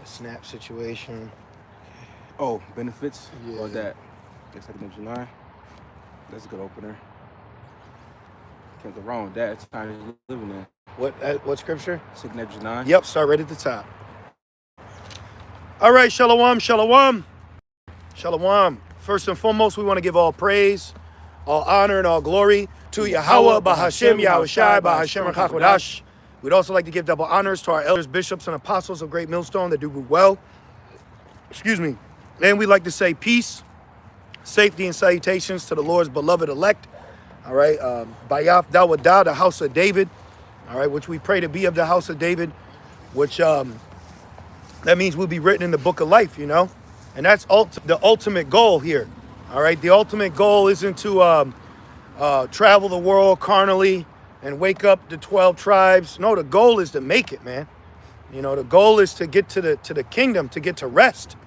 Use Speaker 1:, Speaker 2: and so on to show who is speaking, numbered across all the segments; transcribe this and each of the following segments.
Speaker 1: The snap situation.
Speaker 2: Oh, benefits
Speaker 1: Yeah.
Speaker 2: or that. Looks like number 9. That's a good opener. Can't go wrong with that. It's time he's living in.
Speaker 1: What scripture?
Speaker 2: Signature 9.
Speaker 1: Yep, start right at the top. All right, shalom, shalom, shalom. First and foremost, we want to give all praise, all honor, and all glory to Yahweh, Bahashem, Yahushai, Bahashem, Chakodash. We'd also like to give double honors to our elders, bishops, and apostles of Great Millstone that do well. Excuse me. And we'd like to say peace, safety, and salutations to the Lord's beloved elect. All right, Bayaf Dawadah, the house of David. All right, which we pray to be of the house of David, which that means we'll be written in the book of life, you know? And that's the ultimate goal here. All right, the ultimate goal isn't to travel the world carnally and wake up the 12 tribes. No, the goal is to make it, man. You know, the goal is to get to the kingdom, to get to rest.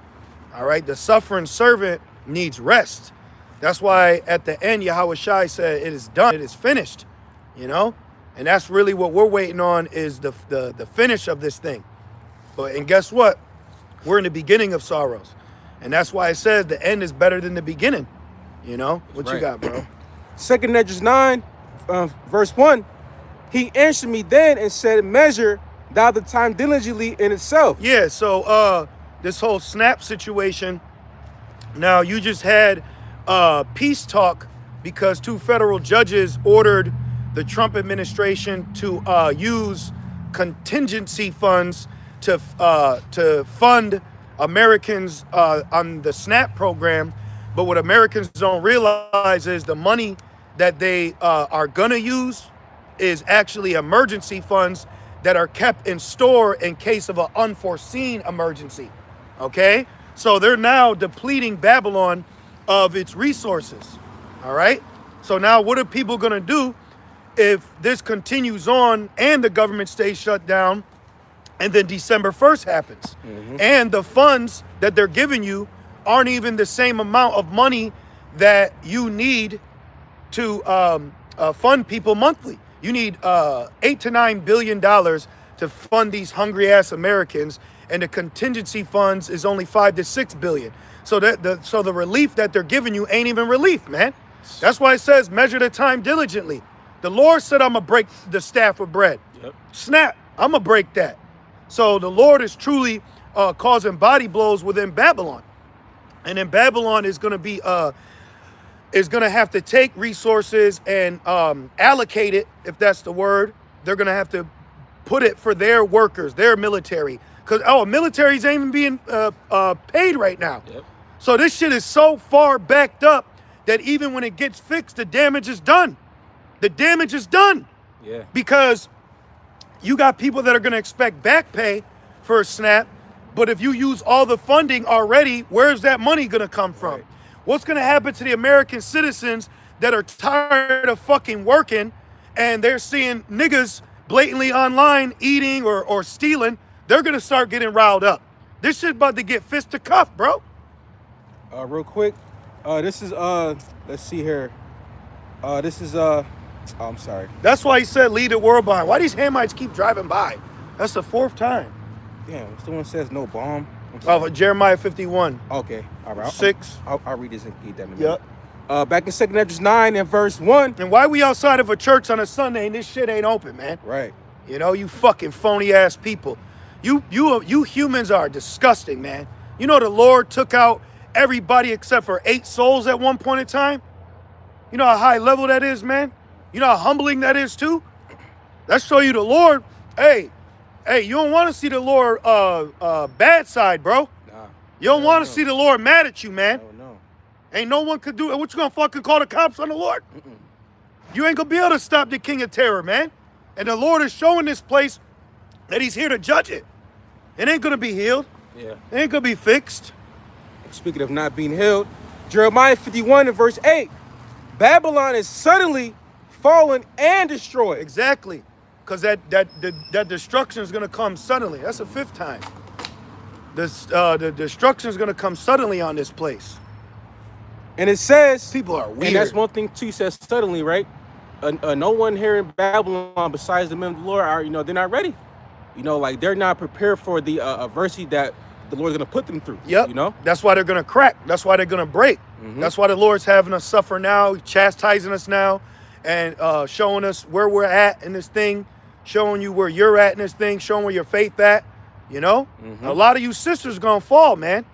Speaker 1: All right, the suffering servant needs rest. That's why at the end, Yahweh Shai said, it is done, it is finished, you know? And that's really what we're waiting on, is the finish of this thing. And guess what? We're in the beginning of sorrows. And that's why it says the end is better than the beginning. You know? What you got, bro?
Speaker 2: Second Esdras 9, verse 1. He answered me then and said, measure thou the time diligently in itself.
Speaker 1: Yeah, so this whole snap situation, now you just had peace talk because 2 federal judges ordered the Trump administration to use contingency funds to fund Americans on the SNAP program. But what Americans don't realize is the money that they are gonna use is actually emergency funds that are kept in store in case of an unforeseen emergency. Okay, so they're now depleting Babylon of its resources. All right, so now what are people gonna do if this continues on and the government stays shut down? And then December 1st happens. And the funds that they're giving you aren't even the same amount of money that you need to fund people monthly. You need $8 to $9 billion to fund these hungry ass Americans, and the contingency funds is only 5 to 6 billion. So the relief that they're giving you ain't even relief, man. That's why it says measure the time diligently. The Lord said, I'm gonna break the staff of bread. Yep. Snap, I'm gonna break that. So the Lord is truly causing body blows within Babylon. And then Babylon is going to be is going to have to take resources and allocate it, if that's the word. They're going to have to put it for their workers, their military. Because military's ain't even being paid right now. Yep. So this shit is so far backed up that even when it gets fixed, the damage is done. The damage is done. Yeah. Because you got people that are going to expect back pay for a SNAP, but if you use all the funding already, where's that money going to come from? Right. What's going to happen to the American citizens that are tired of fucking working and they're seeing niggas blatantly online eating or stealing? They're going to start getting riled up. This shit about to get fist to cuff, bro.
Speaker 2: Real quick, this is, let's see here. This is, oh, I'm sorry.
Speaker 1: That's why he said lead the world behind. Why these Hamites keep driving by? That's the 4th time.
Speaker 2: Damn, the one says no bomb.
Speaker 1: Oh, Jeremiah 51.
Speaker 2: Okay, all right.
Speaker 1: 6.
Speaker 2: I'll read this and read that in a minute. Yep. Back in 2 Esdras 9 and verse 1.
Speaker 1: And why we outside of a church on a Sunday and this shit ain't open, man?
Speaker 2: Right.
Speaker 1: You know, you fucking phony ass people. You humans are disgusting, man. You know the Lord took out everybody except for 8 souls at one point in time? You know how high level that is, man? You know how humbling that is too? Let's show you the Lord. Hey, you don't want to see the Lord bad side, bro. Nah. You don't want to see the Lord mad at you, man. No. Ain't no one could do it. What you gonna fucking call the cops on the Lord? You ain't gonna be able to stop the king of terror, man. And the Lord is showing this place that he's here to judge it. It ain't gonna be healed. Yeah. It ain't gonna be fixed.
Speaker 2: Speaking of not being healed, Jeremiah 51 and verse 8. Babylon is suddenly fallen and destroyed.
Speaker 1: Exactly. Because that destruction is going to come suddenly. That's the 5th time. The destruction is going to come suddenly on this place.
Speaker 2: And it says,
Speaker 1: people are weird.
Speaker 2: And that's one thing too, says suddenly, right? No one here in Babylon besides the men of the Lord are, they're not ready. You know, like they're not prepared for the adversity that the Lord's gonna put them through.
Speaker 1: Yep.
Speaker 2: You know,
Speaker 1: that's why they're gonna crack. That's why they're gonna break. That's why the Lord's having us suffer now, chastising us now, and showing us where we're at in this thing, showing you where you're at in this thing, showing where your faith at. You know, a lot of you sisters gonna fall, man.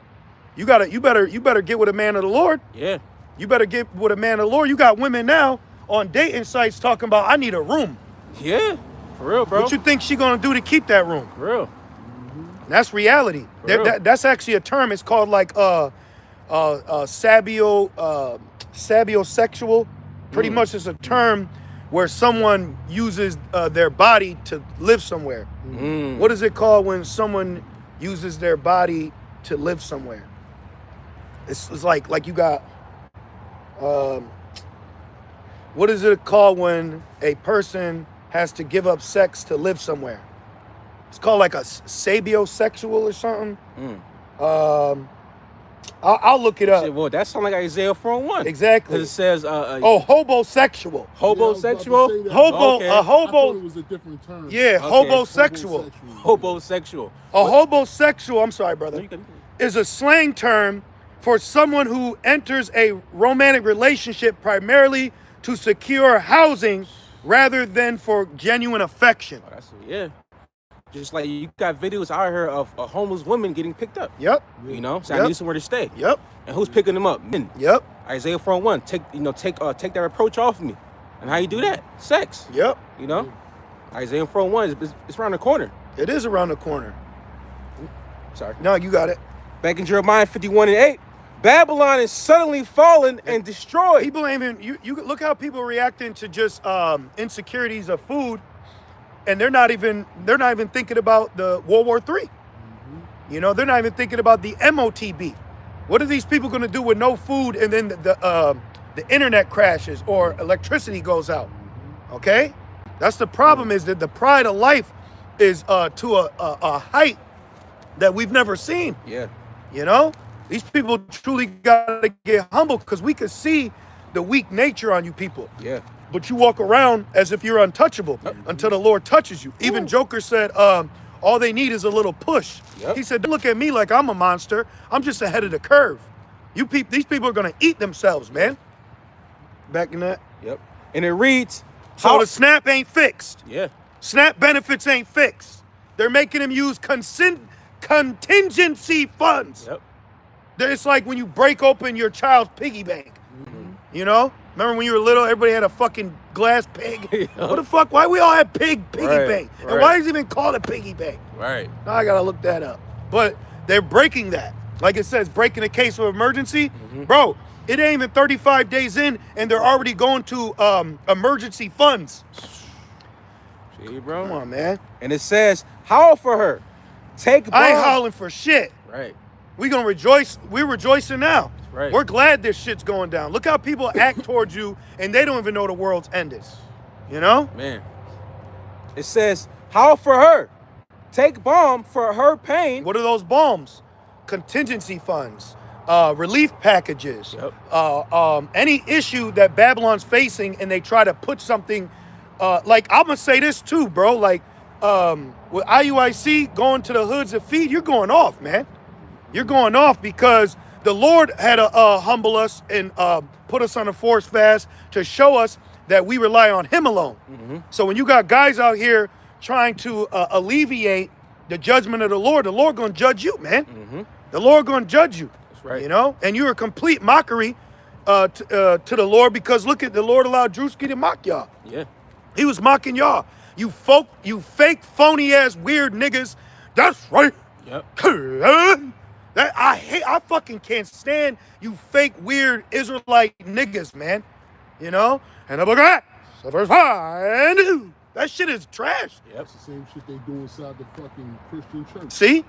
Speaker 1: You better get with a man of the Lord.
Speaker 2: Yeah.
Speaker 1: You better get with a man of the Lord. You got women now on dating sites talking about, I need a room.
Speaker 2: Yeah. For real, bro.
Speaker 1: What you think she gonna do to keep that room?
Speaker 2: For real.
Speaker 1: That's reality. That's actually a term. It's called like sabiosexual. Pretty much it's a term where someone uses their body to live somewhere. What is it called when someone uses their body to live somewhere? It's like you got what is it called when a person has to give up sex to live somewhere? It's called like a sabiosexual or something. I'll look it up.
Speaker 2: Well, that sounds like Isaiah 4:1.
Speaker 1: Exactly.
Speaker 2: Because it says,
Speaker 1: hobosexual.
Speaker 2: Hobosexual?
Speaker 1: Hobo,
Speaker 2: Okay.
Speaker 1: a hobo.
Speaker 3: I thought it was a different term.
Speaker 1: Yeah, hobosexual.
Speaker 2: Hobosexual.
Speaker 1: A hobosexual, I'm sorry, brother,
Speaker 2: You can-
Speaker 1: is a slang term for someone who enters a romantic relationship primarily to secure housing rather than for genuine affection.
Speaker 2: Oh, yeah. Just like you got videos out here of homeless women getting picked up.
Speaker 1: Yep.
Speaker 2: You know, so I
Speaker 1: Yep.
Speaker 2: need somewhere to stay.
Speaker 1: Yep.
Speaker 2: And who's picking them up? Men.
Speaker 1: Yep.
Speaker 2: Isaiah 4:1. Take that reproach off of me. And how you do that? Sex.
Speaker 1: Yep.
Speaker 2: You know, Isaiah 4:1 it's around the corner.
Speaker 1: It is around the corner.
Speaker 2: Sorry.
Speaker 1: No, you got it.
Speaker 2: Back in Jeremiah 51:8, Babylon is suddenly fallen and destroyed.
Speaker 1: People ain't even, you look how people are reacting to just insecurities of food, and they're not even thinking about the World War III. You know, they're not even thinking about the MOTB. What are these people going to do with no food and then the internet crashes or electricity goes out? Okay, that's the problem. Is that the pride of life is to a height that we've never seen.
Speaker 2: Yeah.
Speaker 1: You know, these people truly got to get humble because we could see the weak nature on you people.
Speaker 2: Yeah.
Speaker 1: But you walk around as if you're untouchable until the Lord touches you. Even Joker said, all they need is a little push.
Speaker 2: Yep.
Speaker 1: He said, don't look at me like I'm a monster. I'm just ahead of the curve. These people are going to eat themselves, man. Back in that.
Speaker 2: Yep. And it reads,
Speaker 1: So the SNAP ain't fixed.
Speaker 2: Yeah.
Speaker 1: SNAP benefits ain't fixed. They're making them use contingency funds.
Speaker 2: Yep.
Speaker 1: It's like when you break open your child's piggy bank. You know? Remember when you were little, everybody had a fucking glass pig? What the fuck? Why we all have piggy bank? And why is it even called a piggy bank?
Speaker 2: Right.
Speaker 1: Now I gotta look that up. But they're breaking that. Like it says, breaking a case of emergency. Bro, it ain't even 35 days in and they're already going to emergency funds.
Speaker 2: See, bro.
Speaker 1: Come on, man.
Speaker 2: And it says, howl for her. Take bomb.
Speaker 1: I ain't howling for shit.
Speaker 2: Right.
Speaker 1: We gonna rejoice. We're rejoicing now.
Speaker 2: Right.
Speaker 1: We're glad this shit's going down. Look how people act towards you and they don't even know the world's ended. You know?
Speaker 2: Man. It says, howl for her. Take balm for her pain.
Speaker 1: What are those bombs? Contingency funds, relief packages, any issue that Babylon's facing, and they try to put something. Like I'm gonna say this too, bro. Like with IUIC going to the hoods of feed, you're going off, man. You're going off because the Lord had to humble us and put us on a force fast to show us that we rely on Him alone. So when you got guys out here trying to alleviate the judgment of the Lord gonna judge you, man. The Lord gonna judge you.
Speaker 2: That's right.
Speaker 1: You know, and you're a complete mockery to the Lord because look at the Lord allowed Drewski to mock y'all.
Speaker 2: Yeah.
Speaker 1: He was mocking y'all. You fake, phony ass, weird niggas. That's right.
Speaker 2: Yep.
Speaker 1: That I fucking can't stand you fake, weird Israelite niggas, man. You know? And I'm like, so verse 5. That shit is trash.
Speaker 2: Yep.
Speaker 3: It's the same shit they do inside the fucking Christian church.
Speaker 1: See?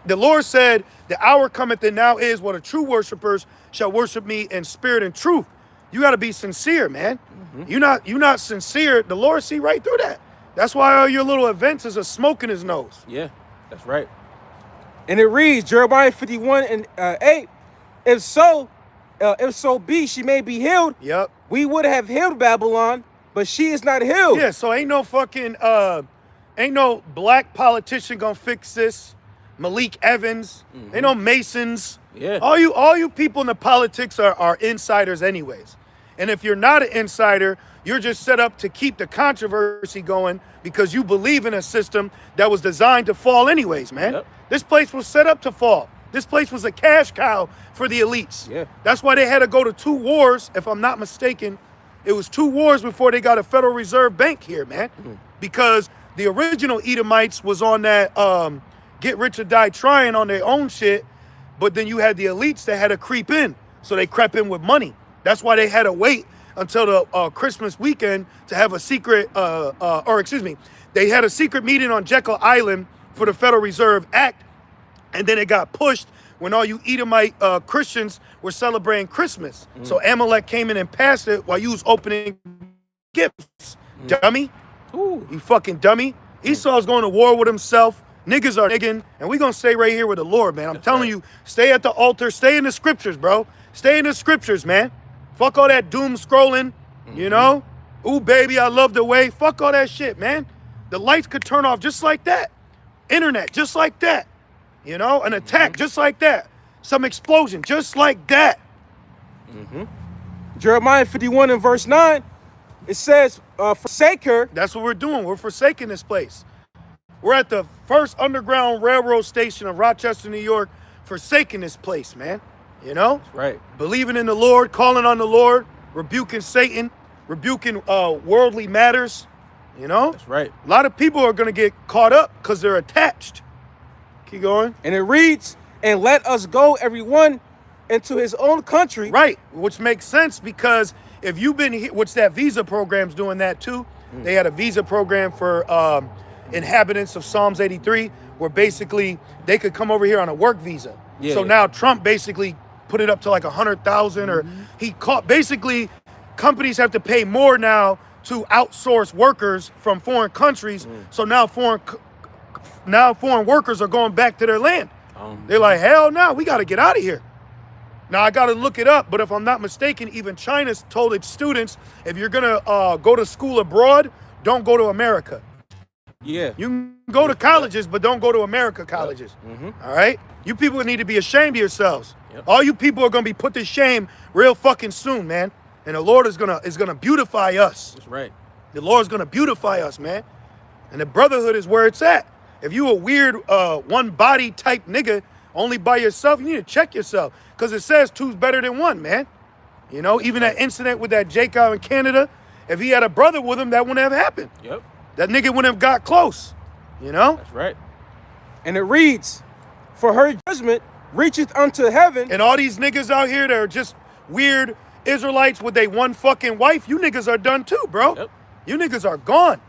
Speaker 1: The Lord said, the hour cometh and now is when the true worshipers shall worship me in spirit and truth. You got to be sincere, man. You're not sincere. The Lord see right through that. That's why all your little events is a smoke in his nose.
Speaker 2: Yeah, that's right. And it reads, Jeremiah 51:8, if so be she may be healed,
Speaker 1: Yep.
Speaker 2: we would have healed Babylon, but she is not healed.
Speaker 1: Yeah, so ain't no fucking Ain't no black politician gonna fix this. Malik Evans. Ain't no Masons.
Speaker 2: Yeah.
Speaker 1: All you people in the politics are insiders anyways. And if you're not an insider, you're just set up to keep the controversy going because you believe in a system that was designed to fall anyways, man.
Speaker 2: Yep.
Speaker 1: This place was set up to fall. This place was a cash cow for the elites.
Speaker 2: Yeah.
Speaker 1: That's why they had to go to 2 wars, if I'm not mistaken. It was 2 wars before they got a Federal Reserve Bank here, man. Because the original Edomites was on that get rich or die trying on their own shit, but then you had the elites that had to creep in. So they crept in with money. That's why they had to wait until the Christmas weekend to have a secret, they had a secret meeting on Jekyll Island for the Federal Reserve Act, and then it got pushed when all you Edomite Christians were celebrating Christmas. So Amalek came in and passed it while you was opening gifts. Dummy.
Speaker 2: Ooh.
Speaker 1: You fucking dummy. Esau's going to war with himself. Niggas are nigging. And we going to stay right here with the Lord, man. I'm telling you, stay at the altar. Stay in the scriptures, bro. Stay in the scriptures, man. Fuck all that doom scrolling, you know? Ooh, baby, I love the way. Fuck all that shit, man. The lights could turn off just like that. Internet, just like that. You know? An attack, just like that. Some explosion, just like that.
Speaker 2: Jeremiah 51 and verse 9, it says, forsake her.
Speaker 1: That's what we're doing. We're forsaking this place. We're at the first underground railroad station of Rochester, New York, forsaking this place, man. You know?
Speaker 2: Right.
Speaker 1: Believing in the Lord, calling on the Lord, rebuking Satan, rebuking worldly matters. You know?
Speaker 2: That's right.
Speaker 1: A lot of people are going to get caught up because they're attached. Keep going.
Speaker 2: And it reads, and let us go, everyone, into his own country.
Speaker 1: Right, which makes sense because if you've been here, which that visa program's doing that too. They had a visa program for inhabitants of Psalms 83 where basically they could come over here on a work visa.
Speaker 2: Yeah,
Speaker 1: so
Speaker 2: yeah.
Speaker 1: now Trump basically put it up to like 100,000 or he caught, basically companies have to pay more now to outsource workers from foreign countries. So now foreign workers are going back to their land. They're like, hell no, we got to get out of here. Now, I got to look it up, but if I'm not mistaken, even China's told its students, if you're going to go to school abroad, don't go to America.
Speaker 2: Yeah.
Speaker 1: You can go to colleges, but don't go to America colleges. All right? You people need to be ashamed of yourselves. All you people are going to be put to shame real fucking soon, man. And the Lord is gonna beautify us.
Speaker 2: That's right.
Speaker 1: The Lord's going to beautify us, man. And the brotherhood is where it's at. If you a weird one body type nigga only by yourself, you need to check yourself. Because it says 2's better than 1, man. You know, even that incident with that Jacob in Canada, if he had a brother with him, that wouldn't have happened.
Speaker 2: Yep.
Speaker 1: That nigga wouldn't have got close. You know?
Speaker 2: That's right. And it reads, for her judgment reacheth unto heaven.
Speaker 1: And all these niggas out here that are just weird Israelites with they one fucking wife, you niggas are done too, bro.
Speaker 2: Yep.
Speaker 1: You niggas are gone.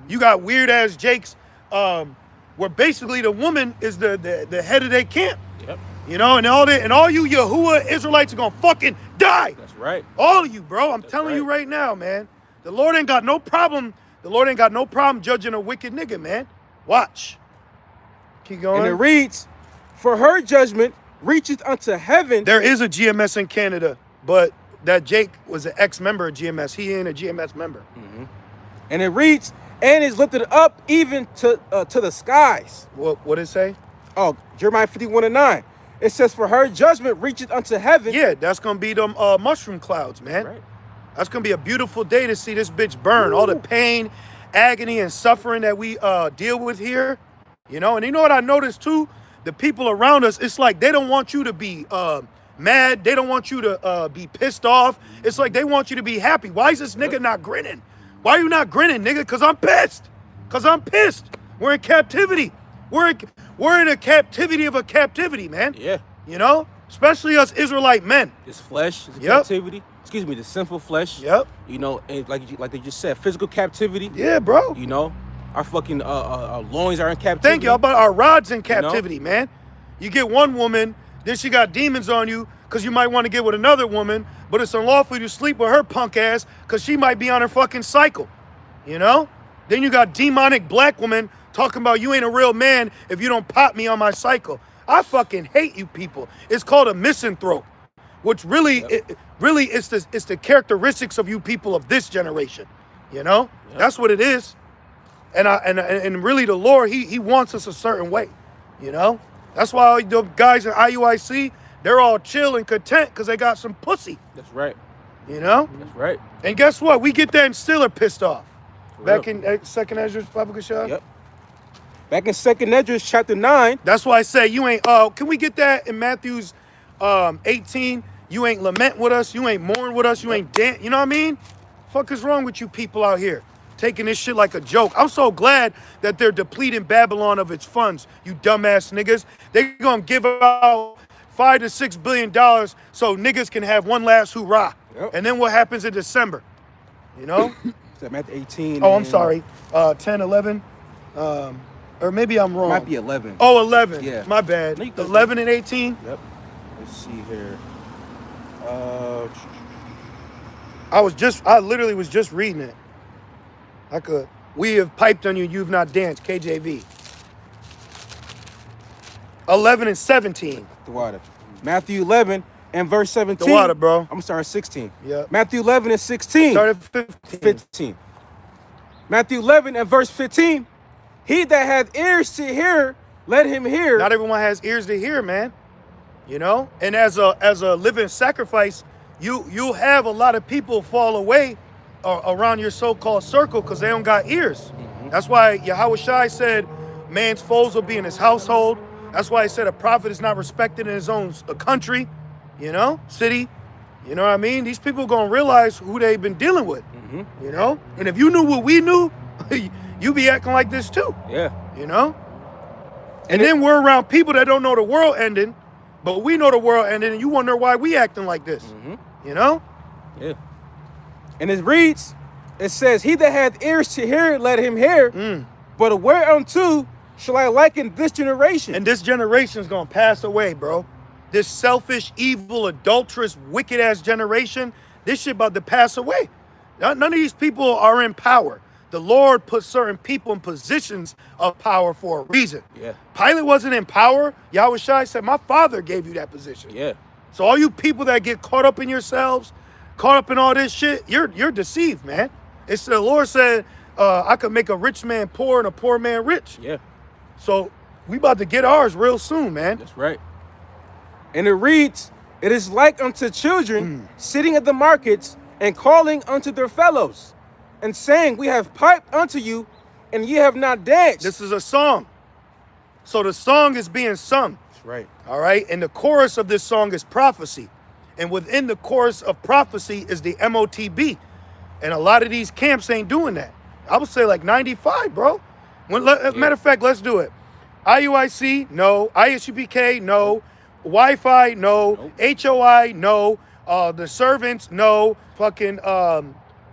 Speaker 1: You got weird ass Jakes, where basically the woman is the head of their camp.
Speaker 2: Yep.
Speaker 1: You know, and all you Yahuwah Israelites are gonna fucking die.
Speaker 2: That's right.
Speaker 1: All of you, bro. I'm telling you right now, man. The Lord ain't got no problem. The Lord ain't got no problem judging a wicked nigga, man. Watch. Keep going.
Speaker 2: And it reads, for her judgment reacheth unto heaven.
Speaker 1: There is a GMS in Canada, but that Jake was an ex-member of GMS. He ain't a GMS member.
Speaker 2: And it reads, and is lifted up even to the skies.
Speaker 1: What did it say?
Speaker 2: Oh, Jeremiah 51 and 9. It says, for her judgment reacheth unto heaven.
Speaker 1: Yeah, that's going to be them mushroom clouds, man.
Speaker 2: Right.
Speaker 1: That's going to be a beautiful day to see this bitch burn. All the pain, agony, and suffering that we deal with here. You know, and you know what I noticed too? The people around us, it's like they don't want you to be mad. They don't want you to be pissed off. It's like they want you to be happy. Why is this nigga not grinning? Why are you not grinning, nigga? Because I'm pissed. Because I'm pissed. We're in captivity. We're in a captivity of a captivity, man.
Speaker 2: Yeah.
Speaker 1: You know? Especially us Israelite men.
Speaker 2: This flesh is
Speaker 1: Yep.
Speaker 2: captivity. Excuse me, the sinful flesh.
Speaker 1: Yep.
Speaker 2: You know, and like they just said, physical captivity.
Speaker 1: Yeah, bro.
Speaker 2: You know, our fucking loins are in captivity.
Speaker 1: Thank you. How about our rods in captivity, man? You get one woman, then she got demons on you because you might want to get with another woman, but it's unlawful to sleep with her punk ass because she might be on her fucking cycle. You know? Then you got demonic black woman talking about you ain't a real man if you don't pop me on my cycle. I fucking hate you people. It's called a misanthrope, which really, it's the characteristics of you people of this generation. You know? That's what it is. And really the Lord, he wants us a certain way, you know? That's why the guys in IUIC, they're all chill and content because they got some pussy.
Speaker 2: That's right.
Speaker 1: You know?
Speaker 2: That's right.
Speaker 1: And guess what? We get there and still are pissed off.
Speaker 2: For
Speaker 1: Back
Speaker 2: real.
Speaker 1: in Second Ezra, Public Shah.
Speaker 2: Yep. Back in 2nd Esdras chapter 9.
Speaker 1: That's why I say you ain't, can we get that in Matthew's 18? You ain't lament with us. You ain't mourn with us. You ain't dance. You know what I mean? Fuck is wrong with you people out here? Taking this shit like a joke. I'm so glad that they're depleting Babylon of its funds, you dumbass niggas. They gonna give out $5 to $6 billion so niggas can have one last hoorah.
Speaker 2: Yep.
Speaker 1: And then what happens in December? You know?
Speaker 2: Is that Matthew 18?
Speaker 1: Oh, I'm sorry. 10, 11. Or maybe I'm wrong.
Speaker 2: Might be 11.
Speaker 1: Oh, 11.
Speaker 2: Yeah.
Speaker 1: My bad.
Speaker 2: No, you good.
Speaker 1: 11 and 18.
Speaker 2: Yep. Let's see here.
Speaker 1: I literally was just reading it. We have piped on you, you've not danced, KJV. 11 and 17.
Speaker 2: The water. Matthew 11 and verse 17.
Speaker 1: The water, bro.
Speaker 2: I'm sorry, 16.
Speaker 1: Yeah.
Speaker 2: Matthew 11 and 16.
Speaker 1: Start at 15.
Speaker 2: 15. Matthew 11 and verse 15. He that hath ears to hear, let him hear.
Speaker 1: Not everyone has ears to hear, man. You know? And as a living sacrifice, you'll have a lot of people fall away around your so-called circle because they don't got ears. That's why Yahweh Shai said man's foes will be in his household. That's why he said a prophet is not respected in his own country, you know, city. You know what I mean? These people going to realize who they've been dealing with, you know? And if you knew what we knew, you be acting like this too.
Speaker 2: Yeah.
Speaker 1: You know? And then we're around people that don't know the world ending, but we know the world ending, and you wonder why we acting like this. You know?
Speaker 2: Yeah. And it reads, it says, he that hath ears to hear, let him hear. But whereunto shall I liken this generation?
Speaker 1: And this generation is going to pass away, bro. This selfish, evil, adulterous, wicked-ass generation, this shit about to pass away. None of these people are in power. The Lord put certain people in positions of power for a reason.
Speaker 2: Yeah.
Speaker 1: Pilate wasn't in power. Yahweh Shai said, my father gave you that position.
Speaker 2: Yeah.
Speaker 1: So all you people that get caught up in yourselves, caught up in all this shit, you're deceived, man. It's the Lord said, I could make a rich man poor and a poor man rich.
Speaker 2: Yeah.
Speaker 1: So we about to get ours real soon, man.
Speaker 2: That's right. And it reads, it is like unto children sitting at the markets and calling unto their fellows and saying, we have piped unto you and ye have not danced.
Speaker 1: This is a song. So the song is being sung.
Speaker 2: That's right.
Speaker 1: All right. And the chorus of this song is prophecy. And within the chorus of prophecy is the MOTB. And a lot of these camps ain't doing that. I would say like 95, bro. Matter of fact, let's do it. IUIC, no. ISUPK, no. Wi-Fi, no. Nope. HOI, no. The servants, no. Fucking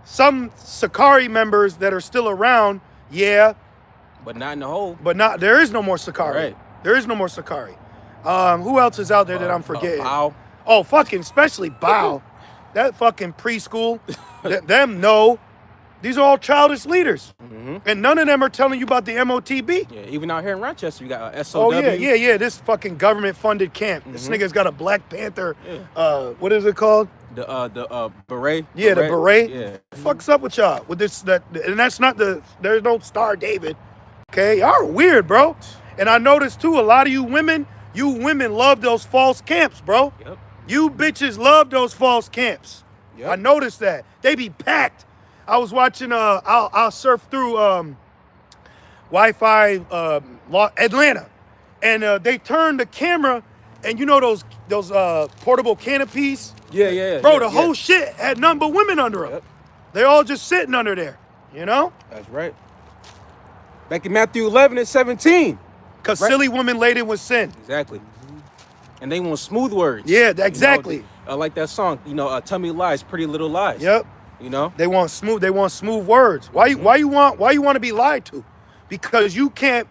Speaker 1: some Sakari members that are still around, yeah.
Speaker 2: But not in the whole.
Speaker 1: But not. There is no more Sakari.
Speaker 2: Right.
Speaker 1: There is no more Sakari. Who else is out there that I'm forgetting?
Speaker 2: Bow.
Speaker 1: Oh, fucking, especially Bow. That fucking preschool. Them, no. These are all childish leaders. And none of them are telling you about the MOTB.
Speaker 2: Yeah, even out here in Rochester, you got SOW.
Speaker 1: Oh, yeah. This fucking government-funded camp. This nigga's got a Black Panther, what is it called?
Speaker 2: The beret.
Speaker 1: Yeah, the beret.
Speaker 2: Yeah.
Speaker 1: Fuck's up with y'all? With this, and that's not there's no Star David. Okay, y'all are weird, bro. And I noticed, too, a lot of you women love those false camps, bro.
Speaker 2: Yep.
Speaker 1: You bitches love those false camps.
Speaker 2: Yep.
Speaker 1: I noticed that. They be packed. I was watching, I'll surf through Wi-Fi Atlanta. And they turned the camera, and you know those portable canopies?
Speaker 2: Yeah.
Speaker 1: Bro, the whole shit had none but women under them.
Speaker 2: Yep.
Speaker 1: They're all just sitting under there, you know?
Speaker 2: That's right. Back in Matthew 11 and 17.
Speaker 1: Because
Speaker 2: Right.
Speaker 1: silly women laden with sin.
Speaker 2: Exactly. And they want smooth words.
Speaker 1: Yeah, exactly.
Speaker 2: You know, like that song, Tell Me Lies, Pretty Little Lies.
Speaker 1: Yep.
Speaker 2: You know?
Speaker 1: They want smooth words. Why you want to be lied to? Because you can't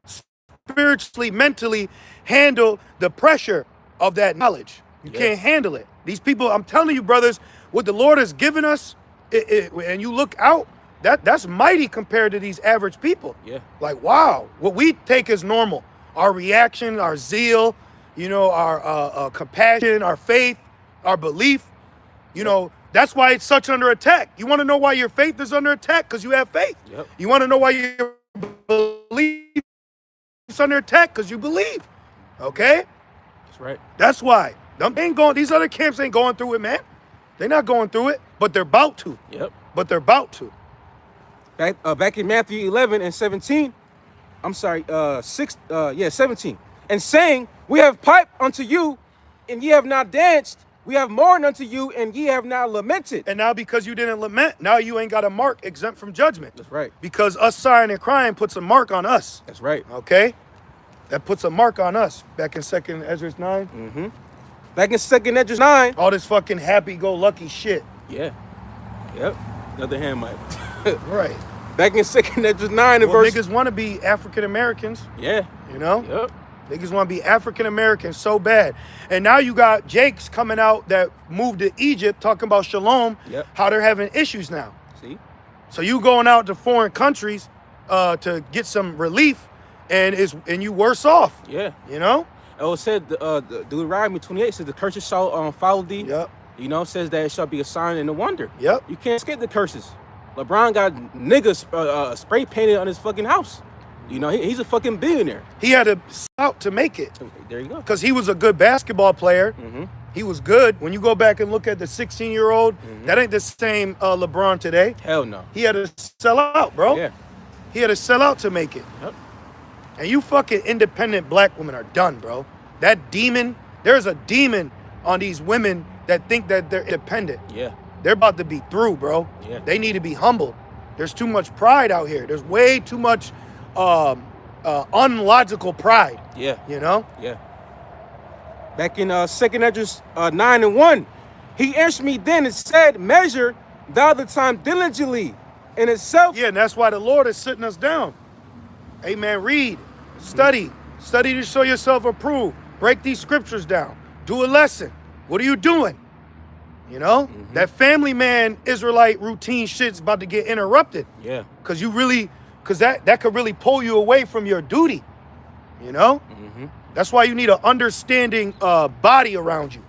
Speaker 1: spiritually, mentally handle the pressure of that knowledge. You can't handle it. These people, I'm telling you, brothers, what the Lord has given us, and you look out, that's mighty compared to these average people.
Speaker 2: Yeah.
Speaker 1: Like, wow, what we take as normal, our reaction, our zeal, our compassion, our faith, our belief, That's why it's such under attack. You want to know why your faith is under attack? Because you have faith.
Speaker 2: Yep.
Speaker 1: You want to know why your belief is under attack? Because you believe. Okay?
Speaker 2: That's right.
Speaker 1: That's why. These other camps ain't going through it, man. They're not going through it, but they're about to.
Speaker 2: Yep.
Speaker 1: But they're about to.
Speaker 2: Back in Matthew 11 and 17, 17. And saying, we have piped unto you, and ye have not danced. We have mourned unto you, and ye have not lamented.
Speaker 1: And now because you didn't lament, now you ain't got a mark exempt from judgment.
Speaker 2: That's right.
Speaker 1: Because us sighing and crying puts a mark on us.
Speaker 2: That's right.
Speaker 1: Okay? That puts a mark on us. Back in 2nd Ezra 9.
Speaker 2: Mm-hmm. Back in 2nd Ezra 9.
Speaker 1: All this fucking happy-go-lucky shit.
Speaker 2: Yeah. Yep. Another hand mic.
Speaker 1: Right.
Speaker 2: Back in 2nd Ezra 9 and verse.
Speaker 1: Niggas want to be African Americans.
Speaker 2: Yeah.
Speaker 1: You know?
Speaker 2: Yep.
Speaker 1: Niggas want to be African Americans so bad. And now you got Jakes coming out that moved to Egypt talking about shalom,
Speaker 2: Yep.
Speaker 1: how they're having issues now.
Speaker 2: See?
Speaker 1: So you going out to foreign countries to get some relief and you worse off.
Speaker 2: Yeah.
Speaker 1: You know?
Speaker 2: Oh, it said, Deuteronomy 28 says the curses shall follow thee.
Speaker 1: Yep.
Speaker 2: You know, it says that it shall be a sign and a wonder.
Speaker 1: Yep.
Speaker 2: You can't escape the curses. LeBron got niggas spray painted on his fucking house. You know, he's a fucking billionaire.
Speaker 1: He had to sell out to make it.
Speaker 2: There you go.
Speaker 1: Because he was a good basketball player.
Speaker 2: Mm-hmm.
Speaker 1: He was good. When you go back and look at the 16-year-old, that ain't the same LeBron today.
Speaker 2: Hell no.
Speaker 1: He had to sell out, bro.
Speaker 2: Yeah.
Speaker 1: He had to sell out to make it.
Speaker 2: Yep.
Speaker 1: And you fucking independent black women are done, bro. That demon, there's a demon on these women that think that they're independent.
Speaker 2: Yeah.
Speaker 1: They're about to be through, bro.
Speaker 2: Yeah.
Speaker 1: They need to be humbled. There's too much pride out here. There's way too much unlogical pride.
Speaker 2: Yeah.
Speaker 1: You know?
Speaker 2: Yeah. Back in 2nd Ezra 9 and 1, he answered me then and said, measure thou the time diligently in itself.
Speaker 1: Yeah, and that's why the Lord is sitting us down. Amen. Read, study to show yourself approved. Break these scriptures down. Do a lesson. What are you doing? You know? That family man Israelite routine shit's about to get interrupted.
Speaker 2: Yeah.
Speaker 1: Because that could really pull you away from your duty. You know? That's why you need an understanding body around you.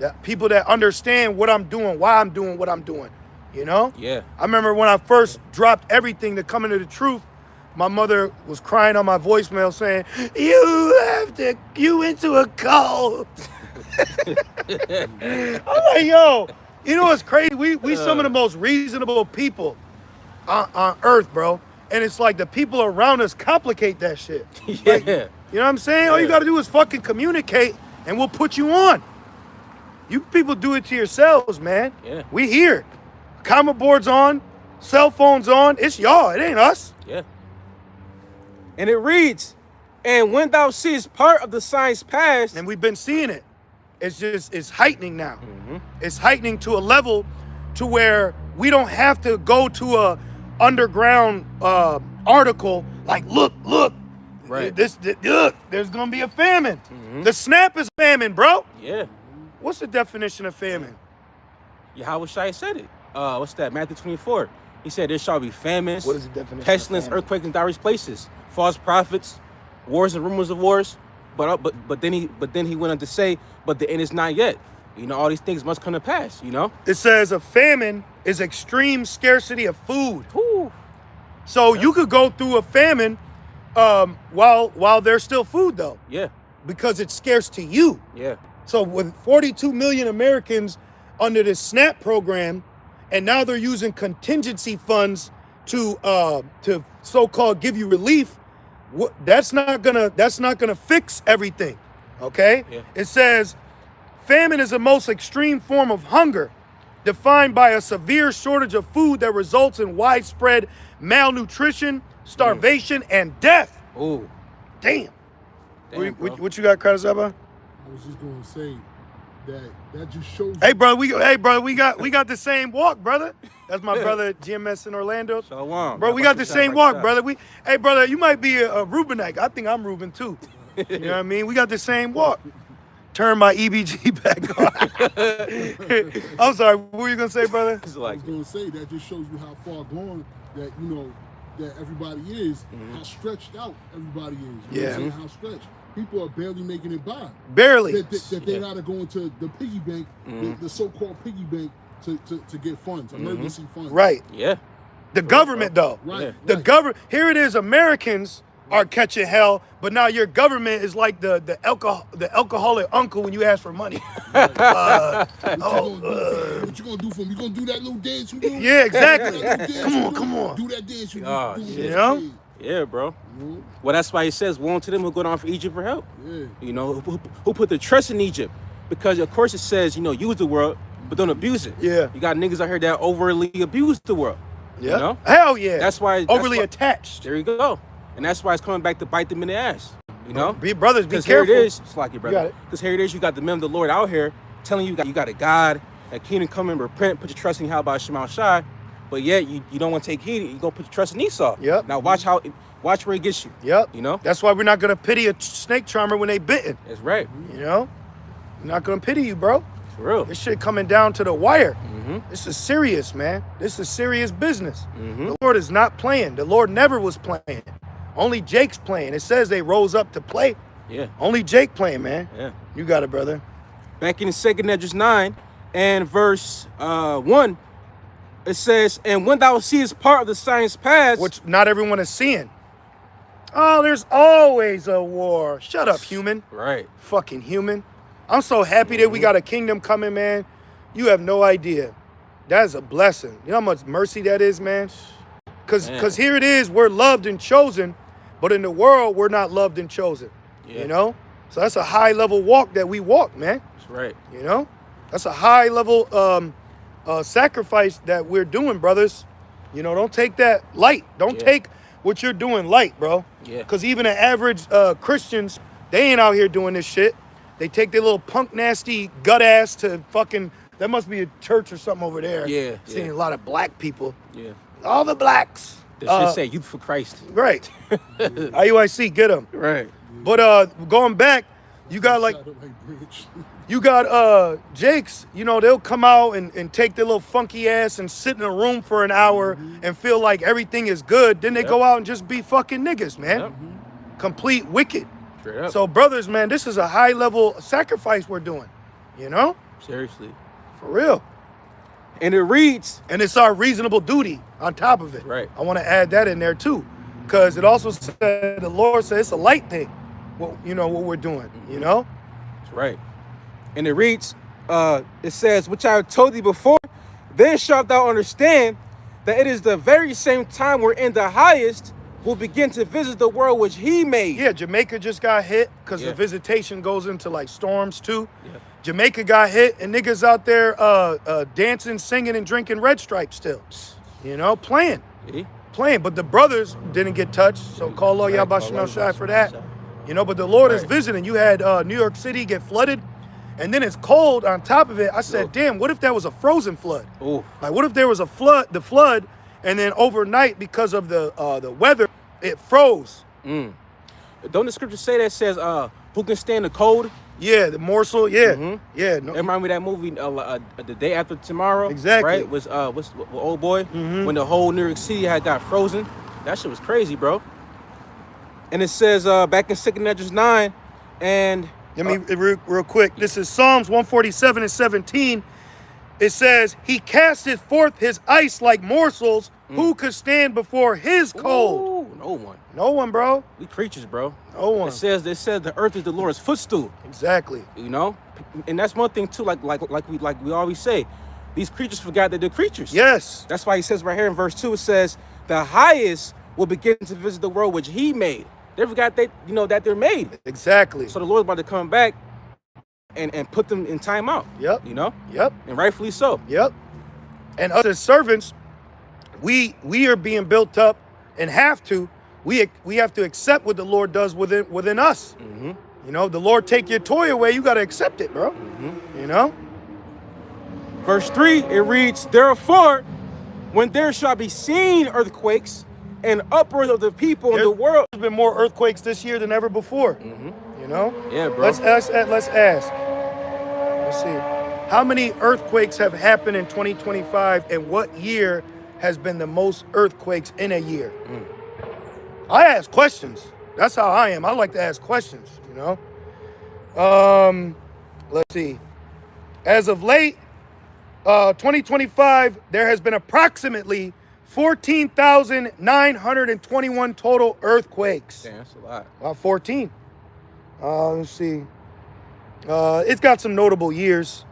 Speaker 1: That people that understand what I'm doing, why I'm doing what I'm doing. You know?
Speaker 2: Yeah.
Speaker 1: I remember when I first dropped everything to come into the truth, my mother was crying on my voicemail saying, you went to a cult. I'm like, yo, you know what's crazy? We some of the most reasonable people on earth, bro. And it's like the people around us complicate that shit.
Speaker 2: Yeah.
Speaker 1: Like, you know what I'm saying? All you got to do is fucking communicate and we'll put you on. You people do it to yourselves, man.
Speaker 2: Yeah.
Speaker 1: We here. Camera boards on, cell phones on. It's y'all. It ain't us.
Speaker 2: Yeah. And it reads, and when thou seest part of the signs past.
Speaker 1: And we've been seeing it. It's heightening now. It's heightening to a level to where we don't have to go to a underground article like, look,
Speaker 2: Right.
Speaker 1: look, there's gonna be a famine. The snap is famine, bro.
Speaker 2: Yeah.
Speaker 1: What's the definition of famine?
Speaker 2: Yahweh Shai said it. What's that? Matthew 24. He said there shall be famines,
Speaker 1: What is the definition of
Speaker 2: pestilence,
Speaker 1: famine?
Speaker 2: earthquakes in diverse places, false prophets, wars and rumors of wars. But then he went on to say, but the end is not yet. You know, all these things must come to pass, you know?
Speaker 1: It says a famine is extreme scarcity of food.
Speaker 2: Whew.
Speaker 1: So you could go through a famine while there's still food though,
Speaker 2: Yeah.
Speaker 1: because it's scarce to you.
Speaker 2: Yeah.
Speaker 1: So with 42 million Americans under this SNAP program, and now they're using contingency funds to so-called give you relief. That's not gonna fix everything. Okay?
Speaker 2: Yeah.
Speaker 1: It says famine is the most extreme form of hunger, defined by a severe shortage of food that results in widespread malnutrition, starvation, and death.
Speaker 2: Ooh.
Speaker 1: Damn.
Speaker 2: Damn, bro.
Speaker 1: What you got, Curtis?
Speaker 3: I was just gonna say that just shows.
Speaker 1: Hey, brother, we got the same walk, brother. That's my brother, GMS in Orlando.
Speaker 2: Shalom.
Speaker 1: Bro, we got the same walk, brother. Hey, brother, you might be a Rubenite. I think I'm Ruben too. You know what I mean? We got the same walk. Turn my EBG back on. I'm sorry. What were you gonna say, brother?
Speaker 2: It's
Speaker 3: I
Speaker 2: like,
Speaker 3: was gonna say that just shows you how far gone that that everybody is, how stretched out everybody is. You know what I'm saying? How stretched. People are barely making it by.
Speaker 1: Barely.
Speaker 3: That they gotta go into the piggy bank, the so-called piggy bank, to get funds, emergency funds.
Speaker 1: Right.
Speaker 2: Yeah.
Speaker 1: The government, though.
Speaker 3: Right.
Speaker 1: The government. Here it is. Americans are catching hell, but now your government is like the alcoholic uncle when you ask for money.
Speaker 3: What you gonna do for me? You gonna do that little dance you do?
Speaker 1: Yeah, exactly.
Speaker 3: Come on. Do that dance you do.
Speaker 1: You know?
Speaker 2: Yeah, bro. Well, that's why he says, woe unto them who go down for Egypt for help.
Speaker 3: Yeah.
Speaker 2: You know, who put their trust in Egypt. Because, of course, it says, you know, use the world, but don't abuse it.
Speaker 1: Yeah.
Speaker 2: You got niggas out here that overly abuse the world.
Speaker 1: Yeah.
Speaker 2: You know?
Speaker 1: Hell yeah.
Speaker 2: That's why.
Speaker 1: Overly attached.
Speaker 2: There you go. And that's why it's coming back to bite them in the ass. You know?
Speaker 1: Brothers, be careful.
Speaker 2: Because here it is. It's like your
Speaker 1: got
Speaker 2: brother.
Speaker 1: it.
Speaker 2: Because here it is. You got the men of the Lord out here telling you got a God, a kingdom come and repent, put your trust in Yahweh Shema Shai. But yet you don't want to take heed. You go put your trust in Esau.
Speaker 1: Yep.
Speaker 2: Now watch where it gets you.
Speaker 1: Yep.
Speaker 2: You know?
Speaker 1: That's why we're not gonna pity a snake charmer when they bitten.
Speaker 2: That's right.
Speaker 1: You know? We're not gonna pity you, bro.
Speaker 2: For real.
Speaker 1: This shit coming down to the wire. This is serious, man. This is serious business. The Lord is not playing. The Lord never was playing. Only Jake's playing. It says they rose up to play.
Speaker 2: Yeah.
Speaker 1: Only Jake playing, man.
Speaker 2: Yeah.
Speaker 1: You got it, brother.
Speaker 2: Back in 2nd Esdras 9 and verse 1, it says, and when thou seest part of the signs past,
Speaker 1: Which not everyone is seeing. Oh, there's always a war. Shut up, human.
Speaker 2: right.
Speaker 1: Fucking human. I'm so happy that we got a kingdom coming, man. You have no idea. That is a blessing. You know how much mercy that is, man? Because here it is, we're loved and chosen, but in the world, we're not loved and chosen.
Speaker 2: Yeah.
Speaker 1: You know? So that's a high level walk that we walk, man.
Speaker 2: That's right.
Speaker 1: You know? That's a high level sacrifice that we're doing, brothers. You know, don't take that light. Don't take what you're doing light, bro.
Speaker 2: Yeah.
Speaker 1: Because even the average Christians, they ain't out here doing this shit. They take their little punk nasty gut ass to fucking, that must be a church or something over there.
Speaker 2: Yeah,
Speaker 1: Seeing
Speaker 2: yeah.
Speaker 1: a lot of black people.
Speaker 2: Yeah.
Speaker 1: All the blacks.
Speaker 2: This should say youth for Christ.
Speaker 1: Right. IUIC, get them.
Speaker 2: Right.
Speaker 1: But going back, you got like,
Speaker 3: Bridge.
Speaker 1: you got Jakes, you know, they'll come out and take their little funky ass and sit in a room for an hour and feel like everything is good. Then they go out and just be fucking niggas, man.
Speaker 2: Yep.
Speaker 1: Complete wicked.
Speaker 2: Straight up.
Speaker 1: So brothers, man, this is a high level sacrifice we're doing, you know?
Speaker 2: Seriously.
Speaker 1: For real.
Speaker 2: And it reads,
Speaker 1: And it's our reasonable duty on top of it.
Speaker 2: Right.
Speaker 1: I want to add that in there too. Because it also said, the Lord said it's a light thing, what we're doing, you know?
Speaker 2: that's right. And it reads, it says, which I have told thee before, then shalt thou understand that it is the very same time wherein the highest will begin to visit the world which he made.
Speaker 1: Yeah, Jamaica just got hit because the visitation goes into like storms too. Yeah. Jamaica got hit and niggas out there dancing, singing, and drinking Red Stripe still. You know, playing. Playing. But the brothers didn't get touched, so call Allah Yabashimel Shai for that. You know, but the Lord is visiting. You had New York City get flooded, and then it's cold on top of it. I said, damn, what if that was a frozen flood?
Speaker 2: Ooh.
Speaker 1: Like, what if there was a flood, and then overnight, because of the weather, it froze?
Speaker 2: Don't the scripture say that says, who can stand the cold?
Speaker 1: Yeah, the morsel. Yeah, yeah. No,
Speaker 2: It reminded me of that movie, The Day After Tomorrow.
Speaker 1: Exactly.
Speaker 2: Right? Was what's old boy when the whole New York City had got frozen. That shit was crazy, bro. And it says back in 2nd Esdras 9, and
Speaker 1: let me real quick. This is Psalms 147 and 17. It says, "He casteth forth his ice like morsels. Who could stand before his cold?"
Speaker 2: Ooh, no one.
Speaker 1: No one, bro.
Speaker 2: We creatures, bro.
Speaker 1: No one.
Speaker 2: It says the earth is the Lord's footstool.
Speaker 1: Exactly.
Speaker 2: You know, and that's one thing too. Like we always say, these creatures forgot that they're creatures.
Speaker 1: Yes.
Speaker 2: That's why he says right here in verse 2, it says, the highest will begin to visit the world which he made. They forgot that they're made.
Speaker 1: Exactly.
Speaker 2: So the Lord's about to come back and put them in time out.
Speaker 1: Yep.
Speaker 2: You know?
Speaker 1: Yep.
Speaker 2: And rightfully so.
Speaker 1: Yep. And us as servants, we are being built up and have to. We have to accept what the Lord does within us. You know, the Lord take your toy away, you got to accept it, bro. You know?
Speaker 2: Verse 3, it reads, therefore, when there shall be seen earthquakes and uproars of the people in the world.
Speaker 1: There's been more earthquakes this year than ever before. You know?
Speaker 2: Yeah, bro.
Speaker 1: Let's ask. Let's see. How many earthquakes have happened in 2025, and what year has been the most earthquakes in a year? I ask questions. That's how I am. I like to ask questions, you know? Let's see. As of late, 2025, there has been approximately 14,921 total earthquakes.
Speaker 2: Damn, that's a lot.
Speaker 1: 14. Let's see. It's got some notable years.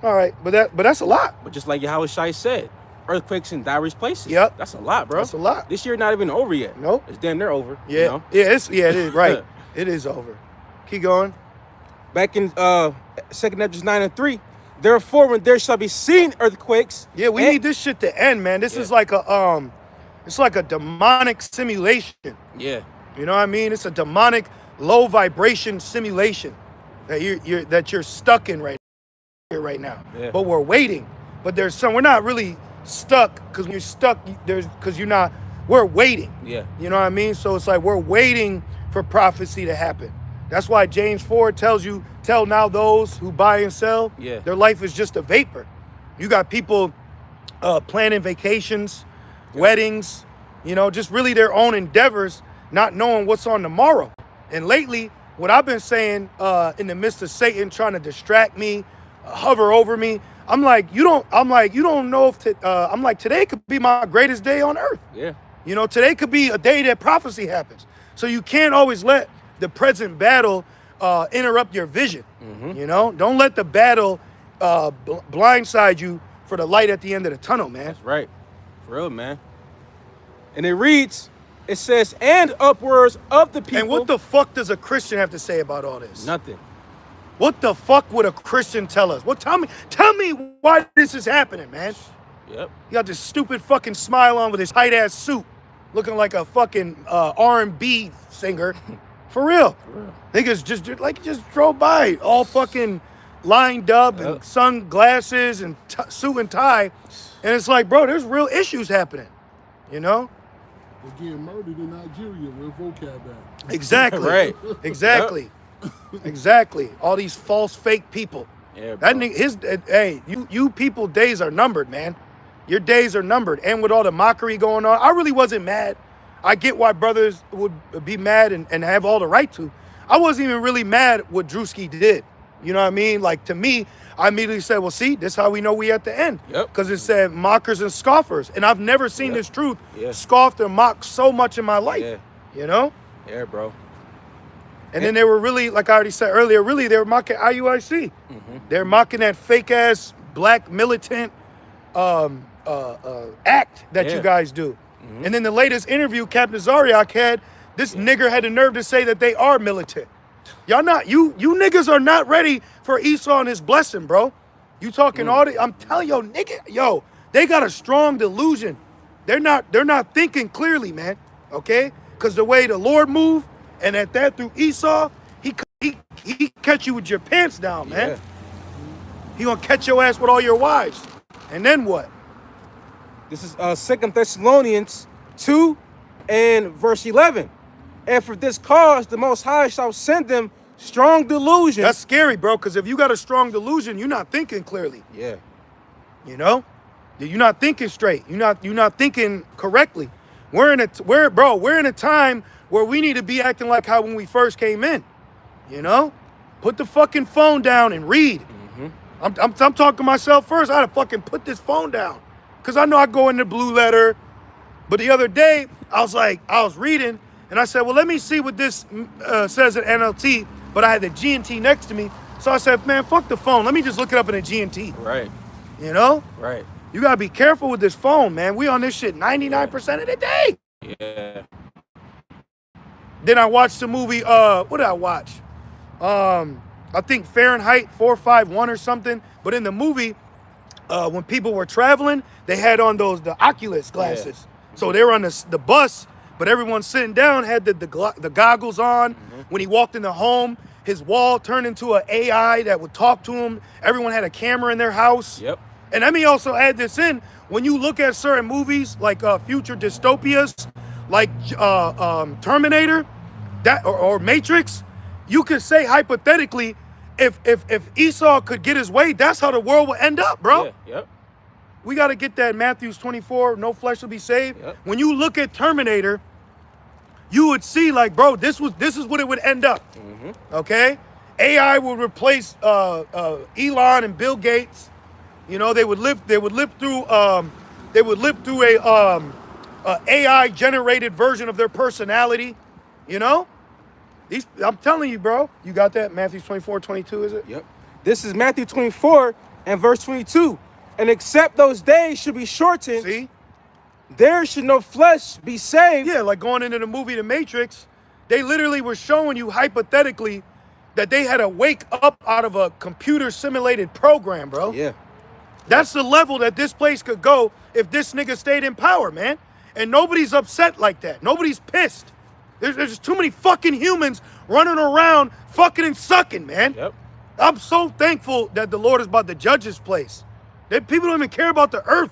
Speaker 1: All right, but that's a lot.
Speaker 2: But just like Yahweh Shai said, earthquakes in diverse places.
Speaker 1: Yep.
Speaker 2: That's a lot, bro.
Speaker 1: That's a lot.
Speaker 2: This year not even over yet.
Speaker 1: Nope.
Speaker 2: It's damn near over.
Speaker 1: Yeah.
Speaker 2: You know?
Speaker 1: Yeah, it is, right. It is over. Keep going.
Speaker 2: Back in 2nd Ezra 9:3, therefore when there shall be seen earthquakes.
Speaker 1: Yeah, we need this shit to end, man. This is like it's like a demonic simulation.
Speaker 2: Yeah.
Speaker 1: You know what I mean? It's a demonic low vibration simulation that you're stuck in right now.
Speaker 2: Yeah.
Speaker 1: But we're waiting. But we're not really stuck, because when you're stuck, we're waiting.
Speaker 2: Yeah.
Speaker 1: You know what I mean? So it's like we're waiting for prophecy to happen. That's why James 4 tells you, tell now those who buy and sell, their life is just a vapor. You got people planning vacations, weddings, just really their own endeavors, not knowing what's on tomorrow. And lately, what I've been saying in the midst of Satan trying to distract me, hover over me, I'm like, you don't know if, today could be my greatest day on earth.
Speaker 2: Yeah.
Speaker 1: Today could be a day that prophecy happens. So you can't always let the present battle interrupt your vision.
Speaker 2: Mm-hmm.
Speaker 1: Don't let the battle blindside you for the light at the end of the tunnel, man.
Speaker 2: That's right. For real, man. And it says, and upwards of the people.
Speaker 1: And what the fuck does a Christian have to say about all this?
Speaker 2: Nothing.
Speaker 1: What the fuck would a Christian tell us? Tell me why this is happening, man.
Speaker 2: Yep.
Speaker 1: You got this stupid fucking smile on with this tight ass suit, looking like a fucking R&B singer. For real. Niggas just drove by, all fucking lined up and sunglasses and suit and tie. And it's like, bro, there's real issues happening.
Speaker 3: They're getting murdered in Nigeria. Where vocab at?
Speaker 1: Exactly.
Speaker 2: Right.
Speaker 1: Exactly. Yep. Exactly. All these false, fake people.
Speaker 2: Yeah, bro.
Speaker 1: Hey, you people days are numbered, man. Your days are numbered. And with all the mockery going on, I really wasn't mad. I get why brothers would be mad and have all the right to. I wasn't even really mad what Drewski did. You know what I mean? Like, to me, I immediately said, well, see, this is how we know we at the end.
Speaker 2: Yep.
Speaker 1: Because it said mockers and scoffers. And I've never seen this truth scoffed or mocked so much in my life.
Speaker 2: Yeah. Yeah, bro.
Speaker 1: And then they were really, like I already said earlier, really they were mocking IUIC. Mm-hmm. They're mocking that fake ass black militant act that you guys do. Mm-hmm. And then the latest interview Captain Zariak had, this nigger had the nerve to say that they are militant. Y'all not, you niggas are not ready for Esau and his blessing, bro. You talking all the, I'm telling yo, nigga, they got a strong delusion. They're not thinking clearly, man. Okay? Because the way the Lord moved, and at that through Esau, he catch you with your pants down, man.
Speaker 2: Yeah.
Speaker 1: He gonna catch your ass with all your wives. And then what?
Speaker 2: This is 2 Thessalonians 2 and verse 11. And for this cause, the Most High shall send them strong delusion.
Speaker 1: That's scary, bro, because if you got a strong delusion, you're not thinking clearly.
Speaker 2: Yeah.
Speaker 1: You're not thinking straight. You're not thinking correctly. We're in a time where we need to be acting like how when we first came in. Put the fucking phone down and read. Mm-hmm. I'm talking to myself first. I had to fucking put this phone down. Because I know I go in the blue letter. But the other day, I was reading, and I said, well, let me see what this says in NLT. But I had the G&T next to me. So I said, man, fuck the phone. Let me just look it up in the G&T.
Speaker 2: Right.
Speaker 1: Right. You got to be careful with this phone, man. We on this shit 99% of the day.
Speaker 2: Yeah.
Speaker 1: Then I watched the movie, what did I watch? I think Fahrenheit 451 or something. But in the movie, when people were traveling, they had on the Oculus glasses. Yeah. So they were on the bus, but everyone sitting down had the goggles on. Mm-hmm. When he walked in the home, his wall turned into an AI that would talk to him. Everyone had a camera in their house.
Speaker 2: Yep.
Speaker 1: And let me also add this in. When you look at certain movies like future dystopias, like Terminator, or Matrix, you could say hypothetically, if Esau could get his way, that's how the world will end up, bro.
Speaker 2: Yeah, yep.
Speaker 1: We got to get that Matthews 24, no flesh will be saved. Yep. When you look at Terminator, you would see like, bro, this is what it would end up. Mm-hmm. Okay? AI would replace Elon and Bill Gates. You know, they would live through a AI generated version of their personality. You know, I'm telling you, bro. You got that? Matthew 24:22, is it?
Speaker 2: Yep. This is Matthew 24 and verse 22. And except those days should be shortened,
Speaker 1: See?
Speaker 2: there should no flesh be saved.
Speaker 1: Yeah, like going into the movie The Matrix, they literally were showing you hypothetically that they had to wake up out of a computer simulated program, bro.
Speaker 2: Yeah.
Speaker 1: That's the level that this place could go if this nigga stayed in power, man. And nobody's upset like that. Nobody's pissed. There's just too many fucking humans running around fucking and sucking, man.
Speaker 2: Yep.
Speaker 1: I'm so thankful that the Lord is about to judge this place. That people don't even care about the earth.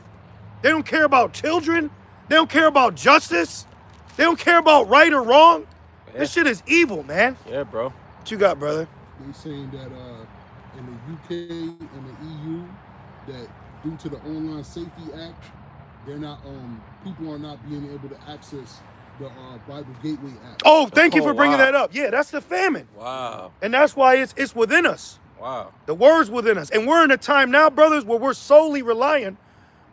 Speaker 1: They don't care about children. They don't care about justice. They don't care about right or wrong.
Speaker 2: Yeah.
Speaker 1: This shit is evil, man.
Speaker 2: Yeah, bro.
Speaker 1: What you got, brother?
Speaker 3: They saying that in the UK and the EU, that due to the Online Safety Act, they're not people are not being able to access the Bible Gateway app.
Speaker 1: Oh, thank you for bringing
Speaker 2: wow.
Speaker 1: that up. Yeah, that's the famine.
Speaker 2: Wow.
Speaker 1: And that's why it's within us.
Speaker 2: Wow.
Speaker 1: The word's within us. And we're in a time now, brothers, where we're solely relying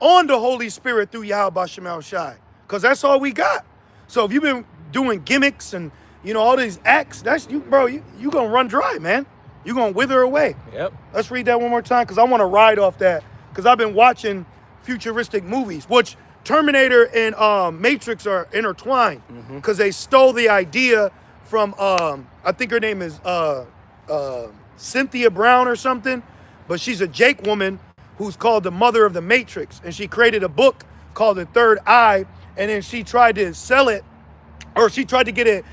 Speaker 1: on the Holy Spirit through Yahweh Shema Shai. Because that's all we got. So if you've been doing gimmicks and, you know, all these acts, that's you, bro, you going to run dry, man. You're going to wither away.
Speaker 2: Yep.
Speaker 1: Let's read that one more time because I want to ride off that. Because I've been watching futuristic movies, which Terminator and Matrix are intertwined because they stole the idea from, I think her name is Cynthia Brown or something, but she's a Jake woman who's called the mother of the Matrix. And she created a book called The Third Eye. And then she tried to sell it, or she tried to get it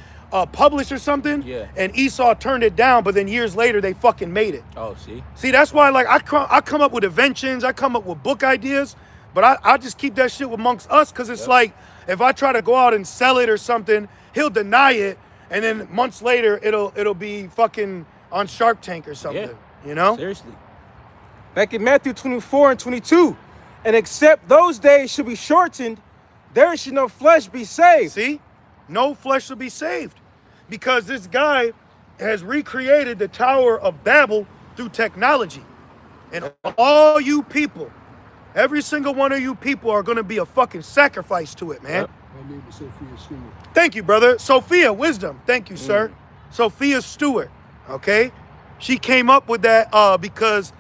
Speaker 1: published or something.
Speaker 2: Yeah.
Speaker 1: And Esau turned it down, but then years later, they fucking made it.
Speaker 2: Oh, see?
Speaker 1: See, that's why, like, I come up with inventions, I come up with book ideas, but I just keep that shit amongst us because it's like, if I try to go out and sell it or something, he'll deny it, and then months later, it'll be fucking on Shark Tank or something, you know?
Speaker 2: Seriously. Back in Matthew 24 and 22, and except those days should be shortened, there should no flesh be saved.
Speaker 1: See? No flesh will be saved because this guy has recreated the Tower of Babel through technology. And all you people, every single one of you people are going to be a fucking sacrifice to it, man.
Speaker 2: Yep.
Speaker 3: Her name is Sophia Stewart.
Speaker 1: Thank you, brother. Sophia Wisdom. Thank you, sir. Sophia Stewart, okay? She came up with that because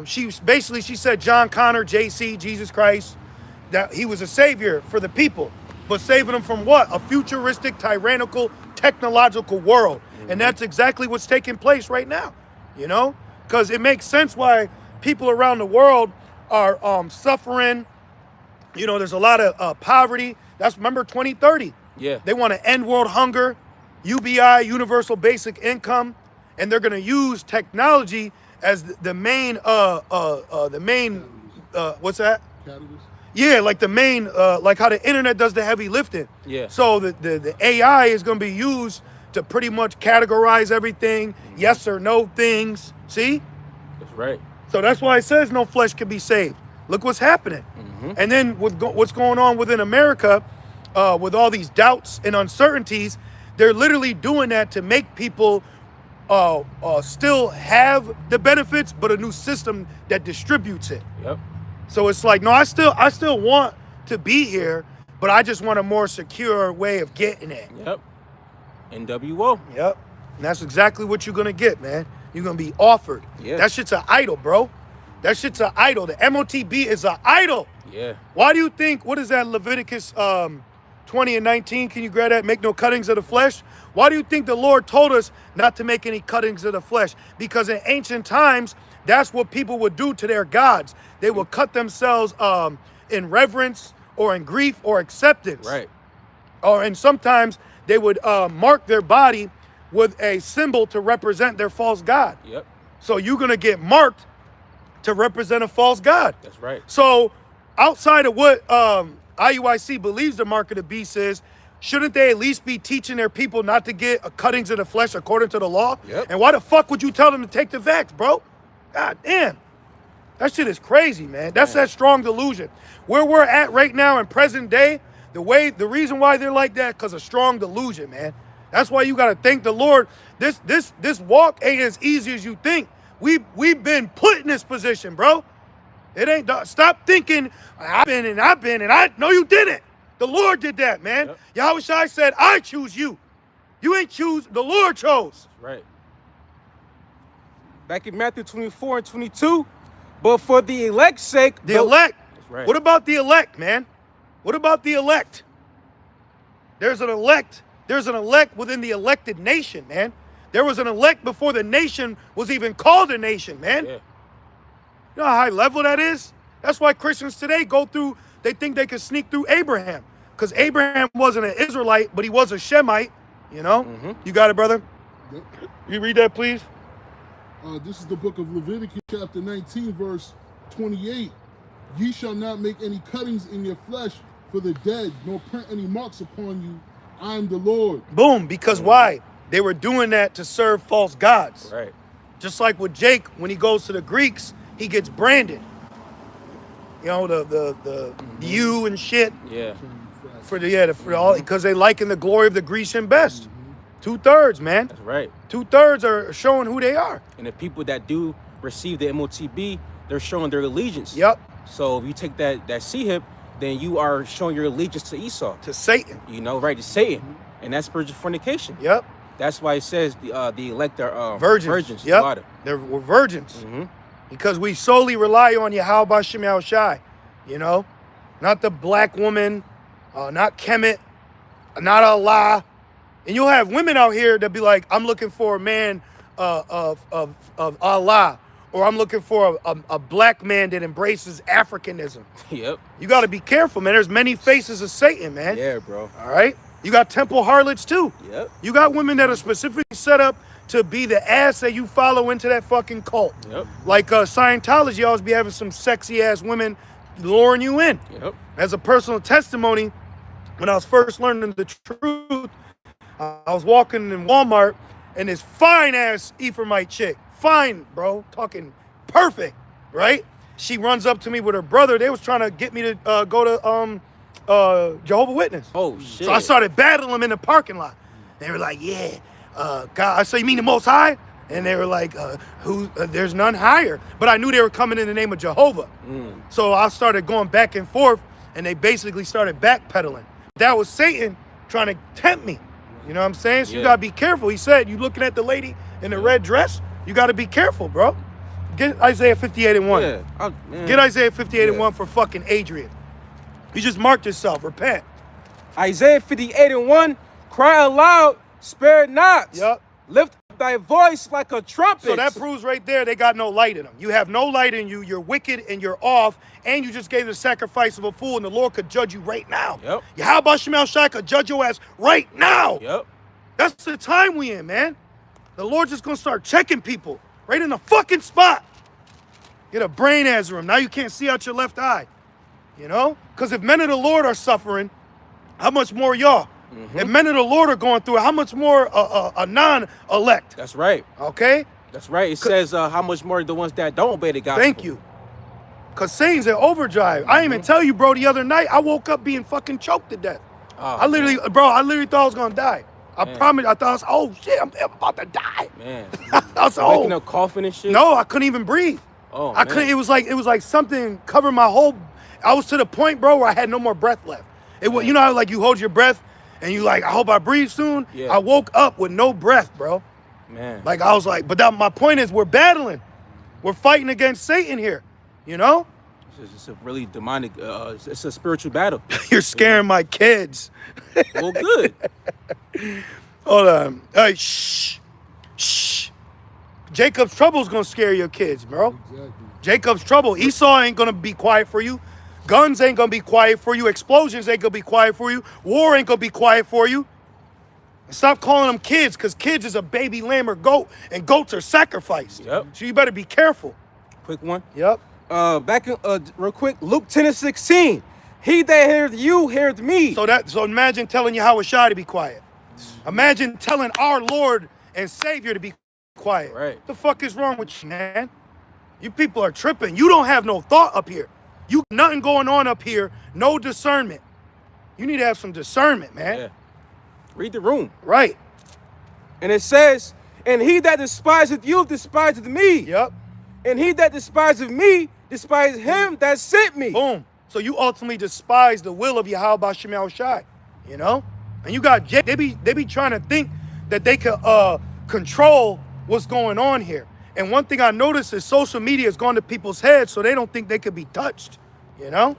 Speaker 1: she said John Connor, JC, Jesus Christ, that he was a savior for the people. But saving them from what? A futuristic, tyrannical, technological world. And that's exactly what's taking place right now, you know? Because it makes sense why people around the world are suffering. You know, there's a lot of poverty. That's, remember, 2030.
Speaker 2: Yeah.
Speaker 1: They want to end world hunger, UBI, universal basic income, and they're going to use technology as the main, what's that?
Speaker 3: Catalyst.
Speaker 1: Yeah, like the main, like how the internet does the heavy lifting.
Speaker 2: Yeah.
Speaker 1: So the AI is going to be used to pretty much categorize everything, yes or no things. See?
Speaker 2: That's right.
Speaker 1: So that's why it says no flesh can be saved. Look what's happening. And then with what's going on within America, with all these doubts and uncertainties, they're literally doing that to make people still have the benefits, but a new system that distributes it.
Speaker 2: Yep.
Speaker 1: So it's like, no, I still want to be here, but I just want a more secure way of getting it.
Speaker 2: Yep. NWO.
Speaker 1: Yep. And that's exactly what you're gonna get, man. You're gonna be offered.
Speaker 2: Yeah.
Speaker 1: That shit's an idol, bro. That shit's an idol. The MOTB is an idol.
Speaker 2: Yeah.
Speaker 1: Why do you think, what is that, Leviticus 20 and 19? Can you grab that? Make no cuttings of the flesh. Why do you think the Lord told us not to make any cuttings of the flesh? Because in ancient times, that's what people would do to their gods. They would cut themselves in reverence or in grief or acceptance.
Speaker 2: Right.
Speaker 1: And sometimes they would mark their body with a symbol to represent their false god.
Speaker 2: Yep.
Speaker 1: So you're going to get marked to represent a false god.
Speaker 2: That's right.
Speaker 1: So outside of what IUIC believes the mark of the beast is, shouldn't they at least be teaching their people not to get cuttings of the flesh according to the law?
Speaker 2: Yep.
Speaker 1: And why the fuck would you tell them to take the vax, bro? God damn. That shit is crazy, man. That's that strong delusion. Where we're at right now in present day, the reason why they're like that, because of strong delusion, man. That's why you got to thank the Lord. This walk ain't as easy as you think. We've been put in this position, bro. It ain't. Stop thinking I've been and I. No, you didn't. The Lord did that, man.
Speaker 2: Yep.
Speaker 1: Yahweh Shai said, I choose you. You ain't choose. The Lord chose.
Speaker 2: Right. Back in Matthew 24 and 22, but for the elect's sake.
Speaker 1: The elect.
Speaker 2: That's right.
Speaker 1: What about the elect, man? What about the elect? There's an elect. There's an elect within the elected nation, man. There was an elect before the nation was even called a nation, man.
Speaker 2: Yeah.
Speaker 1: You know how high level that is? That's why Christians today go through, they think they can sneak through Abraham. Because Abraham wasn't an Israelite, but he was a Shemite, you know? You got it, brother?
Speaker 3: Yep.
Speaker 1: You read that, please?
Speaker 3: This is the book of Leviticus, chapter 19, verse 28. Ye shall not make any cuttings in your flesh for the dead, nor print any marks upon you. I am the Lord.
Speaker 1: Boom. Because why? They were doing that to serve false gods.
Speaker 2: Right.
Speaker 1: Just like with Jake, when he goes to the Greeks, he gets branded. You know, the U and shit.
Speaker 2: Yeah.
Speaker 1: For all, because they liken the glory of the Grecian best. 2/3, man.
Speaker 2: That's right.
Speaker 1: 2/3 are showing who they are.
Speaker 2: And the people that do receive the MOTB, they're showing their allegiance.
Speaker 1: Yep.
Speaker 2: So if you take that C-hip, then you are showing your allegiance to Esau.
Speaker 1: To Satan.
Speaker 2: You know, right, to Satan. And that's spiritual fornication.
Speaker 1: Yep.
Speaker 2: That's why it says the elect are
Speaker 1: Virgins.
Speaker 2: Yep.
Speaker 1: We're virgins. Because we solely rely on Yahweh Shem Yahushai. You know? Not the black woman, not Kemet, not Allah. And you'll have women out here that be like, I'm looking for a man of Allah. Or I'm looking for a black man that embraces Africanism.
Speaker 2: Yep.
Speaker 1: You got to be careful, man. There's many faces of Satan, man.
Speaker 2: Yeah, bro.
Speaker 1: All right? You got temple harlots, too.
Speaker 2: Yep.
Speaker 1: You got women that are specifically set up to be the ass that you follow into that fucking cult.
Speaker 2: Yep.
Speaker 1: Like Scientology always be having some sexy-ass women luring you in.
Speaker 2: Yep.
Speaker 1: As a personal testimony, when I was first learning the truth, I was walking in Walmart, and this fine-ass Ephraimite chick, fine, bro, talking perfect, right? She runs up to me with her brother. They was trying to get me to go to Jehovah's Witness.
Speaker 2: Oh, shit.
Speaker 1: So I started battling them in the parking lot. They were like, yeah, God. I said, you mean the Most High? And they were like, there's none higher. But I knew they were coming in the name of Jehovah. So I started going back and forth, and they basically started backpedaling. That was Satan trying to tempt me. You know what I'm saying? So you got to be careful. He said, you looking at the lady in the red dress? You got to be careful, bro. Get Isaiah 58 and 1.
Speaker 2: Yeah.
Speaker 1: Get Isaiah 58 and 1 for fucking Adrian. You just marked yourself. Repent.
Speaker 2: Isaiah 58 and 1. Cry aloud, spare not.
Speaker 1: Yep.
Speaker 2: Lift up thy voice like a trumpet.
Speaker 1: So that proves right there they got no light in them. You have no light in you. You're wicked and you're off. And you just gave the sacrifice of a fool, and the Lord could judge you right now.
Speaker 2: Yep.
Speaker 1: Yahweh Shemel Shai could judge your ass right now.
Speaker 2: Yep.
Speaker 1: That's the time we in, man. The Lord's just going to start checking people right in the fucking spot. Get a brain aneurysm. Now you can't see out your left eye. You know? Because if men of the Lord are suffering, how much more y'all? If men of the Lord are going through it, how much more a non-elect?
Speaker 2: That's right.
Speaker 1: Okay?
Speaker 2: That's right. It says how much more the ones that don't obey the gospel.
Speaker 1: Thank you. Because Satan's in overdrive. I didn't even tell you, bro, the other night, I woke up being fucking choked to death.
Speaker 2: Oh,
Speaker 1: I literally thought I was going to die. I promise. I thought, oh, shit, I'm about to die.
Speaker 2: Man.
Speaker 1: I was
Speaker 2: Waking up coughing and shit?
Speaker 1: No, I couldn't even breathe.
Speaker 2: Oh,
Speaker 1: I couldn't. It was like something covered my whole. I was to the point, bro, where I had no more breath left. It was, you know how like you hold your breath and you like, I hope I breathe soon.
Speaker 2: Yeah.
Speaker 1: I woke up with no breath, bro.
Speaker 2: Man.
Speaker 1: Like I was like, but that, my point is, we're battling, we're fighting against Satan here. You know,
Speaker 2: It's a really demonic. It's a spiritual battle.
Speaker 1: you're scaring my kids.
Speaker 2: Well, good.
Speaker 1: Hold on. Hey, shh. Jacob's trouble's gonna scare your kids, bro.
Speaker 3: Exactly.
Speaker 1: Jacob's trouble. Esau ain't gonna be quiet for you. Guns ain't gonna be quiet for you. Explosions ain't gonna be quiet for you. War ain't gonna be quiet for you. And stop calling them kids, because kids is a baby lamb or goat, and goats are sacrificed.
Speaker 2: Yep.
Speaker 1: So you better be careful.
Speaker 2: Quick one.
Speaker 1: Yep.
Speaker 2: Back in, real quick, Luke 10 and 16. He that heareth you, heareth me.
Speaker 1: So imagine telling Yahweh Shai to be quiet. Imagine telling our Lord and Savior to be quiet.
Speaker 2: Right.
Speaker 1: The fuck is wrong with you, man? You people are tripping. You don't have no thought up here. You nothing going on up here. No discernment. You need to have some discernment, man.
Speaker 2: Yeah. Read the room.
Speaker 1: Right.
Speaker 2: And it says, and he that despiseth you despiseth me.
Speaker 1: Yep.
Speaker 2: And he that despiseth me despise him that sent me.
Speaker 1: Boom. So you ultimately despise the will of Yahweh B'Shem Yahushai, you know? And you got, they be trying to think that they could control what's going on here. And one thing I noticed is social media has gone to people's heads so they don't think they could be touched, you know?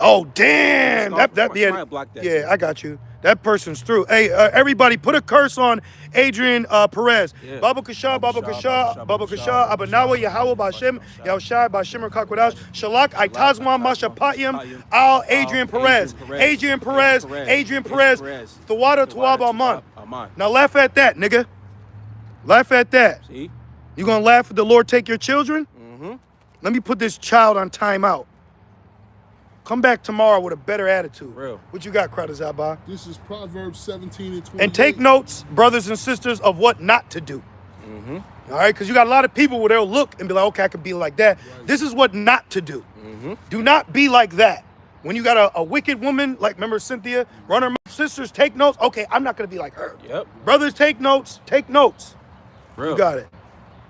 Speaker 1: Oh, damn. Yeah, I got you. That person's through. Hey, everybody, put a curse on Adrian Perez. Baba Kasha, Baba Kasha, Baba Kasha, Abanawa, Yahweh B'Shem, Yahushai, B'Shem Kakwadash, Shalak, Aitazwan, Masha Patyam, Al, Adrian Perez. Adrian Perez, Thawada Tawaba Aman. Now laugh at that, nigga. Laugh at that.
Speaker 2: See?
Speaker 1: You gonna laugh at the Lord take your children? Let me put this child on timeout. Come back tomorrow with a better attitude.
Speaker 2: Real.
Speaker 1: What you got, Crowder Zabba?
Speaker 3: This is Proverbs 17 and 28.
Speaker 1: And take notes, brothers and sisters, of what not to do. All right? Because you got a lot of people where they'll look and be like, okay, I could be like that. Right. This is what not to do. Do not be like that. When you got a wicked woman, like remember Cynthia, run her mouth. Sisters, take notes. Okay, I'm not going to be like her.
Speaker 2: Yep.
Speaker 1: Brothers, take notes. Take notes.
Speaker 2: Real.
Speaker 1: You got it.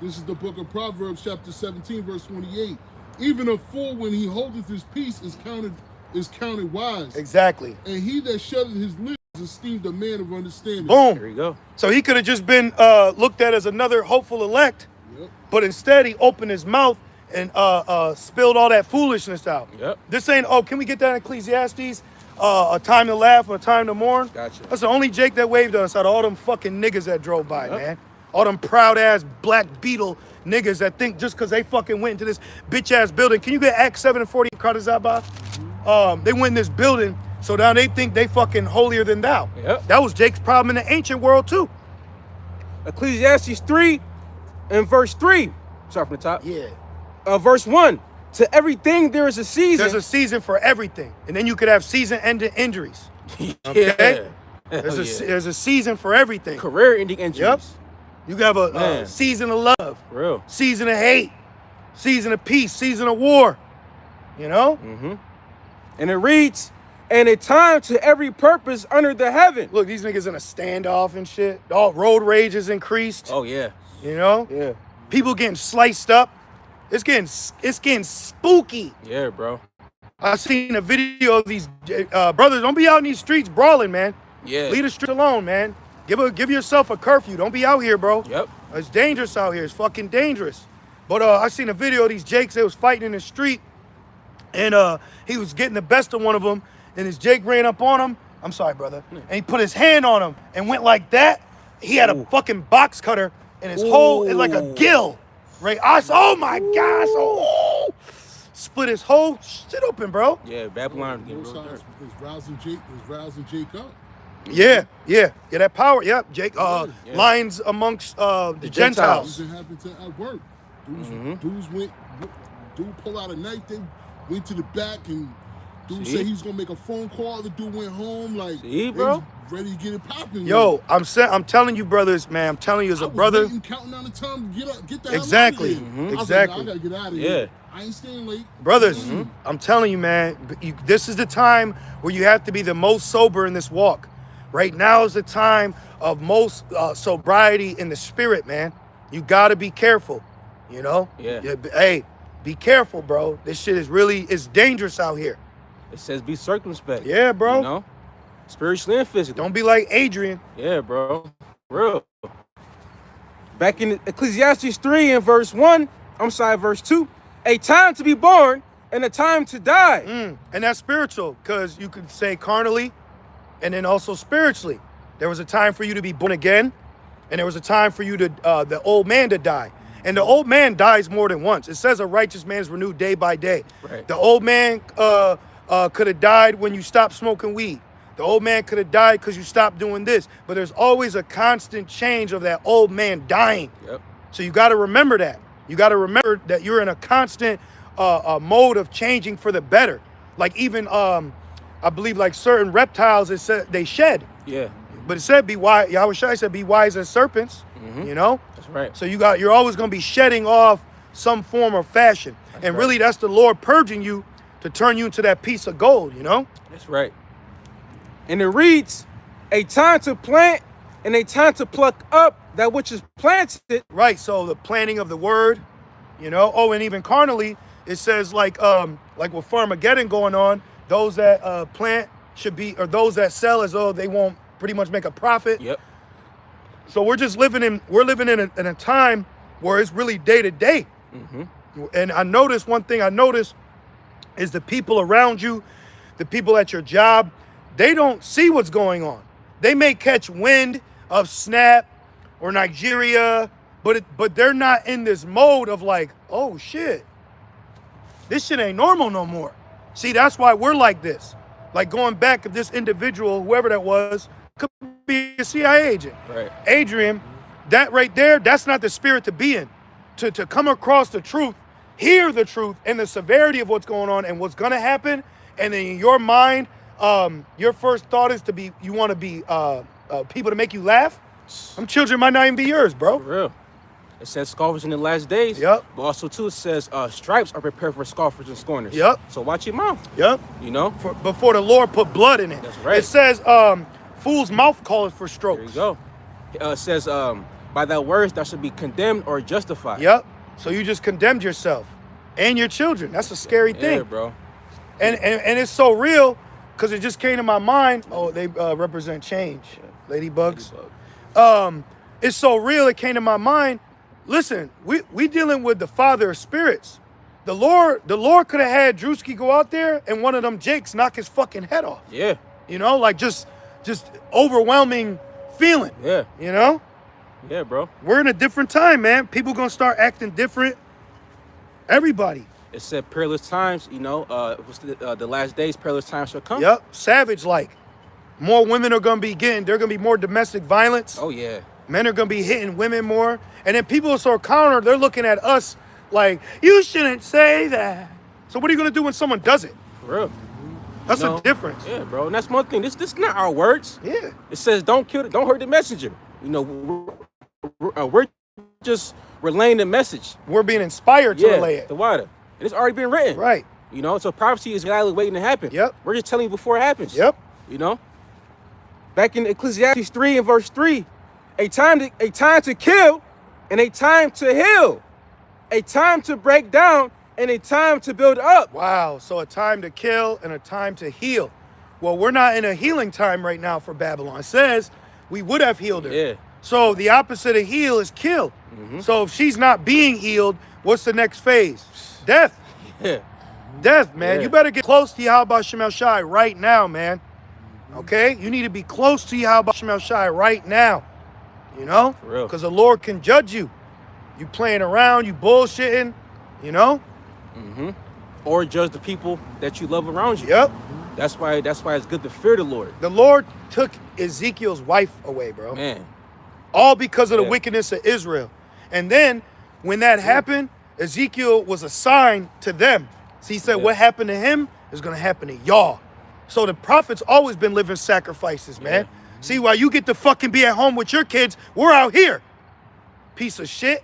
Speaker 3: This is the book of Proverbs, chapter 17, verse 28. Even a fool, when he holdeth his peace, is counted wise.
Speaker 1: Exactly.
Speaker 3: And he that shutteth his lips is esteemed a man of understanding.
Speaker 1: Boom.
Speaker 2: There you go.
Speaker 1: So he could have just been looked at as another hopeful elect, but instead he opened his mouth and spilled all that foolishness out.
Speaker 2: Yep.
Speaker 1: This ain't, oh, can we get that in Ecclesiastes? A time to laugh or a time to mourn?
Speaker 2: Gotcha.
Speaker 1: That's the only Jake that waved at us out of all them fucking niggas that drove by, man. All them proud-ass Black Beetle niggas that think just because they fucking went into this bitch-ass building. Can you get Acts 7 and 40, Kardazaba? They went in this building, so now they think they fucking holier than thou.
Speaker 2: Yep.
Speaker 1: That was Jake's problem in the ancient world, too.
Speaker 2: Ecclesiastes 3 and verse 3. Start from the top.
Speaker 1: Yeah.
Speaker 2: Verse 1. To everything there is a season.
Speaker 1: There's a season for everything. And then you could have season-ending injuries. Okay? There's a season for everything.
Speaker 2: Career-ending injuries.
Speaker 1: Yep. You have a season of love.
Speaker 2: Real.
Speaker 1: Season of hate. Season of peace. Season of war. You know?
Speaker 2: And it reads, and a time to every purpose under the heaven.
Speaker 1: Look, these niggas in a standoff and shit. All road rage is increased.
Speaker 2: Oh, yeah.
Speaker 1: You know?
Speaker 2: Yeah.
Speaker 1: People getting sliced up. It's getting spooky.
Speaker 2: Yeah, bro.
Speaker 1: I seen a video of these brothers. Don't be out in these streets brawling, man.
Speaker 2: Yeah.
Speaker 1: Leave the street alone, man. Give yourself a curfew. Don't be out here, bro.
Speaker 2: Yep.
Speaker 1: It's dangerous out here. It's fucking dangerous. But I seen a video of these Jakes. They was fighting in the street, and he was getting the best of one of them, and his Jake ran up on him. I'm sorry, brother. And he put his hand on him and went like that. He had a fucking box cutter in his whole, it's like a gill. Right? Oh my gosh. Oh. Split his whole shit open, bro.
Speaker 2: Yeah, Babylon getting
Speaker 3: Most
Speaker 2: real
Speaker 3: times
Speaker 2: dirt.
Speaker 3: is rousing Jake up.
Speaker 1: Yeah, that power. Yep, Jake. Lines amongst the Gentiles.
Speaker 3: It happened at work. Dude pull out a knife. They went to the back, and dude said he was gonna make a phone call. The dude went home. Like,
Speaker 2: See,
Speaker 3: they
Speaker 2: bro?
Speaker 3: was ready to get it popping.
Speaker 1: Yo, I'm telling you, brothers, man. I'm telling you as a brother.
Speaker 3: Counting down the time to get the hell
Speaker 1: Exactly.
Speaker 3: out of here.
Speaker 1: Exactly.
Speaker 3: I gotta get out of
Speaker 2: Yeah.
Speaker 3: here. I ain't staying late.
Speaker 1: Brothers, I'm telling you, man. This is the time where you have to be the most sober in this walk. Right now is the time of most sobriety in the spirit, man. You gotta be careful, you know?
Speaker 2: Yeah.
Speaker 1: Hey, be careful, bro. This shit is it's dangerous out here.
Speaker 2: It says be circumspect.
Speaker 1: Yeah, bro.
Speaker 2: You know? Spiritually and physically.
Speaker 1: Don't be like Adrian.
Speaker 2: Yeah, bro. Real. Back in Ecclesiastes 3 and verse 1, verse 2, a time to be born and a time to die.
Speaker 1: And that's spiritual, because you could say carnally and then also spiritually. There was a time for you to be born again, and there was a time for you to the old man to die. And the old man dies more than once. It says a righteous man is renewed day by day.
Speaker 2: Right.
Speaker 1: The old man could have died when you stopped smoking weed. The old man could have died because you stopped doing this. But there's always a constant change of that old man dying.
Speaker 2: Yep.
Speaker 1: So you got to remember that. You got to remember that you're in a constant mode of changing for the better. Like even, I believe like certain reptiles, it said they shed.
Speaker 2: Yeah.
Speaker 1: But it said be wise. Yahweh Shai said be wise as serpents. You know?
Speaker 2: That's right.
Speaker 1: So you're always going to be shedding off some form of fashion. And really that's the Lord purging you to turn you into that piece of gold, you know?
Speaker 2: That's right. And it reads, a time to plant and a time to pluck up that which is planted.
Speaker 1: Right, so the planting of the word, You know? Oh, and even carnally, it says like with Farmageddon going on, those that plant should be, or those that sell as though they won't pretty much make a profit.
Speaker 2: Yep.
Speaker 1: So we're living in a time where it's really day to day. And I noticed one thing is the people around you, the people at your job, they don't see what's going on. They may catch wind of Snap or Nigeria, but they're not in this mode of like, oh shit, this shit ain't normal no more. See, that's why we're like this. Like going back, if this individual, whoever that was, could be a CIA agent.
Speaker 2: Right.
Speaker 1: Adrian, that right there, that's not the spirit to be in. To come across the truth, hear the truth and the severity of what's going on and what's gonna happen, and then in your mind, your first thought is you want to be people to make you laugh. Them children might not even be yours, bro.
Speaker 2: For real. It says scoffers in the last days.
Speaker 1: Yep.
Speaker 2: But also too, it says stripes are prepared for scoffers and scorners.
Speaker 1: Yep.
Speaker 2: So watch your mouth.
Speaker 1: Yep.
Speaker 2: You know.
Speaker 1: Before the Lord put blood in it.
Speaker 2: That's right.
Speaker 1: It says, fool's mouth calleth for strokes.
Speaker 2: There you go. It says, by thy words thou should be condemned or justified.
Speaker 1: Yep. So you just condemned yourself and your children. That's a scary thing.
Speaker 2: Yeah, bro.
Speaker 1: And it's so real because it just came to my mind. Oh, they represent change. Ladybugs. It's so real it came to my mind. Listen, we dealing with the father of spirits. The Lord could have had Drewski go out there and one of them Jakes knock his fucking head off.
Speaker 2: Yeah.
Speaker 1: You know, like just overwhelming feeling.
Speaker 2: Yeah.
Speaker 1: You know?
Speaker 2: Yeah, bro.
Speaker 1: We're in a different time, man. People gonna start acting different. Everybody.
Speaker 2: It said perilous times, you know, the last days, perilous times shall come.
Speaker 1: Yep. Savage like. More women are gonna be there gonna be more domestic violence.
Speaker 2: Oh, yeah.
Speaker 1: Men are gonna be hitting women more. And then people are so counter, they're looking at us like, you shouldn't say that. So what are you gonna do when someone does it?
Speaker 2: For real.
Speaker 1: That's
Speaker 2: No.
Speaker 1: a difference.
Speaker 2: Yeah, bro. And that's one thing. This is not our words.
Speaker 1: Yeah.
Speaker 2: It says don't hurt the messenger. You know, we're just relaying the message.
Speaker 1: We're being inspired to relay it.
Speaker 2: The water. And it's already been written.
Speaker 1: Right.
Speaker 2: You know, so prophecy is reality waiting to happen.
Speaker 1: Yep.
Speaker 2: We're just telling you before it happens.
Speaker 1: Yep.
Speaker 2: You know? Back in Ecclesiastes 3 and verse 3, a time to kill and a time to heal. A time to break down and a time to build up.
Speaker 1: Wow. So a time to kill and a time to heal. Well, we're not in a healing time right now for Babylon. It says we would have healed her.
Speaker 2: Yeah.
Speaker 1: So the opposite of heal is kill. So if she's not being healed, what's the next phase? Death.
Speaker 2: Yeah.
Speaker 1: Death, man.
Speaker 2: Yeah.
Speaker 1: You better get close to Yahweh Shem El Shai right now, man. Okay? You need to be close to Yahweh Shem El Shai right now. You know?
Speaker 2: For real.
Speaker 1: Because the Lord can judge you. You playing around, you bullshitting, you know?
Speaker 2: Or judge the people that you love around you.
Speaker 1: Yep.
Speaker 2: That's why it's good to fear the Lord.
Speaker 1: The Lord took Ezekiel's wife away, bro.
Speaker 2: Man.
Speaker 1: All because of the
Speaker 2: Yeah.
Speaker 1: wickedness of Israel. And then when that happened, Ezekiel was assigned to them. So he said, what happened to him is going to happen to y'all. So the prophet's always been living sacrifices, man. See, while you get to fucking be at home with your kids, we're out here. Piece of shit.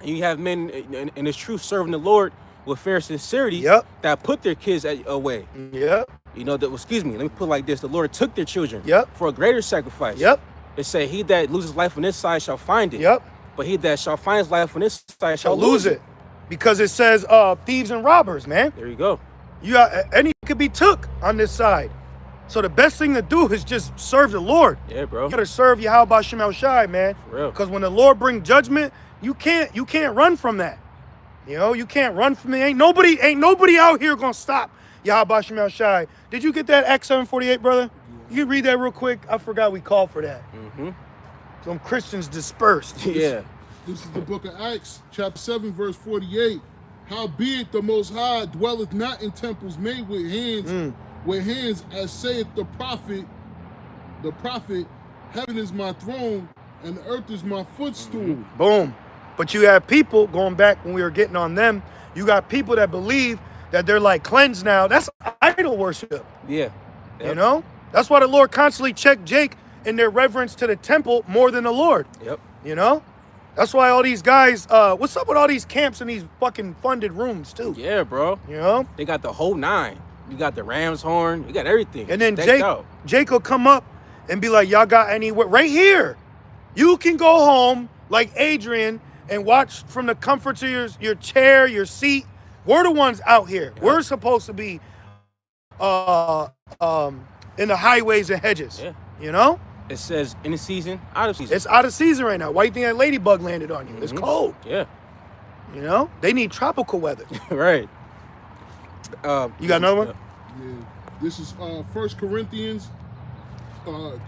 Speaker 2: And you have men in his truth serving the Lord with fair sincerity
Speaker 1: Yep.
Speaker 2: that put their kids away.
Speaker 1: Yep.
Speaker 2: You know, excuse me, let me put it like this. The Lord took their children
Speaker 1: Yep.
Speaker 2: for a greater sacrifice.
Speaker 1: Yep.
Speaker 2: It said, he that loses life on this side shall find it.
Speaker 1: Yep.
Speaker 2: But he that shall find his life on this side shall
Speaker 1: Shall lose it. Because it says thieves and robbers, man.
Speaker 2: There you go.
Speaker 1: You got, any could be took on this side. So the best thing to do is just serve the Lord.
Speaker 2: Yeah, bro.
Speaker 1: You gotta serve Yahweh Shem El Shai, man.
Speaker 2: For real.
Speaker 1: Because when the Lord brings judgment, you can't run from that. You know, you can't run from it. Ain't nobody out here gonna stop Yahweh Shem El Shai. Did you get that Acts 7:48, brother? You can read that real quick. I forgot we called for that. Some Christians dispersed.
Speaker 2: Yeah.
Speaker 3: This is the book of Acts, chapter 7, verse 48. Howbeit the Most High dwelleth not in temples made with hands, as saith the prophet, heaven is my throne, and the earth is my footstool.
Speaker 1: Boom. But you have people, going back when we were getting on them, you got people that believe that they're like cleansed now. That's idol worship.
Speaker 2: Yeah.
Speaker 1: You know? That's why the Lord constantly checked Jake in their reverence to the temple more than the Lord.
Speaker 2: Yep.
Speaker 1: You know? That's why all these guys, what's up with all these camps in these fucking funded rooms too?
Speaker 2: Yeah, bro.
Speaker 1: You know?
Speaker 2: They got the whole 9. You got the ram's horn. You got everything.
Speaker 1: And then
Speaker 2: Decked out.
Speaker 1: Jake will come up and be like, y'all got anywhere? Right here. You can go home like Adrian and watch from the comforts of your chair, your seat. We're the ones out here.
Speaker 2: Yeah.
Speaker 1: We're supposed to be in the highways and hedges.
Speaker 2: Yeah.
Speaker 1: You know?
Speaker 2: It says in the season, out of season.
Speaker 1: It's out of season right now. Why you think that ladybug landed on you? It's cold.
Speaker 2: Yeah.
Speaker 1: You know? They need tropical weather.
Speaker 2: Right.
Speaker 1: You got another one?
Speaker 3: Yeah. This is 1 Corinthians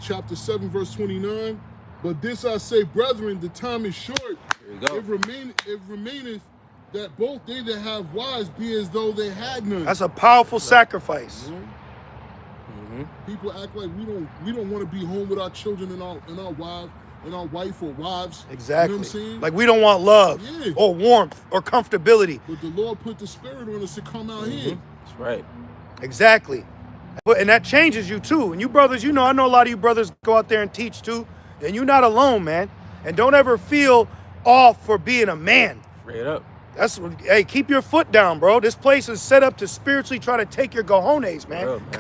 Speaker 3: chapter 7, verse 29. But this I say, brethren, the time is short.
Speaker 2: There you go.
Speaker 3: It remaineth that both they that have wives be as though they had none.
Speaker 1: That's a powerful sacrifice.
Speaker 3: People act like we don't want to be home with our children and our wife or wives.
Speaker 1: Exactly.
Speaker 3: You know what I'm saying?
Speaker 1: Like we don't want love or warmth or comfortability.
Speaker 3: But the Lord put the spirit on us to come out here.
Speaker 2: That's right.
Speaker 1: Exactly. And that changes you too. And you brothers, you know, I know a lot of you brothers go out there and teach too. And you're not alone, man. And don't ever feel off for being a man.
Speaker 2: Straight up.
Speaker 1: Hey, keep your foot down, bro. This place is set up to spiritually try to take your cojones, man.
Speaker 2: Real, man.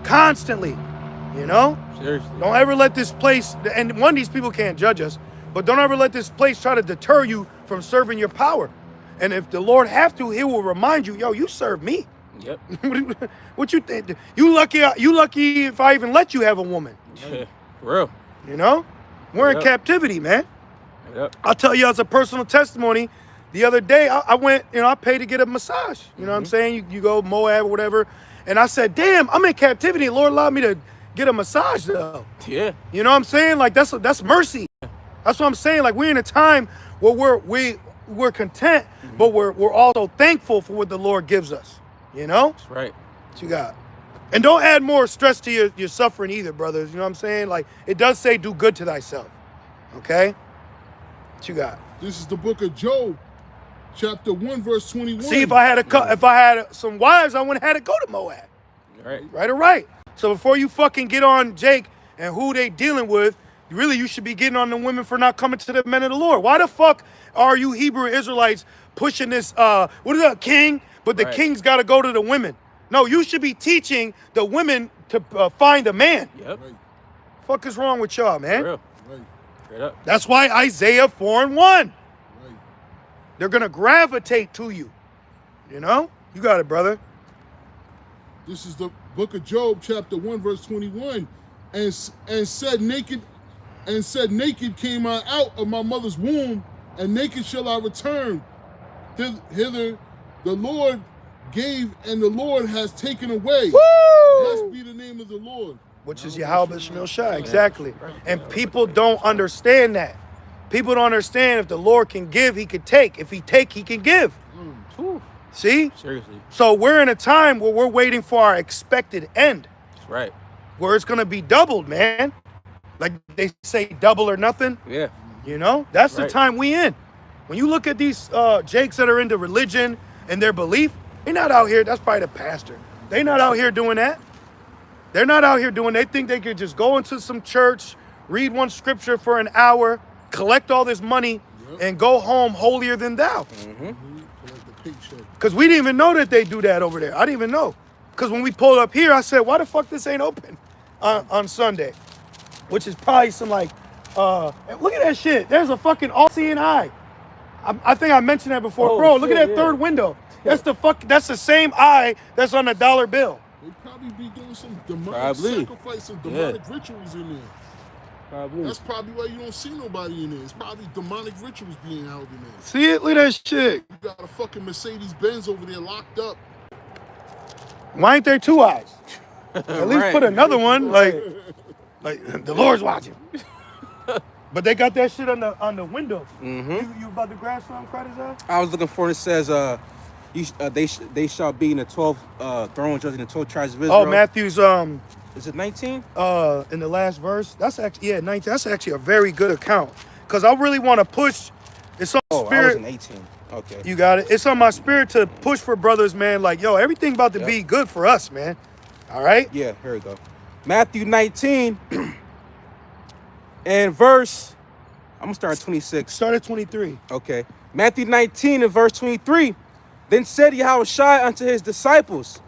Speaker 1: Constantly. You know?
Speaker 2: Seriously.
Speaker 1: Don't ever let this place, and one of these people can't judge us, but don't ever let this place try to deter you from serving your power. And if the Lord have to, he will remind you, yo, you serve me.
Speaker 2: Yep.
Speaker 1: What you think? You lucky if I even let you have a woman.
Speaker 2: Yeah. For real.
Speaker 1: You know? We're in
Speaker 2: Yep.
Speaker 1: captivity, man.
Speaker 2: Yep.
Speaker 1: I'll tell you as a personal testimony, the other day I went, you know, I paid to get a massage. You know what I'm saying? You go Moab or whatever. And I said, damn, I'm in captivity. The Lord allowed me to get a massage though.
Speaker 2: Yeah.
Speaker 1: You know what I'm saying? Like that's mercy. That's what I'm saying. Like we're in a time where we're content, but we're also thankful for what the Lord gives us. You know?
Speaker 2: That's right.
Speaker 1: What you got? And don't add more stress to your suffering either, brothers. You know what I'm saying? Like it does say do good to thyself. Okay? What you got?
Speaker 3: This is the book of Job, chapter 1, verse 21.
Speaker 1: See, if I had some wives, I wouldn't have had to go to Moab.
Speaker 2: Right.
Speaker 1: Right or right? So before you fucking get on Jake and who they dealing with, really you should be getting on the women for not coming to the men of the Lord. Why the fuck are you Hebrew Israelites pushing this, what is that, king? But the
Speaker 2: Right.
Speaker 1: king's got to go to the women. No, you should be teaching the women to find a man.
Speaker 2: Yep.
Speaker 3: Right,
Speaker 1: Fuck is wrong with y'all, man?
Speaker 2: For real.
Speaker 3: right,
Speaker 2: Straight up.
Speaker 1: That's why Isaiah 4:1.
Speaker 3: right.
Speaker 1: They're going to gravitate to you. You know? You got it, brother.
Speaker 3: This is the book of Job, chapter 1, verse 21. And said naked came I out of my mother's womb, and naked shall I return hither. The Lord gave, and the Lord has taken away.
Speaker 1: Woo!
Speaker 3: Blessed be the name of the Lord.
Speaker 1: Which is Yahweh Shemel Shai, exactly. And people don't understand that. People don't understand if the Lord can give, he could take. If he take, he can give.
Speaker 2: Whew.
Speaker 1: See?
Speaker 2: Seriously.
Speaker 1: So we're in a time where we're waiting for our expected end,
Speaker 2: That's right.
Speaker 1: where it's going to be doubled, man. Like they say, double or nothing.
Speaker 2: Yeah.
Speaker 1: You know? That's the
Speaker 2: Right.
Speaker 1: time we in. When you look at these Jakes that are into religion and their belief, they're not out here. That's probably the pastor. They're not out here doing that. They're not out here doing. They think they could just go into some church, read one scripture for an hour, collect all this money, and go home holier than thou.
Speaker 3: Collect the paycheck.
Speaker 1: Because we didn't even know that they do that over there. I didn't even know. Because when we pulled up here, I said, why the fuck this ain't open on Sunday? Which is probably some like, look at that shit. There's a fucking all-seeing eye. I think I mentioned that before.
Speaker 2: Oh,
Speaker 1: Bro, look at
Speaker 2: shit,
Speaker 1: that
Speaker 2: yeah.
Speaker 1: third window. That's the same eye that's on the dollar bill.
Speaker 3: They probably be doing some demonic
Speaker 2: Probably.
Speaker 3: sacrifice, some demonic rituals in there.
Speaker 2: Probably.
Speaker 3: That's probably why you don't see nobody in there. It's probably demonic rituals being held in there.
Speaker 1: See it? Look at that shit.
Speaker 3: You got a fucking Mercedes-Benz over there locked up.
Speaker 1: Why ain't there two eyes? At least
Speaker 2: Right.
Speaker 1: put another one. Like the Lord's watching. But they got that shit on the window.
Speaker 2: Mm-hmm.
Speaker 1: You about to grab something, Credit?
Speaker 2: I was looking for it. It says, they shall be in the 12 throne judging the 12 tribes of Israel.
Speaker 1: Oh, Matthew's
Speaker 2: Is it 19?
Speaker 1: in the last verse. That's actually 19. That's actually a very good account. Cause I really want to push. It's on
Speaker 2: Oh, I
Speaker 1: spirit.
Speaker 2: was in 18. Okay.
Speaker 1: You got it. It's on my spirit to push for brothers, man. Like, yo, everything about to be good for us, man. All right?
Speaker 2: Yeah, here we go. Matthew 19 and verse, I'm going to start at 26.
Speaker 1: Start at 23.
Speaker 2: Okay. Matthew 19 and verse 23. Then said Yahushua unto his disciples,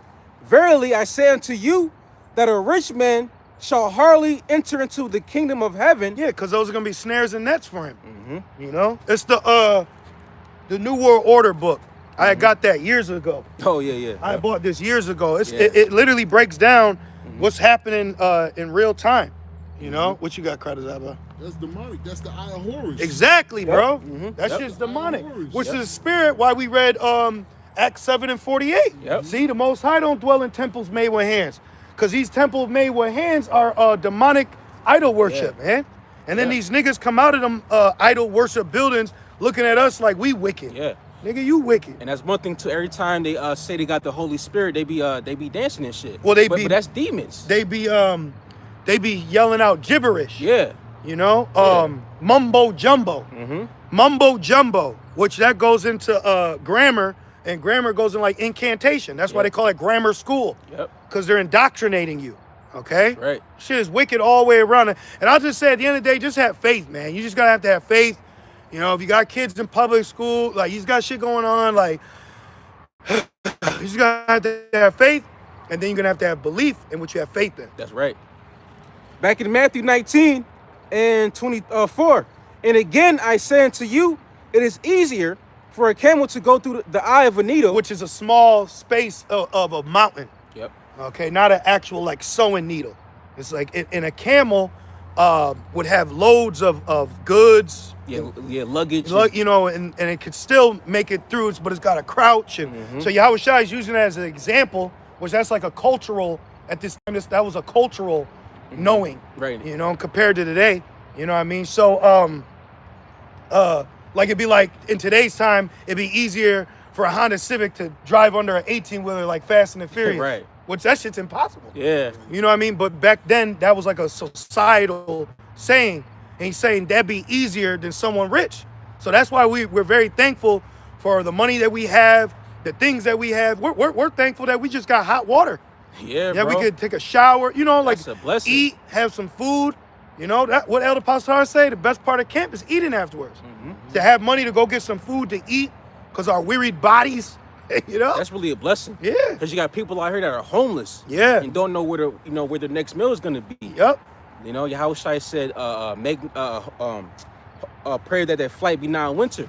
Speaker 2: verily I say unto you that a rich man shall hardly enter into the kingdom of heaven.
Speaker 1: Yeah, because those are gonna be snares and nets for him. You know, it's the New World Order book. I had got that years ago.
Speaker 2: Oh yeah.
Speaker 1: I bought this years ago.
Speaker 2: Yeah.
Speaker 1: It literally breaks down what's happening in real time. You know what you got, Kradazaba?
Speaker 3: That's demonic. That's the eye of Horus.
Speaker 1: Exactly, bro. That
Speaker 2: Yep.
Speaker 1: shit's demonic.
Speaker 3: Horus.
Speaker 1: Which is the spirit why we read Acts 7 and 48.
Speaker 2: Yep.
Speaker 1: See, the Most High don't dwell in temples made with hands. Because these temples made with hands are demonic idol worship, man. And then these niggas come out of them idol worship buildings looking at us like we wicked.
Speaker 2: Yeah.
Speaker 1: Nigga, you wicked.
Speaker 2: And that's one thing too. Every time they say they got the Holy Spirit, they be dancing and shit.
Speaker 1: Well,
Speaker 2: but that's demons.
Speaker 1: They be yelling out gibberish.
Speaker 2: Yeah.
Speaker 1: You know, mumbo jumbo. Mumbo jumbo, which that goes into grammar, and grammar goes in like incantation. That's why they call it grammar school.
Speaker 2: Yep.
Speaker 1: Because they're indoctrinating you. Okay?
Speaker 2: Right.
Speaker 1: Shit is wicked all the way around. And I'll just say at the end of the day, just have faith, man. You just gotta have to have faith. You know, if you got kids in public school, like he's got shit going on, like you just gotta have to have faith, and then you're gonna have to have belief in what you have faith in.
Speaker 2: That's right. Back in Matthew 19 and 24. And again, I say unto you, it is easier for a camel to go through the eye of a needle.
Speaker 1: Which is a small space of a mountain.
Speaker 2: Yep.
Speaker 1: Okay, not an actual like sewing needle. It's like in a camel would have loads of goods.
Speaker 2: Yeah, luggage.
Speaker 1: You know, and it could still make it through, but it's got to crouch. And so Yahweh Shai is using that as an example, which that's like a cultural, at this time, that was a cultural knowing.
Speaker 2: Right.
Speaker 1: You know, compared to today. You know what I mean? So, like it'd be like in today's time, it'd be easier for a Honda Civic to drive under an 18-wheeler like Fast and the Furious.
Speaker 2: Right.
Speaker 1: Which that shit's impossible.
Speaker 2: Yeah.
Speaker 1: You know what I mean? But back then, that was like a societal saying. And he's saying that'd be easier than someone rich. So that's why we're very thankful for the money that we have, the things that we have. We're thankful that we just got hot water.
Speaker 2: Yeah,
Speaker 1: Yeah,
Speaker 2: bro.
Speaker 1: we could take a shower, you know, like
Speaker 2: That's a blessing.
Speaker 1: eat, have some food. You know, that what Elder Pastor say, the best part of camp is eating afterwards. To have money to go get some food to eat, because our wearied bodies, you know?
Speaker 2: That's really a blessing.
Speaker 1: Yeah.
Speaker 2: Because you got people out here that are homeless.
Speaker 1: Yeah.
Speaker 2: And don't know where their next meal is gonna be.
Speaker 1: Yep.
Speaker 2: You know, Yahweh Shai said, pray that their flight be now in winter.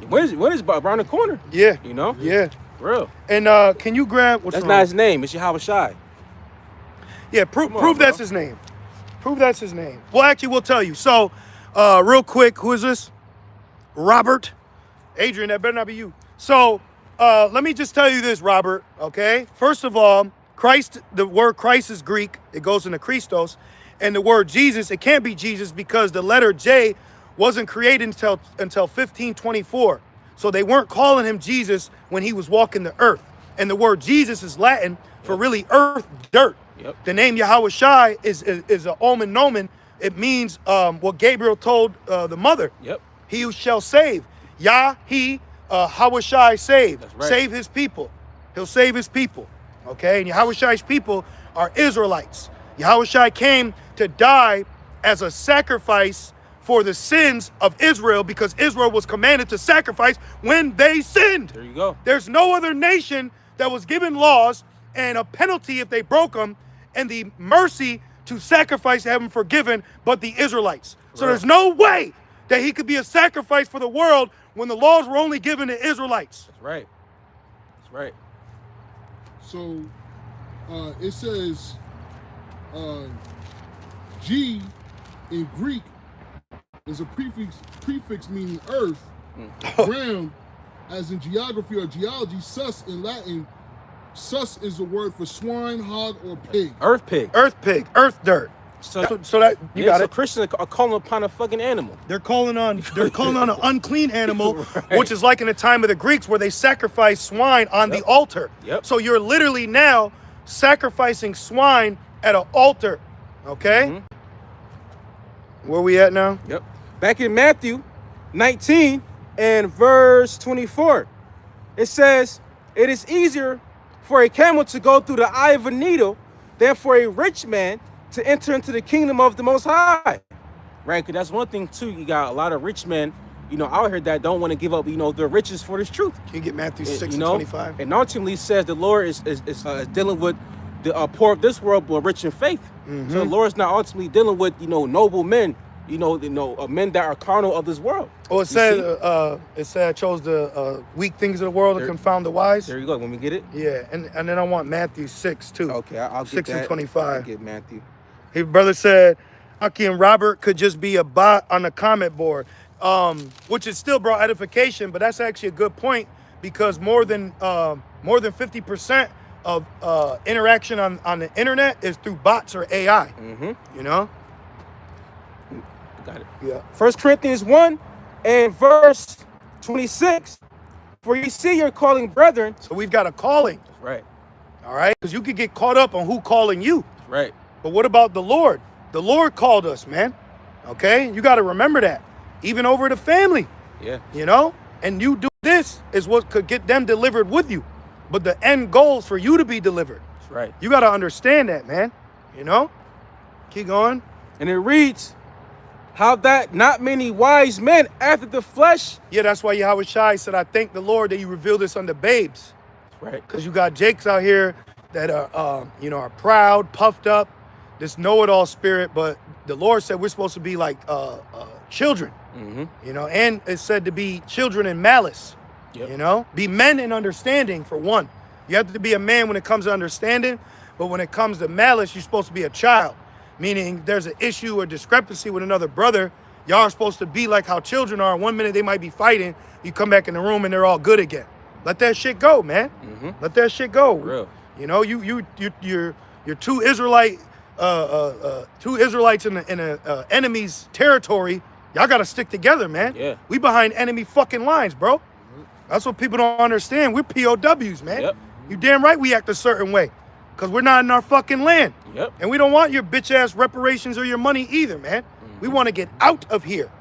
Speaker 2: When is around the corner?
Speaker 1: Yeah.
Speaker 2: You know?
Speaker 1: Yeah.
Speaker 2: Real.
Speaker 1: And can you grab what's
Speaker 2: That's
Speaker 1: wrong?
Speaker 2: not his name. It's Yahweh Shai.
Speaker 1: Yeah,
Speaker 2: Come on,
Speaker 1: prove that's
Speaker 2: bro.
Speaker 1: his name. Prove that's his name. Well, actually, we'll tell you. So, real quick, who is this? Robert. Adrian, that better not be you. So, let me just tell you this, Robert, okay? First of all, Christ, the word Christ is Greek. It goes into Christos. And the word Jesus, it can't be Jesus because the letter J wasn't created until 1524. So they weren't calling him Jesus when he was walking the earth. And the word Jesus is Latin for really earth, dirt.
Speaker 2: Yep.
Speaker 1: The name Yahweh Shai is an omen nomen. It means what Gabriel told the mother.
Speaker 2: Yep.
Speaker 1: He who shall save. Yah, he, Yahweh Shai save.
Speaker 2: That's right.
Speaker 1: Save his people. He'll save his people. Okay? And Yahweh Shai's people are Israelites. Yahweh Shai came to die as a sacrifice for the sins of Israel because Israel was commanded to sacrifice when they sinned.
Speaker 2: There you go.
Speaker 1: There's no other nation that was given laws and a penalty if they broke them and the mercy to sacrifice to have them forgiven but the Israelites. So
Speaker 2: Right.
Speaker 1: there's no way that he could be a sacrifice for the world when the laws were only given to Israelites.
Speaker 2: That's right. That's right.
Speaker 3: So it says G in Greek is a prefix meaning earth, ground, as in geography or geology. Sus in Latin, sus is a word for swine, hog, or pig.
Speaker 2: Earth pig.
Speaker 1: Earth pig, earth dirt.
Speaker 2: So,
Speaker 1: So that you got
Speaker 2: so
Speaker 1: it.
Speaker 2: Christians are calling upon a fucking animal.
Speaker 1: They're calling on an unclean animal,
Speaker 2: Right.
Speaker 1: which is like in the time of the Greeks where they sacrificed swine on the altar.
Speaker 2: Yep.
Speaker 1: So you're literally now sacrificing swine at an altar. Okay? Where we at now?
Speaker 2: Yep. Back in Matthew 19 and verse 24, it says, it is easier for a camel to go through the eye of a needle than for a rich man to enter into the kingdom of the Most High. Right? Because that's one thing, too. You got a lot of rich men, out here that don't want to give up, their riches for this truth.
Speaker 1: Can you get Matthew 6
Speaker 2: You
Speaker 1: and
Speaker 2: know?
Speaker 1: 25?
Speaker 2: And ultimately says the Lord is dealing with, the poor of this world but rich in faith.
Speaker 1: Mm-hmm.
Speaker 2: So the Lord's not ultimately dealing with, you know, noble men, men that are carnal of this world.
Speaker 1: Oh, it said I chose the weak things of the world to confound the wise.
Speaker 2: There you go. When we get it.
Speaker 1: Yeah, and then I want Matthew 6 too.
Speaker 2: Okay, I'll get
Speaker 1: 6
Speaker 2: that.
Speaker 1: and 25.
Speaker 2: I'll get Matthew.
Speaker 1: His brother said, Aki and Robert could just be a bot on the comment board, which is still brought edification, but that's actually a good point because more than 50% of interaction on the internet is through bots or AI.
Speaker 2: Mm-hmm.
Speaker 1: You know.
Speaker 2: Got it.
Speaker 1: Yeah.
Speaker 2: 1 Corinthians 1 and verse 26. For you see, you're calling brethren.
Speaker 1: So we've got a calling.
Speaker 2: That's right.
Speaker 1: All right, because you could get caught up on who calling you.
Speaker 2: That's right.
Speaker 1: But what about the Lord? The Lord called us, man. Okay? You got to remember that. Even over the family.
Speaker 2: Yeah.
Speaker 1: You know? And you do this is what could get them delivered with you. But the end goal is for you to be delivered.
Speaker 2: That's right.
Speaker 1: You got to understand that, man. You know? Keep going.
Speaker 2: And it reads, how that not many wise men after the flesh.
Speaker 1: Yeah, that's why Yahweh Shai said, I thank the Lord that you revealed this unto babes.
Speaker 2: That's right.
Speaker 1: Because you got Jakes out here that are, are proud, puffed up, this know-it-all spirit. But the Lord said we're supposed to be like children,
Speaker 2: Mm-hmm.
Speaker 1: and it's said to be children in malice,
Speaker 2: Yep.
Speaker 1: Be men in understanding for one. You have to be a man when it comes to understanding, but when it comes to malice, you're supposed to be a child, meaning there's an issue or discrepancy with another brother. Y'all are supposed to be like how children are. 1 minute they might be fighting, you come back in the room and they're all good again. Let that shit go, man.
Speaker 2: Mm-hmm.
Speaker 1: Let that shit go.
Speaker 2: Real.
Speaker 1: You know, you're two Israelites in a enemy's territory. Y'all got to stick together, man.
Speaker 2: Yeah.
Speaker 1: We behind enemy fucking lines, bro. That's what people don't understand. We're POWs, man.
Speaker 2: Yep.
Speaker 1: You damn right we act a certain way because we're not in our fucking land.
Speaker 2: Yep.
Speaker 1: And we don't want your bitch ass reparations or your money either, man.
Speaker 2: Mm-hmm.
Speaker 1: We want to get out of here.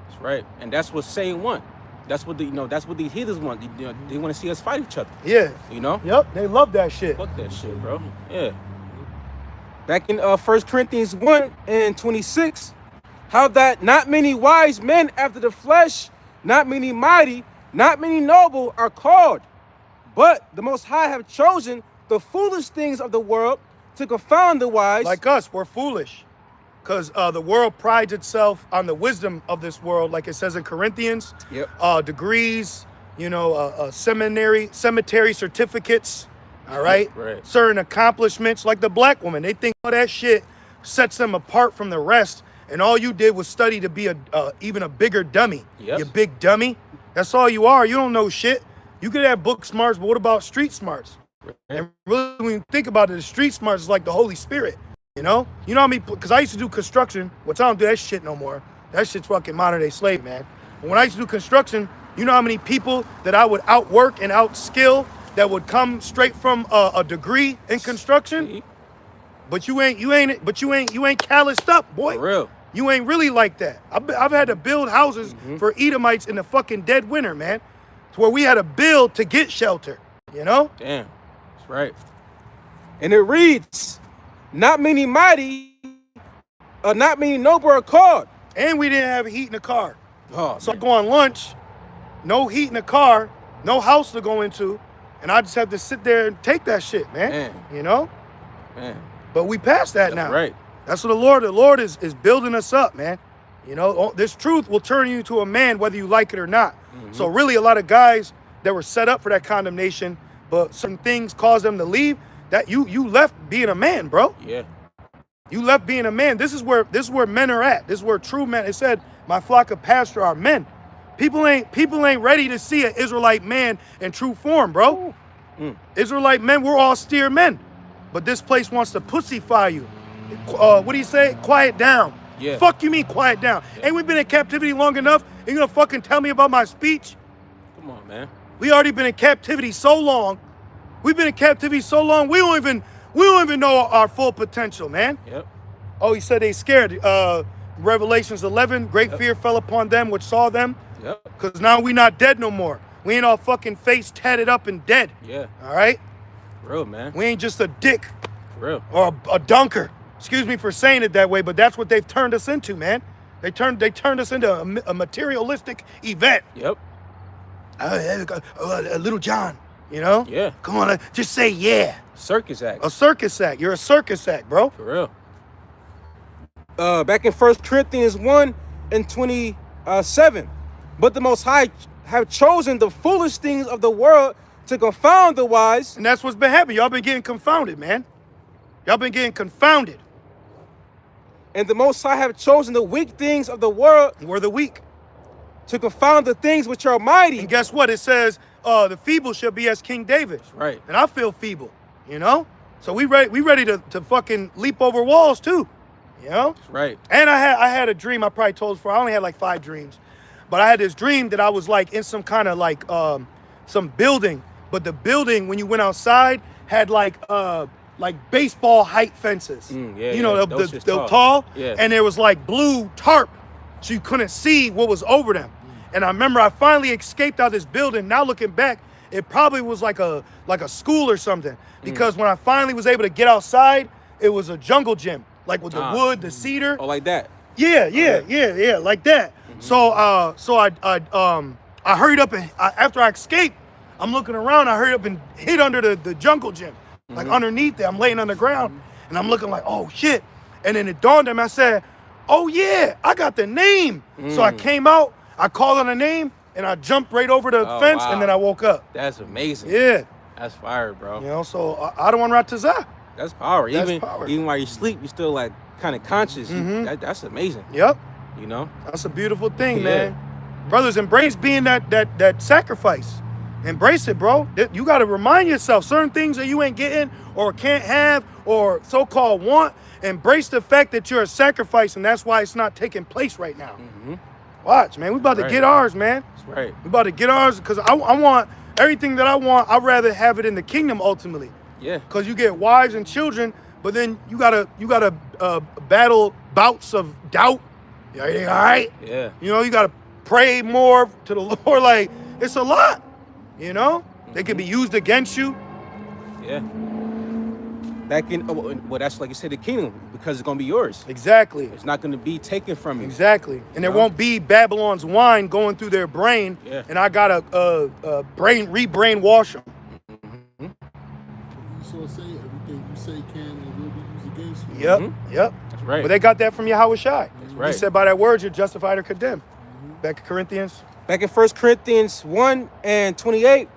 Speaker 2: That's right. And that's what Satan want. That's what that's what these heathens want. They want to see us fight each other.
Speaker 1: Yeah.
Speaker 2: You know?
Speaker 1: Yep. They love that shit.
Speaker 2: Fuck that shit, bro. Yeah. Back in 1 Corinthians 1 and 26, how that not many wise men after the flesh, not many mighty, not many noble are called, but the Most High have chosen the foolish things of the world to confound the wise.
Speaker 1: Like us, we're foolish. Because the world prides itself on the wisdom of this world, like it says in Corinthians.
Speaker 2: Yep.
Speaker 1: Degrees, cemetery certificates, all right?
Speaker 2: Right.
Speaker 1: Certain accomplishments, like the black woman. They think all that shit sets them apart from the rest, and all you did was study to be even a bigger dummy.
Speaker 2: Yep.
Speaker 1: You big dummy. That's all you are. You don't know shit. You could have book smarts, but what about street smarts?
Speaker 2: Right.
Speaker 1: And really, when you think about it, the street smarts is like the Holy Spirit. You know what I mean? Because I used to do construction, which I don't do that shit no more. That shit's fucking modern day slave, man. But when I used to do construction, you know how many people that I would outwork and outskill that would come straight from a degree in construction?
Speaker 2: See?
Speaker 1: But you ain't calloused up, boy.
Speaker 2: For real.
Speaker 1: You ain't really like that. I've had to build houses for Edomites in the fucking dead winter, man. To where we had to build to get shelter, you know?
Speaker 2: Damn. That's right. And it reads, not many mighty, not many noble are called.
Speaker 1: And we didn't have heat in the car.
Speaker 2: Oh,
Speaker 1: So I go on lunch, no heat in the car, no house to go into, and I just have to sit there and take that shit, man. You know?
Speaker 2: man.
Speaker 1: But we passed that
Speaker 2: That's
Speaker 1: now.
Speaker 2: right.
Speaker 1: That's what the Lord is building us up, man. You know, this truth will turn you into a man whether you like it or not. So really a lot of guys that were set up for that condemnation, but certain things caused them to leave, that you left being a man, bro.
Speaker 2: Yeah.
Speaker 1: You left being a man. This is where men are at. This is where true men. It said, my flock of pasture are men. People ain't ready to see an Israelite man in true form, bro. Israelite men, we're austere men. But this place wants to pussyfy you. What do you say? Quiet down.
Speaker 2: Yeah.
Speaker 1: Fuck you mean quiet down?
Speaker 2: Yeah.
Speaker 1: Ain't we been in captivity long enough? You gonna fucking tell me about my speech?
Speaker 2: Come on, man.
Speaker 1: We already been in captivity so long. We've been in captivity so long. We don't even know our full potential, man.
Speaker 2: Yep.
Speaker 1: Oh, he said they scared. Revelations 11, great fear fell upon them which saw them.
Speaker 2: Yep.
Speaker 1: Because now we not dead no more. We ain't all fucking face tatted up and dead.
Speaker 2: Yeah.
Speaker 1: All right?
Speaker 2: Real, man.
Speaker 1: We ain't just a dick
Speaker 2: For real.
Speaker 1: or a dunker. Excuse me for saying it that way, but that's what they've turned us into, man. They turned us into a materialistic event.
Speaker 2: Yep.
Speaker 1: Little John, You know?
Speaker 2: Yeah.
Speaker 1: Come on, just say yeah.
Speaker 2: Circus act.
Speaker 1: A circus act. You're a circus act, bro.
Speaker 2: For real. Back in 1 Corinthians 1 and 27. But the Most High have chosen the foolish things of the world to confound the wise.
Speaker 1: And that's what's been happening. Y'all been getting confounded, man. Y'all been getting confounded.
Speaker 2: And the Most High have chosen the weak things of the world
Speaker 1: We're the weak.
Speaker 2: to confound the things which are mighty.
Speaker 1: And guess what? It says the feeble shall be as King David.
Speaker 2: Right.
Speaker 1: And I feel feeble, you know? So we ready to fucking leap over walls too. You know?
Speaker 2: Right.
Speaker 1: And I had a dream. I probably told before. I only had like 5 dreams. But I had this dream that I was like in some kind of like some building. But the building, when you went outside, had like baseball height fences.
Speaker 2: Yeah,
Speaker 1: you know,
Speaker 2: those
Speaker 1: the
Speaker 2: shit's
Speaker 1: tall.
Speaker 2: Yeah.
Speaker 1: And there was like blue tarp, so you couldn't see what was over them. And I remember I finally escaped out of this building. Now looking back, it probably was like a school or something. Because when I finally was able to get outside, it was a jungle gym, like with the wood, the cedar.
Speaker 2: Oh, like that.
Speaker 1: Yeah, like that. So I hurried up and after I escaped, I'm looking around. I hurried up and hid under the jungle gym, like underneath there. I'm laying on the ground, and I'm looking like, oh shit. And then it dawned on me. I said, oh yeah, I got the name. So I came out, I called on the name, and I jumped right over the fence,
Speaker 2: wow.
Speaker 1: and then I woke up.
Speaker 2: That's amazing.
Speaker 1: Yeah,
Speaker 2: That's fire, bro.
Speaker 1: you know. So I don't want Ratazah.
Speaker 2: That's power.
Speaker 1: That's
Speaker 2: even
Speaker 1: power.
Speaker 2: even while you sleep, you're still like kind of conscious. That's amazing.
Speaker 1: Yep.
Speaker 2: You know.
Speaker 1: That's a beautiful thing,
Speaker 2: Yeah.
Speaker 1: man. Brothers, embrace being that sacrifice. Embrace it, bro. You got to remind yourself certain things that you ain't getting or can't have or so-called want. Embrace the fact that you're a sacrifice, and that's why it's not taking place right now. Watch, man. We about to
Speaker 2: Right.
Speaker 1: get ours, man.
Speaker 2: That's right.
Speaker 1: We about to get ours because I want everything that I want. I'd rather have it in the kingdom ultimately.
Speaker 2: Yeah.
Speaker 1: Because you get wives and children, but then you gotta battle bouts of doubt. Yeah, you all right?
Speaker 2: Yeah.
Speaker 1: You know, you gotta pray more to the Lord. Like, it's a lot. You know, they could be used against you.
Speaker 2: Yeah. Back in, well, that's like you said, the kingdom, because it's gonna be yours.
Speaker 1: Exactly.
Speaker 2: It's not gonna be taken from you.
Speaker 1: Exactly. And there
Speaker 2: know?
Speaker 1: won't be Babylon's wine going through their brain.
Speaker 2: Yeah.
Speaker 1: And I gotta re-brainwash them.
Speaker 3: Esau say everything you say can and will be used against you.
Speaker 1: Yep. Yep.
Speaker 2: That's right.
Speaker 1: But they got that from Yahweh Shai.
Speaker 2: That's right.
Speaker 1: He said by that word you're justified or condemned. Back to Corinthians.
Speaker 2: Back in 1 Corinthians 1 and 28,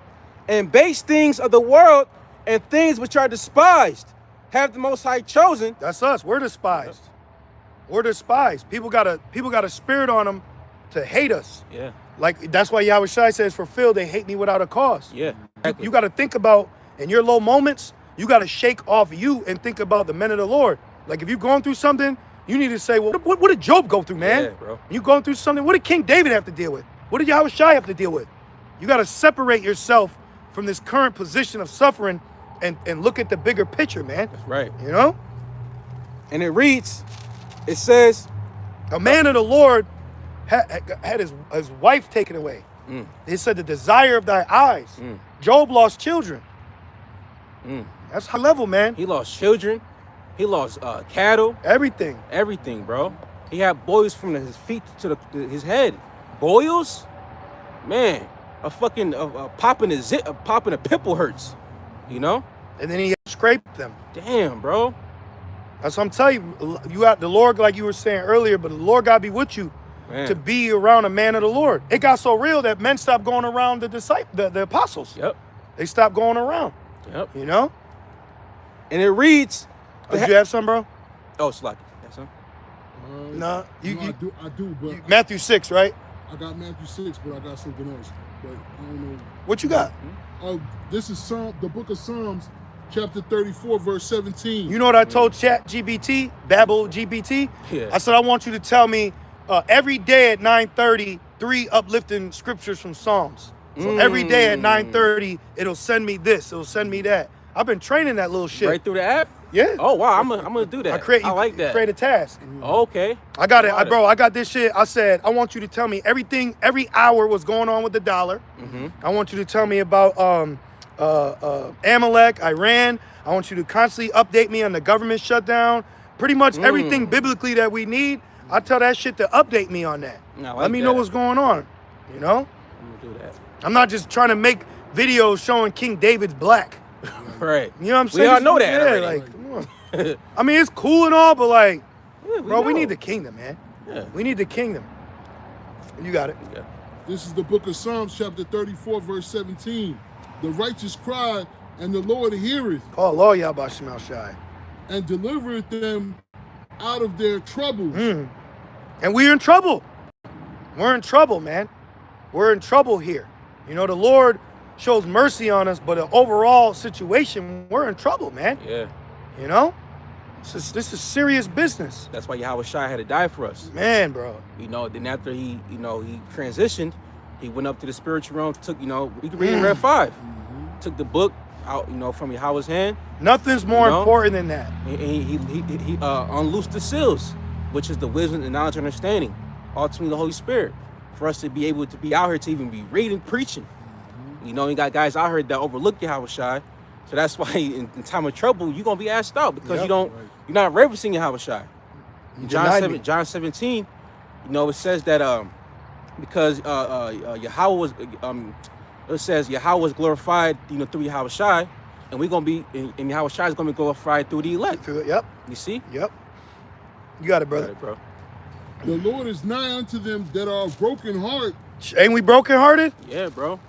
Speaker 2: and base things of the world and things which are despised have the Most High chosen.
Speaker 1: That's us. We're despised. We're despised. People got a spirit on them to hate us.
Speaker 2: Yeah.
Speaker 1: Like that's why Yahweh Shai says, for Phil, they hate me without a cause.
Speaker 2: Yeah.
Speaker 1: You got to think about, in your low moments, you got to shake off you and think about the men of the Lord. Like if you're going through something, you need to say, well, what did Job go through, man?
Speaker 2: Yeah, bro.
Speaker 1: You going through something, what did King David have to deal with? What did Yahweh Shai have to deal with? You got to separate yourself from this current position of suffering and look at the bigger picture, man.
Speaker 2: That's right.
Speaker 1: You know?
Speaker 2: And it reads, it says,
Speaker 1: A man of the Lord had his wife taken away. It said the desire of thy eyes. Job lost children. That's high level, man.
Speaker 2: he lost children, he lost cattle,
Speaker 1: Everything.
Speaker 2: everything, bro. He had boils from his feet to his head. Boils? Man, a fucking popping a pimple hurts. You know?
Speaker 1: And then he scraped them.
Speaker 2: Damn, bro.
Speaker 1: That's what I'm telling you. You got the Lord, like you were saying earlier, but the Lord got to be with you
Speaker 2: Man.
Speaker 1: to be around a man of the Lord. It got so real that men stopped going around the apostles.
Speaker 2: Yep.
Speaker 1: They stopped going around.
Speaker 2: Yep.
Speaker 1: You know?
Speaker 2: And it reads,
Speaker 1: Did you have some, bro?
Speaker 2: oh, it's like that's him.
Speaker 1: Nah.
Speaker 3: I do, but
Speaker 1: Matthew 6, right?
Speaker 3: I got Matthew 6, but I got something else. But I don't know.
Speaker 1: What you got?
Speaker 3: This is the book of Psalms, chapter 34, verse 17.
Speaker 1: You know what I told ChatGPT, Babel GPT?
Speaker 2: Yeah.
Speaker 1: I said, I want you to tell me every day at 9:30, 3 uplifting scriptures from Psalms. So every day at 9:30, it'll send me this, it'll send me that. I've been training that little shit.
Speaker 2: Right through the app?
Speaker 1: Yeah.
Speaker 2: Oh wow, I'm gonna do that. I like that.
Speaker 1: Create a task.
Speaker 2: Okay.
Speaker 1: I got it, I got this shit. I said, I want you to tell me everything, every hour what's going on with the dollar. I want you to tell me about Amalek, Iran. I want you to constantly update me on the government shutdown. Pretty much everything biblically that we need. I tell that shit to update me on that.
Speaker 2: I like
Speaker 1: Let me know
Speaker 2: that.
Speaker 1: what's going on. You know?
Speaker 2: I'm gonna do that.
Speaker 1: I'm not just trying to make videos showing King David's black.
Speaker 2: Right.
Speaker 1: You know what I'm saying?
Speaker 2: We all know that
Speaker 1: Yeah,
Speaker 2: already.
Speaker 1: like, come on. I mean, it's cool and all, but like,
Speaker 2: Yeah,
Speaker 1: bro, we
Speaker 2: know.
Speaker 1: need the kingdom, man.
Speaker 2: Yeah.
Speaker 1: We need the kingdom. You got it.
Speaker 2: Yeah.
Speaker 3: This is the book of Psalms, chapter 34, verse 17. The righteous cry, and the Lord heareth,
Speaker 1: Call law Yahweh Shemel Shai.
Speaker 3: and delivereth them out of their troubles.
Speaker 1: And we're in trouble. We're in trouble, man. We're in trouble here. You know, the Lord shows mercy on us, but the overall situation, we're in trouble, man.
Speaker 2: Yeah.
Speaker 1: You know? This is serious business.
Speaker 2: That's why Yahweh Shai had to die for us.
Speaker 1: Man, bro.
Speaker 2: You know, then after he transitioned, he went up to the spiritual realm, took, you can read in Rev 5. Took the book out, from Yahweh's hand.
Speaker 1: Nothing's more
Speaker 2: You know?
Speaker 1: important than that.
Speaker 2: And he unloosed the seals, which is the wisdom and knowledge and understanding, ultimately the Holy Spirit, for us to be able to be out here to even be reading, preaching. You got guys out here that overlook Yahweh Shai. So that's why in time of trouble, you're going to be asked out because you're not reverencing Yahweh Shai. John 17, it says that because Yahweh was, it says Yahweh was glorified, through Yahweh Shai, and we're going to be, and Yahweh Shai is going to be glorified through the elect.
Speaker 1: Yep.
Speaker 2: You see?
Speaker 1: Yep. You got it, brother.
Speaker 2: All right, bro.
Speaker 3: The Lord is nigh unto them that are broken heart.
Speaker 1: Ain't we brokenhearted?
Speaker 2: Yeah, bro.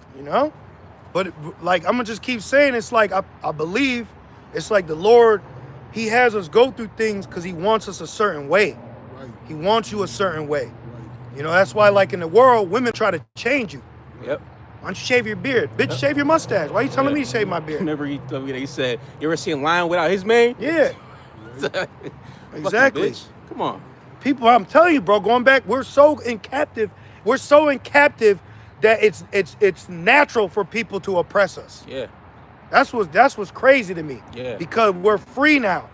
Speaker 1: But like, I'm gonna just keep saying, it's like, I believe it's like the Lord, he has us go through things because he wants us a certain way.
Speaker 3: Right,
Speaker 1: He wants you a certain way.
Speaker 3: right.
Speaker 1: That's why, like, in the world, women try to change you.
Speaker 2: Yep.
Speaker 1: Why don't you shave your beard? Bitch, shave your mustache. Why you telling me to shave my beard?
Speaker 2: Remember he told me that he said, you ever seen a lion without his mane?
Speaker 1: Yeah,
Speaker 2: Fucking
Speaker 1: exactly.
Speaker 2: bitch. Come on.
Speaker 1: People, I'm telling you, bro, going back, we're so in captive that it's natural for people to oppress us.
Speaker 2: Yeah.
Speaker 1: That's what's crazy to me.
Speaker 2: Yeah.
Speaker 1: Because we're free now.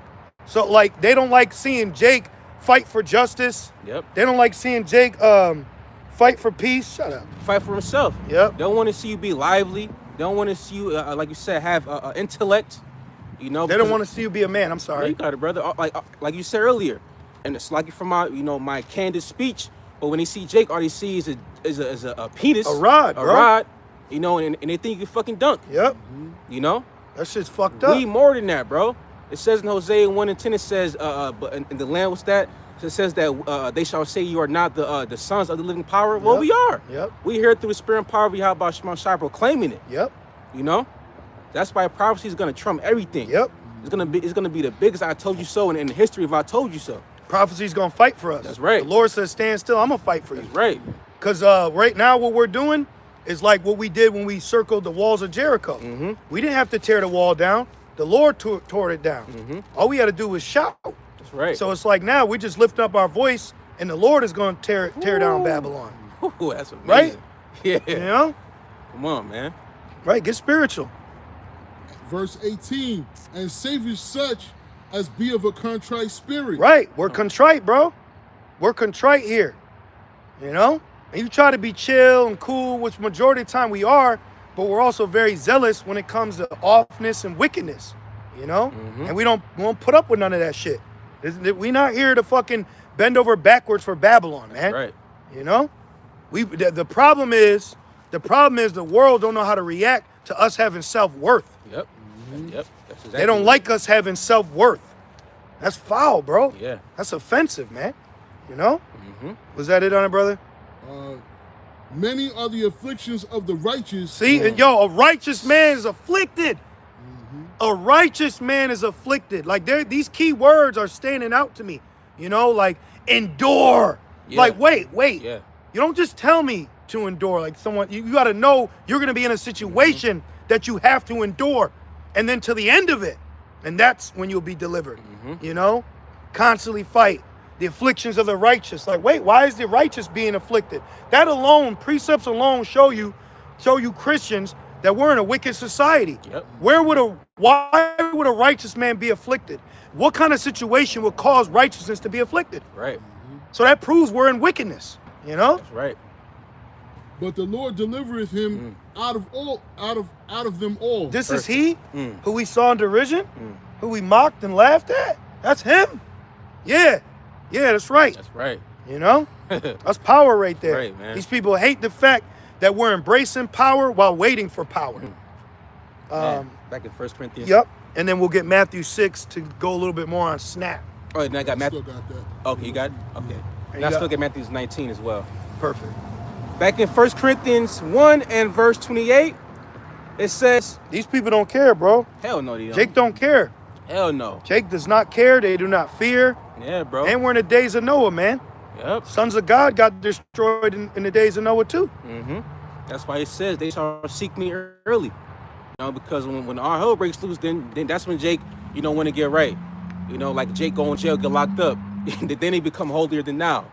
Speaker 1: So like, they don't like seeing Jake fight for justice.
Speaker 2: Yep.
Speaker 1: They don't like seeing Jake fight for peace. Shut up.
Speaker 2: Fight for himself.
Speaker 1: Yep.
Speaker 2: They don't want to see you be lively. They don't want to see you, like you said, have intellect.
Speaker 1: They don't want to see you be a man. I'm
Speaker 2: Yeah,
Speaker 1: sorry.
Speaker 2: you got it, brother. Like you said earlier, and it's like from my, my candid speech. But when they see Jake, all they see is a penis,
Speaker 1: A rod,
Speaker 2: a
Speaker 1: bro.
Speaker 2: rod. And they think you can fucking dunk.
Speaker 1: Yep.
Speaker 2: That
Speaker 1: shit's fucked up.
Speaker 2: We more than that, bro. It says in Hosea 1:10, it says, but in the land, what's that? It says that they shall say you are not the sons of the living power. Well, we are.
Speaker 1: Yep.
Speaker 2: We here through the spirit and power of Yahweh Shema Shai proclaiming it.
Speaker 1: Yep.
Speaker 2: That's why prophecy is gonna trump everything.
Speaker 1: Yep.
Speaker 2: It's gonna be the biggest I told you so in the history of I told you so.
Speaker 1: Prophecy's gonna fight for us.
Speaker 2: That's right.
Speaker 1: The Lord says, stand still, I'm gonna fight for you.
Speaker 2: That's right.
Speaker 1: Because right now what we're doing is like what we did when we circled the walls of Jericho. We didn't have to tear the wall down. The Lord tore it down. All we had to do was shout.
Speaker 2: That's right.
Speaker 1: So it's like now we just lift up our voice and the Lord is going to tear down Babylon.
Speaker 2: Ooh, that's amazing.
Speaker 1: Right?
Speaker 2: Yeah. Come on, man.
Speaker 1: Right, get spiritual.
Speaker 3: Verse 18, and saveth such as be of a contrite spirit.
Speaker 1: Right, we're contrite, bro. We're contrite here. And you try to be chill and cool, which majority of the time we are, but we're also very zealous when it comes to offness and wickedness, And we won't put up with none of that shit. We're not here to fucking bend over backwards for Babylon, man.
Speaker 2: Right.
Speaker 1: The problem is the world don't know how to react to us having self-worth.
Speaker 2: Yep. Yep. That's exactly
Speaker 1: They don't like us having self-worth. That's foul, bro.
Speaker 2: Yeah.
Speaker 1: That's offensive, man. Was that it on it, brother?
Speaker 3: Many are the afflictions of the righteous.
Speaker 1: See, and a righteous man is afflicted. A righteous man is afflicted. Like these key words are standing out to me. Like endure.
Speaker 2: Yeah.
Speaker 1: Like wait.
Speaker 2: Yeah.
Speaker 1: You don't just tell me to endure. Like someone, you got to know you're going to be in a situation that you have to endure, and then to the end of it, and that's when you'll be delivered. Constantly fight the afflictions of the righteous. Like, wait, why is the righteous being afflicted? That alone, precepts alone, show you Christians that we're in a wicked society.
Speaker 2: Yep.
Speaker 1: Why would a righteous man be afflicted? What kind of situation would cause righteousness to be afflicted?
Speaker 2: Right.
Speaker 1: So that proves we're in wickedness.
Speaker 2: That's right.
Speaker 3: But the Lord delivereth him out of them all.
Speaker 1: This is he who we saw in derision, who we mocked and laughed at. That's him. Yeah, that's right.
Speaker 2: That's right.
Speaker 1: That's power right there.
Speaker 2: Right, man.
Speaker 1: These people hate the fact that we're embracing power while waiting for power.
Speaker 2: Back in 1 Corinthians.
Speaker 1: Yep. And then we'll get Matthew 6 to go a little bit more on snap.
Speaker 2: Oh, and I got Matthew.
Speaker 3: Still got that.
Speaker 2: Okay, you got it? Okay. And
Speaker 1: you
Speaker 2: I
Speaker 1: got-
Speaker 2: still get Matthew 19 as well.
Speaker 1: Perfect.
Speaker 2: Back in 1 Corinthians 1 and verse 28, it says,
Speaker 1: These people don't care, bro.
Speaker 2: hell no, they don't.
Speaker 1: Jake don't care.
Speaker 2: Hell no.
Speaker 1: Jake does not care. They do not fear.
Speaker 2: Yeah, bro.
Speaker 1: And we're in the days of Noah, man.
Speaker 2: Yep.
Speaker 1: Sons of God got destroyed in the days of Noah too.
Speaker 2: Mm-hmm. That's why it says they shall seek me early. You know, because when our hell breaks loose, then that's when Jake, want to get right. Like Jake go in jail, get locked up. Then he become holier than now.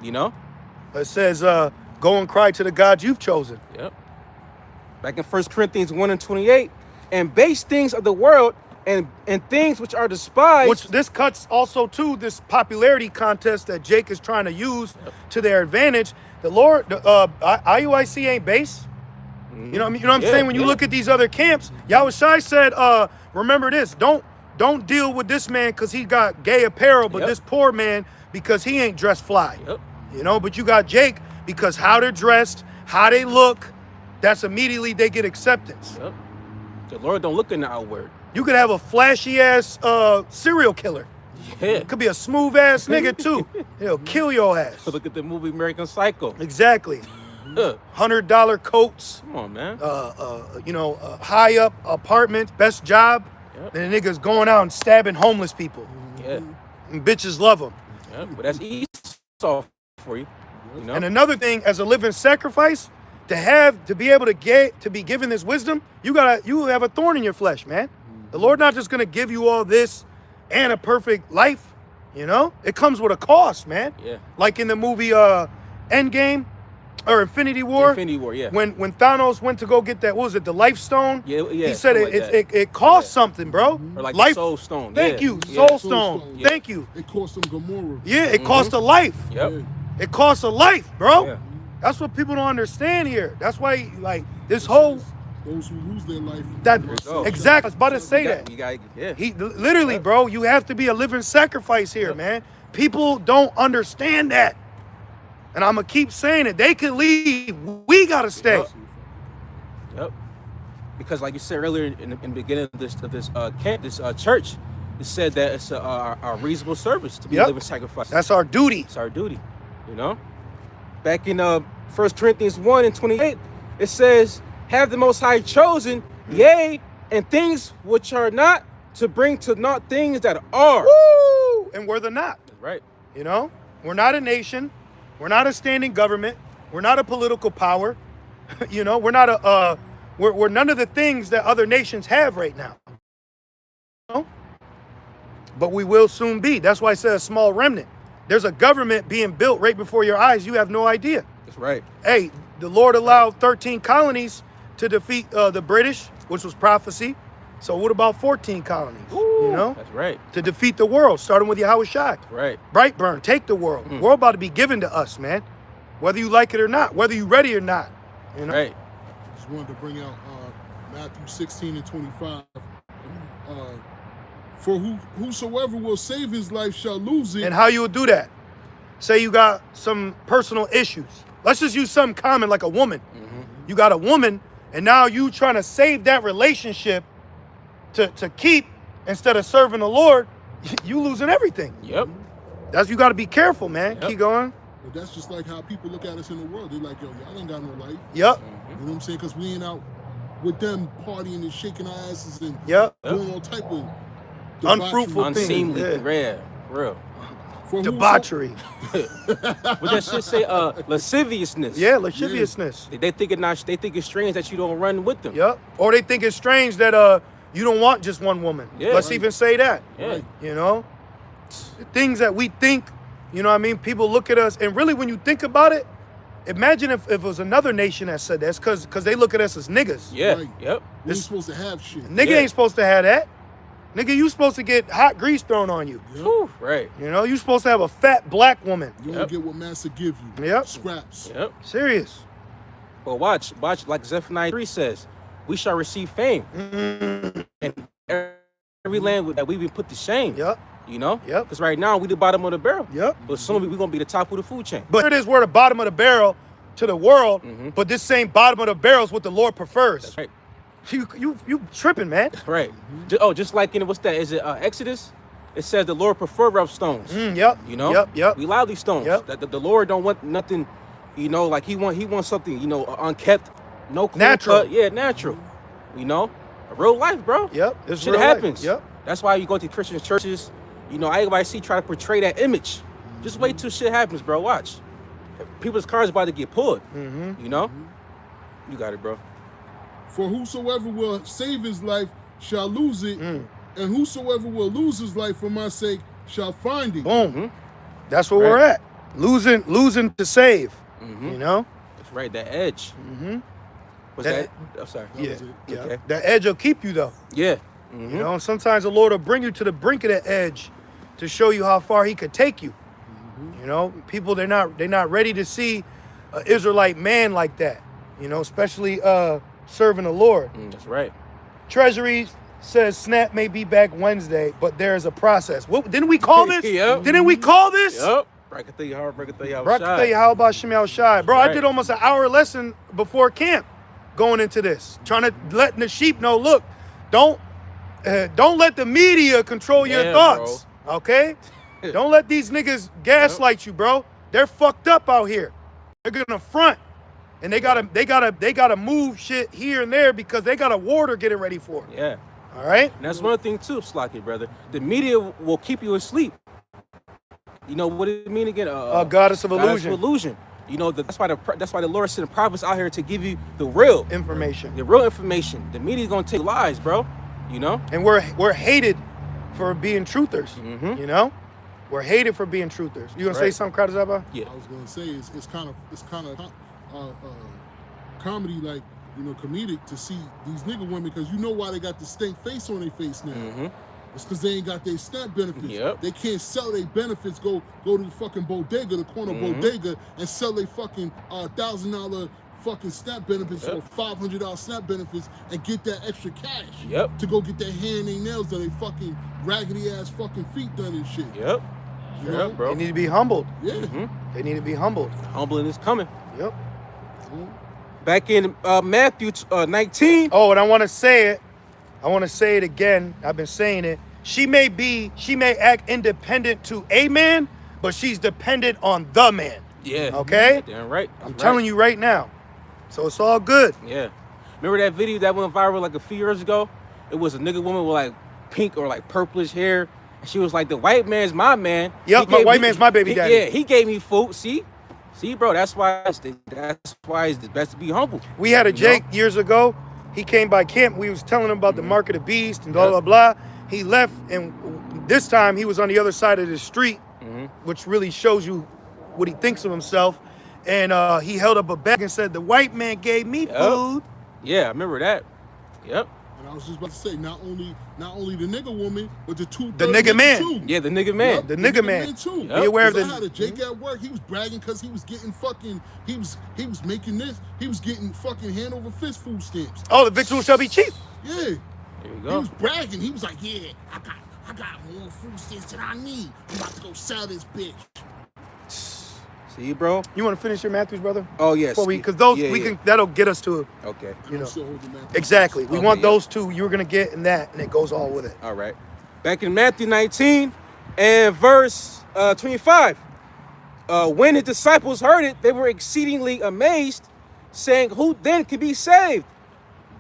Speaker 1: It says, go and cry to the God you've chosen.
Speaker 2: Yep. Back in 1 Corinthians 1 and 28, and base things of the world and things which are despised.
Speaker 1: Which this cuts also to this popularity contest that Jake is trying to use to their advantage. The Lord, IUIC ain't base. You know what I'm saying? When you look at these other camps, Yahushai said, remember this, don't deal with this man because he got gay apparel, but this poor man because he ain't dressed fly.
Speaker 2: Yep.
Speaker 1: But you got Jake because how they're dressed, how they look, that's immediately they get acceptance.
Speaker 2: Yep. The Lord don't look in the outward.
Speaker 1: You could have a flashy ass serial killer.
Speaker 2: Yeah.
Speaker 1: It could be a smooth ass nigga too. He'll kill your ass.
Speaker 2: Look at the movie American Psycho.
Speaker 1: Exactly.
Speaker 2: Huh.
Speaker 1: $100 coats.
Speaker 2: Come on, man.
Speaker 1: High up apartments, best job.
Speaker 2: Yep.
Speaker 1: And the niggas going out and stabbing homeless people.
Speaker 2: Yeah.
Speaker 1: And bitches love them.
Speaker 2: Yeah. But that's Esau for you.
Speaker 1: And another thing, as a living sacrifice, to be able to be given this wisdom, you have a thorn in your flesh, man. The Lord not just gonna give you all this and a perfect life, It comes with a cost, man.
Speaker 2: Yeah.
Speaker 1: Like in the movie Endgame or Infinity War.
Speaker 2: Infinity War, yeah.
Speaker 1: When Thanos went to go get that, what was it, the Life Stone?
Speaker 2: Yeah.
Speaker 1: He said
Speaker 2: something like
Speaker 1: it cost something, bro.
Speaker 2: Or like
Speaker 1: Life.
Speaker 2: the Soul Stone.
Speaker 1: Thank
Speaker 2: Yeah.
Speaker 1: you,
Speaker 2: Yeah.
Speaker 1: Soul Stone.
Speaker 3: Yeah.
Speaker 1: Thank you.
Speaker 3: It cost them Gomorrah.
Speaker 1: Yeah, it cost a life.
Speaker 2: Yep.
Speaker 3: Yeah.
Speaker 1: It costs a life, bro.
Speaker 2: Yeah.
Speaker 1: That's what people don't understand here. That's why, this whole
Speaker 3: Those who lose their life.
Speaker 1: exactly. I was about to say that.
Speaker 2: You got, yeah.
Speaker 1: He literally, bro. You have to be a living sacrifice here, man. People don't understand that, and I'm gonna keep saying it. They can leave. We gotta stay.
Speaker 2: Yep. Because, like you said earlier in the beginning of this camp, this church, it said that it's a reasonable service to be a living sacrifice.
Speaker 1: That's our duty.
Speaker 2: It's our duty. Back in 1 Corinthians 1 and 28, it says, "Have the Most High chosen, yea, and things which are not, to bring to naught things that are."
Speaker 1: Woo! And we're the not.
Speaker 2: Right.
Speaker 1: We're not a nation. We're not a standing government. We're not a political power. We're not we're none of the things that other nations have right now. But we will soon be. That's why I said a small remnant. There's a government being built right before your eyes. You have no idea.
Speaker 2: That's right.
Speaker 1: Hey, the Lord allowed 13 colonies to defeat the British, which was prophecy. So what about 14 colonies?
Speaker 2: That's right.
Speaker 1: To defeat the world, starting with Yahushai.
Speaker 2: Right.
Speaker 1: Brightburn, take the world. The world about to be given to us, man. Whether you like it or not, whether you're ready or not.
Speaker 2: Right.
Speaker 3: Just wanted to bring out Matthew 16 and 25. For whosoever will save his life shall lose it.
Speaker 1: And how you would do that? Say you got some personal issues. Let's just use something common like a woman. You got a woman, and now you trying to save that relationship to keep instead of serving the Lord. You losing everything.
Speaker 2: Yep.
Speaker 1: You got to be careful, man.
Speaker 2: Yep.
Speaker 1: Keep going.
Speaker 3: But that's just like how people look at us in the world. They're like, yo, y'all ain't got no life.
Speaker 1: Yep.
Speaker 3: You know what I'm saying? Because we ain't out with them partying and shaking our asses and doing all type of
Speaker 1: unfruitful things.
Speaker 2: Unseemly, rare, real.
Speaker 1: Debauchery.
Speaker 2: What that shit say? Lasciviousness.
Speaker 1: Yeah, lasciviousness.
Speaker 2: They think it's strange that you don't run with them.
Speaker 1: Yep. Or they think it's strange that you don't want just one woman.
Speaker 2: Yeah.
Speaker 1: Let's even say that.
Speaker 2: Yeah.
Speaker 1: The things that we think, people look at us, and really when you think about it, imagine if it was another nation that said that. It's because they look at us as niggas.
Speaker 2: Yeah.
Speaker 3: Right.
Speaker 2: Yep.
Speaker 3: We ain't supposed to have shit.
Speaker 1: Nigga ain't supposed to have that. Nigga, you supposed to get hot grease thrown on you.
Speaker 3: Yep.
Speaker 2: Whew, right.
Speaker 1: You supposed to have a fat black woman.
Speaker 3: You don't get what master give you.
Speaker 1: Yep.
Speaker 3: Scraps.
Speaker 2: Yep.
Speaker 1: Serious.
Speaker 2: But watch, like Zephaniah 3 says, we shall receive fame. And every land that we've been put to shame.
Speaker 1: Yep.
Speaker 2: Yep.
Speaker 1: Yep.
Speaker 2: Because right now we the bottom of the barrel.
Speaker 1: Yep.
Speaker 2: But soon we're gonna be the top of the food chain.
Speaker 1: But it is we're the bottom of the barrel, to the world, but this same bottom of the barrel is what the Lord prefers.
Speaker 2: That's right.
Speaker 1: You tripping, man.
Speaker 2: Right. Just like in what's that? Is it Exodus? It says the Lord prefer rough stones.
Speaker 1: Yep.
Speaker 2: You know.
Speaker 1: Yep.
Speaker 2: We lively stones.
Speaker 1: Yep.
Speaker 2: The Lord don't want nothing. You know, like he wants something. You know, unkept, no clean
Speaker 1: Natural.
Speaker 2: cut. Yeah, natural. You know, real life, bro.
Speaker 1: Yep. It's
Speaker 2: Shit
Speaker 1: real
Speaker 2: happens.
Speaker 1: Life. Yep.
Speaker 2: That's why you go to Christian churches. You know, everybody try to portray that image. Just wait till shit happens, bro. Watch. People's cars about to get pulled. You know. You got it, bro.
Speaker 3: For whosoever will save his life shall lose it, and whosoever will lose his life for my sake shall find it.
Speaker 1: Boom. That's where we're at. Losing to save. You know.
Speaker 2: That's right. That edge. Was that? I'm sorry.
Speaker 1: Yeah.
Speaker 2: Okay.
Speaker 1: That edge will keep you though.
Speaker 2: Yeah.
Speaker 1: You know, and sometimes the Lord will bring you to the brink of the edge to show you how far He could take you. You know, people they're not ready to see an Israelite man like that. You know, especially serving the Lord.
Speaker 2: That's right.
Speaker 1: Treasury says Snap may be back Wednesday, but there is a process. What didn't we call this?
Speaker 2: Yep.
Speaker 1: Didn't we call this?
Speaker 2: Yep. Brakatha Yahweh, Brakatha Yahweh.
Speaker 1: Brakatha Yahweh Shemel Shai. Bro, I
Speaker 2: Right.
Speaker 1: did almost an hour lesson before camp going into this, trying to letting the sheep know, look, don't let the media control your thoughts, okay? Don't let these niggas gaslight you, bro. They're fucked up out here. They're gonna front, and they gotta move shit here and there because they got a war they're getting ready for.
Speaker 2: Yeah.
Speaker 1: All right.
Speaker 2: And that's one thing too, Slocky, brother. The media will keep you asleep. You know what it mean again?
Speaker 1: Goddess of illusion.
Speaker 2: Goddess of illusion. You know that's why the Lord sent the prophets out here to give you the real
Speaker 1: information.
Speaker 2: The real information. The media's gonna take lies, bro. You know.
Speaker 1: And we're hated for being truthers. You know, we're hated for being truthers. You gonna say something, Kradazaba?
Speaker 3: Yeah. I was gonna say it's kind of comedy, like, you know, comedic to see these nigga women, because you know why they got the stink face on their face now. It's because they ain't got their SNAP benefits. They can't sell their benefits. Go to the fucking bodega, the corner bodega, and sell their fucking $1,000 fucking SNAP benefits or $500 SNAP benefits and get that extra cash. To go get their hair and their nails done, their fucking raggedy ass fucking feet done and shit. You know?
Speaker 2: Bro.
Speaker 1: They need to be humbled.
Speaker 3: Yeah.
Speaker 1: They need to be humbled.
Speaker 2: Humbling is coming.
Speaker 1: Yep.
Speaker 2: Back in Matthew 19.
Speaker 1: Oh, and I want to say it. I want to say it again. I've been saying it. She may act independent to a man, but she's dependent on the man.
Speaker 2: Yeah.
Speaker 1: Okay?
Speaker 2: Damn right.
Speaker 1: I'm telling you right now. So it's all good.
Speaker 2: Yeah. Remember that video that went viral like a few years ago? It was a nigga woman with like pink or like purplish hair. And she was like, the white man's my man.
Speaker 1: Yep, my white man's my baby daddy.
Speaker 2: Yeah, he gave me food. See, bro, that's why it's the best to be humble.
Speaker 1: We had a Jake years ago. He came by camp. We was telling him about the mark of the beast and blah, blah, blah. He left, and this time he was on the other side of the street, which really shows you what he thinks of himself. And he held up a bag and said, the white man gave me food.
Speaker 2: Yeah, I remember that. Yep.
Speaker 3: And I was just about to say, not only the nigga woman, but the
Speaker 1: nigga man.
Speaker 3: Too.
Speaker 2: Yeah, the nigga man.
Speaker 1: Yep, the nigga man
Speaker 3: too.
Speaker 1: Yep. Be aware of this.
Speaker 3: I had a Jake at work. He was bragging because he was getting fucking. He was making this. He was getting fucking hand over fist food stamps.
Speaker 1: Oh, the victuals shall be cheap.
Speaker 3: Yeah.
Speaker 2: There you go.
Speaker 3: He was bragging. He was like, yeah, I got more food stamps than I need. I'm about to go sell this bitch.
Speaker 2: See, bro.
Speaker 1: You want to finish your Matthews, brother?
Speaker 2: Oh yes.
Speaker 1: Because those we can. That'll get us to it.
Speaker 2: Okay.
Speaker 1: You know. Exactly. We want those two. You were gonna get in that, and it goes all with it.
Speaker 2: All right. Back in Matthew 19 and verse 25. When his disciples heard it, they were exceedingly amazed, saying, "Who then could be saved?"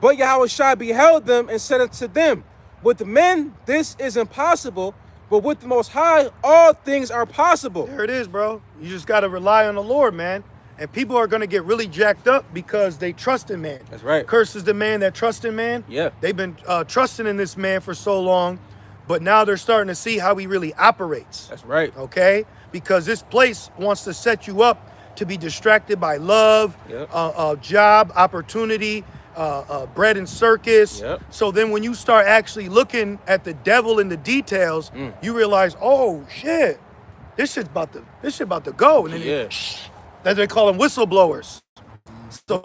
Speaker 2: But Yahushua beheld them and said unto them, "With men this is impossible, but with the Most High all things are possible."
Speaker 1: There it is, bro. You just got to rely on the Lord, man. And people are going to get really jacked up because they trust in man.
Speaker 2: That's right.
Speaker 1: Curses the man that trusts in man.
Speaker 2: Yeah.
Speaker 1: They've been trusting in this man for so long, but now they're starting to see how he really operates.
Speaker 2: That's right.
Speaker 1: Okay? Because this place wants to set you up to be distracted by love, job, opportunity, bread and circus. So then when you start actually looking at the devil in the details, you realize, oh shit, this shit's about to go. And then that they call them whistleblowers. So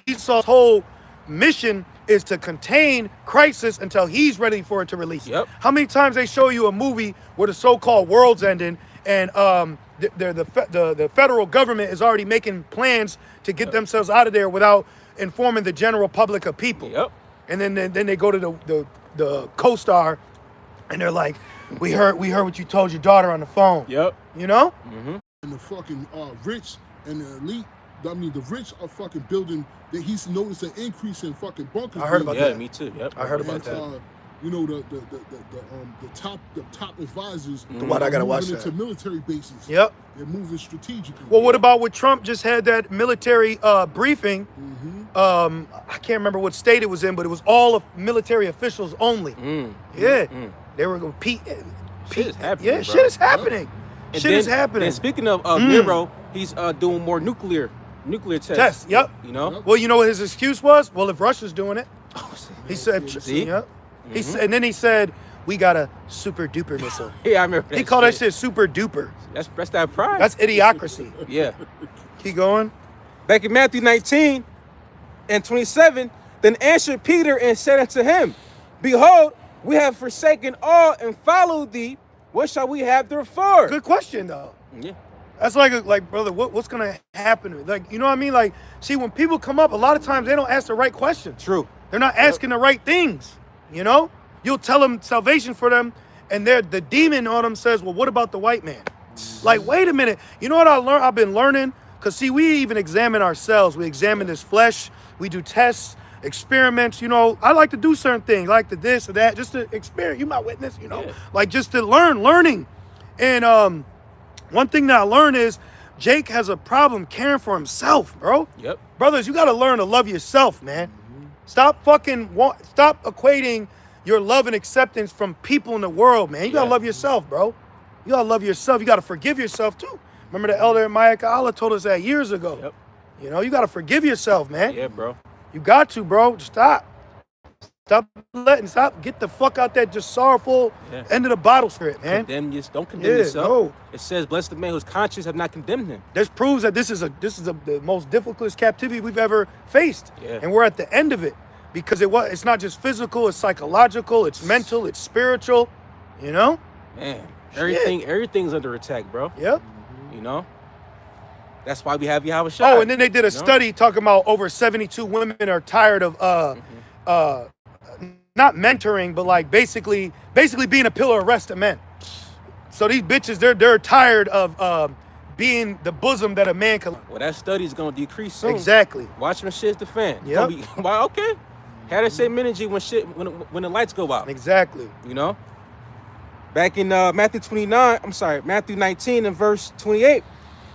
Speaker 1: Esau's whole mission is to contain crisis until he's ready for it to release. How many times they show you a movie where the so-called world's ending and the federal government is already making plans to get themselves out of there without informing the general public of people.
Speaker 2: Yep.
Speaker 1: And then they go to the co-star, and they're like, we heard what you told your daughter on the phone.
Speaker 2: Yep.
Speaker 1: You know?
Speaker 3: And the fucking rich and the elite, I mean, the rich are fucking building. That he's noticed an increase in fucking bunkers.
Speaker 1: I heard about
Speaker 2: Yeah,
Speaker 1: that.
Speaker 2: me too. Yep.
Speaker 1: I heard about
Speaker 3: And,
Speaker 1: that.
Speaker 3: you know, the top advisors.
Speaker 1: What, I gotta watch
Speaker 3: moving
Speaker 1: that.
Speaker 3: into military bases.
Speaker 1: Yep.
Speaker 3: They're moving strategically.
Speaker 1: Well, what about what Trump just had that military briefing? I can't remember what state it was in, but it was all of military officials only. They were going Pete.
Speaker 2: Shit is happening,
Speaker 1: Yeah,
Speaker 2: bro.
Speaker 1: shit is happening.
Speaker 2: And
Speaker 1: Shit is happening.
Speaker 2: And speaking of Miro, he's doing more nuclear tests.
Speaker 1: Yep.
Speaker 2: You know?
Speaker 3: Yep.
Speaker 1: Well, you know what his excuse was? Well, if Russia's doing it, he said.
Speaker 2: See?
Speaker 1: Yep. He said, and then he said, we got a super duper missile.
Speaker 2: Yeah, I remember that.
Speaker 1: He called that shit super duper.
Speaker 2: That's that pride.
Speaker 1: That's idiocracy.
Speaker 2: Yeah.
Speaker 1: Keep going.
Speaker 2: Back in Matthew 19 and 27, then answered Peter and said unto him, Behold, we have forsaken all and followed thee. What shall we have therefore?
Speaker 1: Good question, though.
Speaker 2: Yeah.
Speaker 1: That's like, brother, what's gonna happen? Like, you know what I mean? Like, see, when people come up, a lot of times they don't ask the right questions.
Speaker 2: True.
Speaker 1: They're not asking the right things. You know, you'll tell them salvation for them, and the demon on them says, "Well, what about the white man?" Like, wait a minute. You know what I've been learning? Cause see, we even examine ourselves. We examine this flesh. We do tests, experiments. You know, I like to do certain things, like the this or that, just to experience. You my witness. You know, like just to learning. And one thing that I learned is Jake has a problem caring for himself, bro.
Speaker 2: Yep.
Speaker 1: Brothers, you got to learn to love yourself, man. Stop equating your love and acceptance from people in the world, man. You got to love yourself, bro. You got to love yourself. You got to forgive yourself, too. Remember the elder Maya Allah told us that years ago.
Speaker 2: Yep.
Speaker 1: You know, you got to forgive yourself, man.
Speaker 2: Yeah, bro.
Speaker 1: You got to, bro. Stop. Get the fuck out that just sorrowful end of the bottle spirit, man.
Speaker 2: Don't condemn yourself.
Speaker 1: No.
Speaker 2: It says, blessed the man whose conscience have not condemned him.
Speaker 1: This proves that this is the most difficult captivity we've ever faced.
Speaker 2: Yeah.
Speaker 1: And we're at the end of it. Because it's not just physical, it's psychological, it's mental, it's spiritual, you know?
Speaker 2: Man, everything's under attack, bro.
Speaker 1: Yep.
Speaker 2: You know? That's why we have Yahweh Shai.
Speaker 1: Oh, and then they did a study talking about over 72 women are tired of not mentoring, but like basically being a pillar of rest to men. So these bitches, they're tired of being the bosom that a man can.
Speaker 2: Well, that study's gonna decrease soon.
Speaker 1: Exactly.
Speaker 2: Watch when shit's the fan.
Speaker 1: Yep.
Speaker 2: Well, okay. Have that same energy when the lights go out.
Speaker 1: Exactly.
Speaker 2: You know? Back in Matthew 19 and verse 28.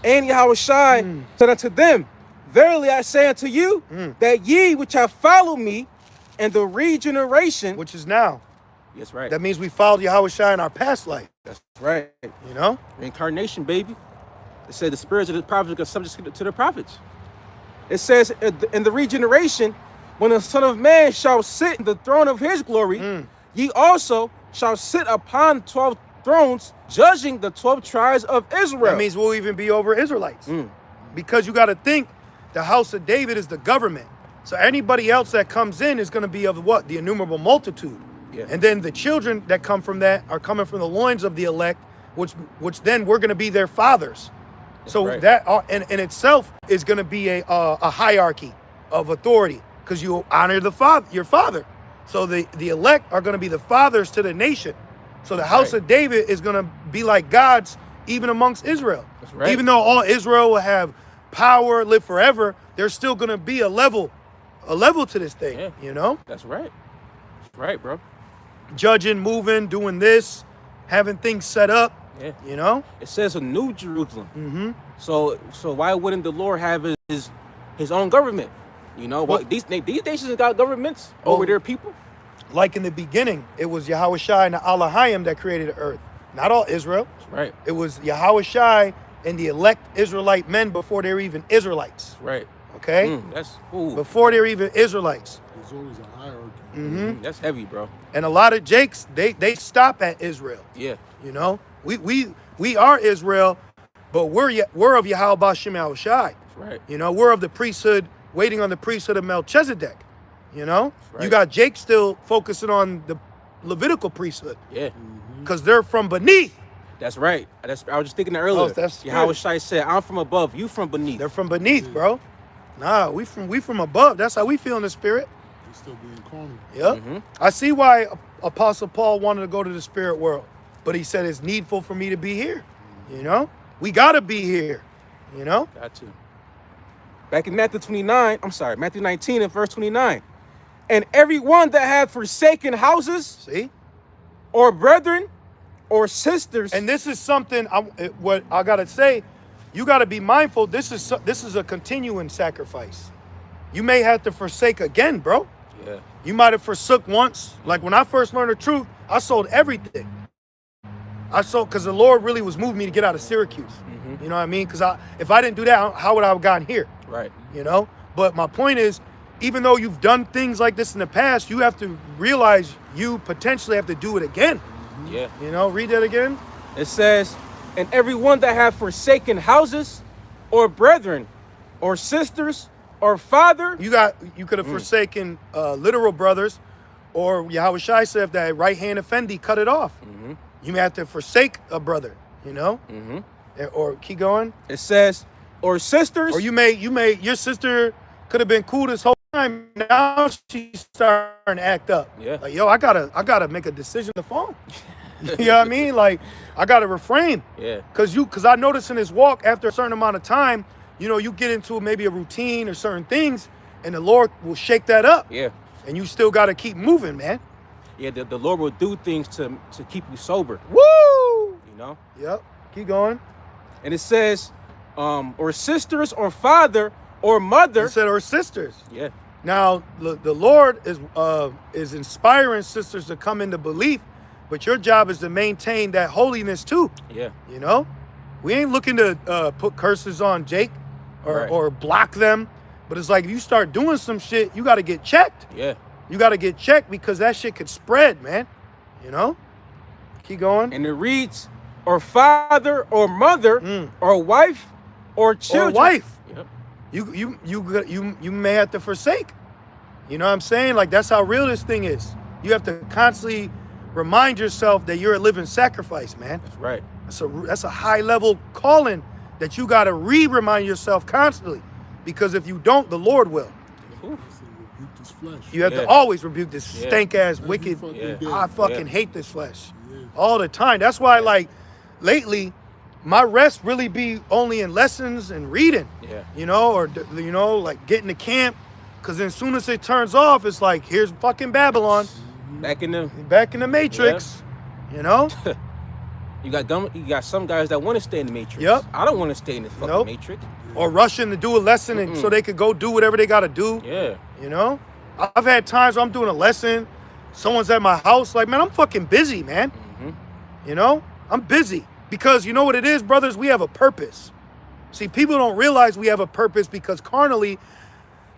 Speaker 2: And Yahweh Shai said unto them, Verily I say unto you, that ye which have followed me in the regeneration.
Speaker 1: Which is now.
Speaker 2: That's right.
Speaker 1: That means we followed Yahweh Shai in our past life.
Speaker 2: That's right.
Speaker 1: You know?
Speaker 2: Reincarnation, baby. It said the spirits of the prophets are subject to the prophets. It says in the regeneration, when the Son of Man shall sit in the throne of his glory, ye also shall sit upon 12 thrones, judging the 12 tribes of Israel.
Speaker 1: That means we'll even be over Israelites. Because you got to think, the house of David is the government. So anybody else that comes in is going to be of what? The innumerable multitude.
Speaker 2: Yeah.
Speaker 1: And then the children that come from that are coming from the loins of the elect, which then we're going to be their fathers. So
Speaker 2: right.
Speaker 1: that in itself is going to be a hierarchy of authority, because you honor your father. So the elect are going to be the fathers to the nation. So the house of David is going to be like God's even amongst Israel.
Speaker 2: That's right.
Speaker 1: Even though all Israel will have power, live forever, there's still going to be a level to this thing, you know?
Speaker 2: That's right. That's right, bro.
Speaker 1: Judging, moving, doing this, having things set up, you know?
Speaker 2: It says a new Jerusalem. So why wouldn't the Lord have his own government? You know, well, these nations got governments over their people.
Speaker 1: Like in the beginning, it was Yahweh Shai and the Elohim that created the earth. Not all Israel.
Speaker 2: That's right.
Speaker 1: It was Yahweh Shai and the elect Israelite men before they were even Israelites.
Speaker 2: That's right.
Speaker 1: Okay? Before they were even Israelites.
Speaker 3: There's always a hierarchy.
Speaker 2: That's heavy, bro.
Speaker 1: And a lot of Jakes, they stop at Israel.
Speaker 2: Yeah.
Speaker 1: You know? We are Israel, but we're of Yahweh Bashem Yahweh Shai.
Speaker 2: That's right.
Speaker 1: You know, we're of the priesthood, waiting on the priesthood of Melchizedek. You know?
Speaker 2: Right.
Speaker 1: You got Jake still focusing on the Levitical priesthood.
Speaker 2: Yeah.
Speaker 1: Because they're from beneath.
Speaker 2: That's right. I was just thinking that earlier.
Speaker 1: Oh, that's
Speaker 2: Yahweh
Speaker 1: good.
Speaker 2: Shai said, I'm from above, you from beneath.
Speaker 1: They're from beneath, bro. Nah, we from above. That's how we feel in the spirit.
Speaker 3: They're still being carnal.
Speaker 1: Yep.
Speaker 2: Mm-hmm.
Speaker 1: I see why Apostle Paul wanted to go to the spirit world, but he said it's needful for me to be here. You know, we gotta be here. You know.
Speaker 2: Got to. Back in Matthew 19 and verse 29. And everyone that hath forsaken houses
Speaker 1: See.
Speaker 2: or brethren or sisters.
Speaker 1: And this is something what I gotta say. You gotta be mindful. This is a continuing sacrifice. You may have to forsake again, bro.
Speaker 2: Yeah.
Speaker 1: You might have forsook once. Like when I first learned the truth, I sold everything. I sold because the Lord really was moving me to get out of Syracuse.
Speaker 2: Mm-hmm.
Speaker 1: You know what I mean? Because if I didn't do that, how would I have gotten here?
Speaker 2: Right.
Speaker 1: You know? But my point is, even though you've done things like this in the past, you have to realize you potentially have to do it again.
Speaker 2: Yeah.
Speaker 1: You know, read that again.
Speaker 2: It says, and everyone that hath forsaken houses or brethren or sisters or father.
Speaker 1: You could have forsaken literal brothers, or Yahweh Shai said if that right hand offend, cut it off.
Speaker 2: Mm-hmm.
Speaker 1: You may have to forsake a brother, you know?
Speaker 2: Mm-hmm.
Speaker 1: Or keep going.
Speaker 2: It says, or sisters.
Speaker 1: Or you may your sister could have been cool this whole time. Now she's starting to act up.
Speaker 2: Yeah.
Speaker 1: Like, yo, I gotta make a decision on the phone. You know what I mean? Like, I gotta refrain.
Speaker 2: Yeah.
Speaker 1: Cause I noticed in this walk, after a certain amount of time, you know, you get into maybe a routine or certain things, and the Lord will shake that up.
Speaker 2: Yeah.
Speaker 1: And you still gotta keep moving, man.
Speaker 2: Yeah, the Lord will do things to keep you sober.
Speaker 1: Woo!
Speaker 2: You know?
Speaker 1: Yep. Keep going.
Speaker 2: And it says, or sisters or father or mother.
Speaker 1: It said, or sisters.
Speaker 2: Yeah.
Speaker 1: Now, the Lord is inspiring sisters to come into belief, but your job is to maintain that holiness too.
Speaker 2: Yeah.
Speaker 1: You know, we ain't looking to put curses on Jake or block them, but it's like if you start doing some shit, you got to get checked.
Speaker 2: Yeah.
Speaker 1: You got to get checked because that shit could spread, man. You know. Keep going.
Speaker 2: And it reads, or father or mother or wife or children.
Speaker 1: Or wife.
Speaker 2: Yep.
Speaker 1: You may have to forsake. You know what I'm saying? Like that's how real this thing is. You have to constantly remind yourself that you're a living sacrifice, man.
Speaker 2: That's right.
Speaker 1: That's a high level calling that you got to remind yourself constantly, because if you don't, the Lord will.
Speaker 2: Ooh.
Speaker 3: Rebuke this flesh.
Speaker 1: You have to always rebuke this
Speaker 2: Yeah.
Speaker 1: stank ass
Speaker 3: Every
Speaker 1: wicked.
Speaker 3: fucking day.
Speaker 1: I fucking hate this flesh
Speaker 3: Yeah.
Speaker 1: all the time. That's why like lately my rest really be only in lessons and reading.
Speaker 2: Yeah.
Speaker 1: You know, or you know, like getting to camp, because as soon as it turns off, it's like here's fucking Babylon
Speaker 2: Back in the,
Speaker 1: back in the Matrix. You know.
Speaker 2: you got some guys that want to stay in the Matrix.
Speaker 1: Yep.
Speaker 2: I don't want to stay in the fucking
Speaker 1: Nope.
Speaker 2: Matrix.
Speaker 1: Or rushing to do a lesson and so they could go do whatever they got to do.
Speaker 2: Yeah.
Speaker 1: You know, I've had times where I'm doing a lesson, someone's at my house, like, man, I'm fucking busy, man.
Speaker 2: Mm-hmm.
Speaker 1: You know, I'm busy because you know what it is, brothers? We have a purpose. See, people don't realize we have a purpose because carnally,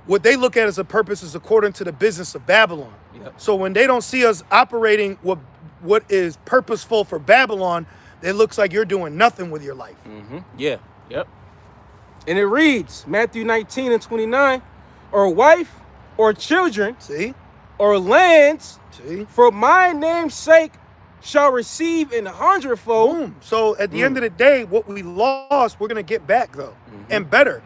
Speaker 1: what they look at as a purpose is according to the business of Babylon.
Speaker 2: Yep.
Speaker 1: So when they don't see us operating what is purposeful for Babylon, it looks like you're doing nothing with your life.
Speaker 2: Mm-hmm. Yeah. Yep. And it reads, Matthew 19 and 29, or wife or children
Speaker 1: See?
Speaker 2: or lands
Speaker 1: See?
Speaker 2: for my name's sake shall receive in 100-fold.
Speaker 1: Boom. So at the end of the day, what we lost, we're going to get back, though. And better.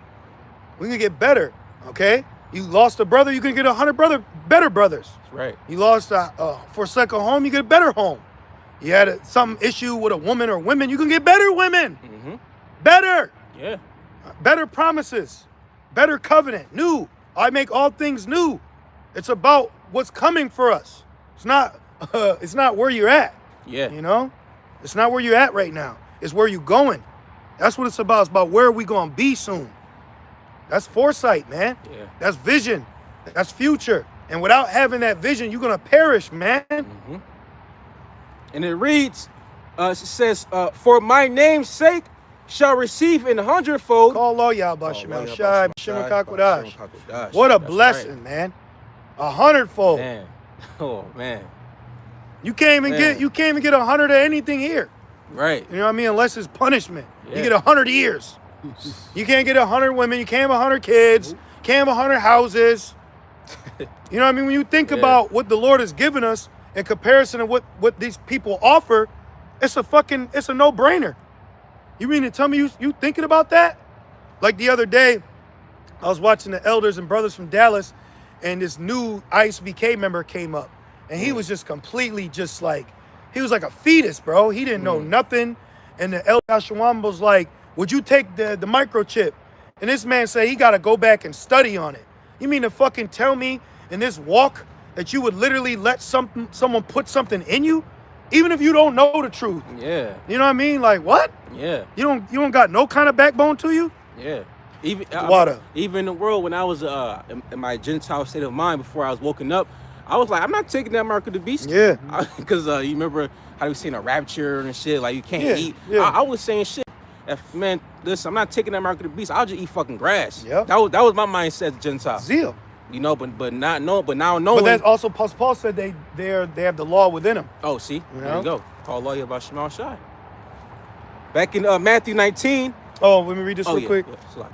Speaker 1: We're going to get better, okay? You lost a brother, you can get 100 better brothers.
Speaker 2: That's right.
Speaker 1: You lost for a second home, you get a better home. You had some issue with a woman or women, you can get better women.
Speaker 2: Mm-hmm.
Speaker 1: Better.
Speaker 2: Yeah.
Speaker 1: Better promises. Better covenant. New. I make all things new. It's about what's coming for us. It's not where you're at.
Speaker 2: Yeah.
Speaker 1: You know? It's not where you're at right now. It's where you're going. That's what it's about. It's about where we going to be soon. That's foresight, man.
Speaker 2: Yeah.
Speaker 1: That's vision. That's future. And without having that vision, you're going to perish, man.
Speaker 2: Mm-hmm. And it reads, it says, for my name's sake shall receive in 100-fold.
Speaker 1: Call law Yahweh Shemel Shai, B'Shem HaKakodash. What a blessing, man. 100-fold.
Speaker 2: Man. Oh, man.
Speaker 1: You can't even get 100 of anything here.
Speaker 2: Right.
Speaker 1: You know what I mean? Unless it's punishment.
Speaker 2: Yeah.
Speaker 1: You get 100 years. You can't get 100 women. You can't have 100 kids. Can't have 100 houses. You know what I mean? When you think about what the Lord has given us in comparison to what these people offer, It's a no-brainer. You mean to tell me you thinking about that? Like the other day, I was watching the Elders and Brothers from Dallas, and this new ISBK member came up, and he was just completely just like, he was like a fetus, bro. He didn't know nothing. And the Elder Ashawam was like, would you take the microchip? And this man said he got to go back and study on it. You mean to fucking tell me in this walk that you would literally let someone put something in you, even if you don't know the truth?
Speaker 2: Yeah.
Speaker 1: You know what I mean? Like, what?
Speaker 2: Yeah.
Speaker 1: You don't got no kind of backbone to you?
Speaker 2: Yeah. Even in the world, when I was in my Gentile state of mind before I was woken up, I was like, I'm not taking that mark of the beast.
Speaker 1: Yeah.
Speaker 2: Because you remember how they were saying a rapture and shit, like you can't eat.
Speaker 1: Yeah.
Speaker 2: I was saying shit. Man, listen, I'm not taking that mark of the beast. I'll just eat fucking grass.
Speaker 1: Yep.
Speaker 2: That was my mindset as a Gentile.
Speaker 1: Zeal.
Speaker 2: You know, but now knowing.
Speaker 1: But that also, Paul said they have the law within them.
Speaker 2: Oh, see,
Speaker 1: You
Speaker 2: there
Speaker 1: know?
Speaker 2: you go. Paul lawyer about Shemal Shai. Back in Matthew 19.
Speaker 1: Oh, let me read this real quick.
Speaker 2: Yeah.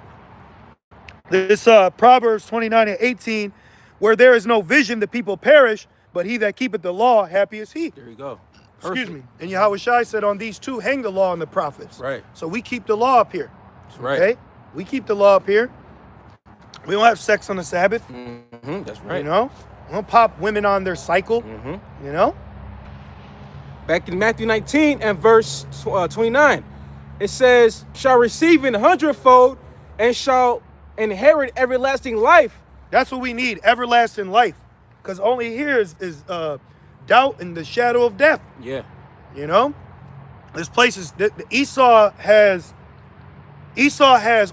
Speaker 1: This Proverbs 29:18, where there is no vision, the people perish, but he that keepeth the law, happy is he.
Speaker 2: There you go.
Speaker 1: Excuse me. And Yahweh Shai said, on these two hang the law and the prophets.
Speaker 2: Right.
Speaker 1: So we keep the law up here.
Speaker 2: That's right.
Speaker 1: Okay? We keep the law up here. We don't have sex on the Sabbath.
Speaker 2: Mm-hmm. That's right.
Speaker 1: You know? We don't pop women on their cycle.
Speaker 2: Mm-hmm.
Speaker 1: You know?
Speaker 2: Back in Matthew 19 and verse 29, it says, shall receive an hundredfold and shall inherit everlasting life.
Speaker 1: That's what we need, everlasting life. Because only here is doubt and the shadow of death.
Speaker 2: Yeah.
Speaker 1: You know? This place is, Esau has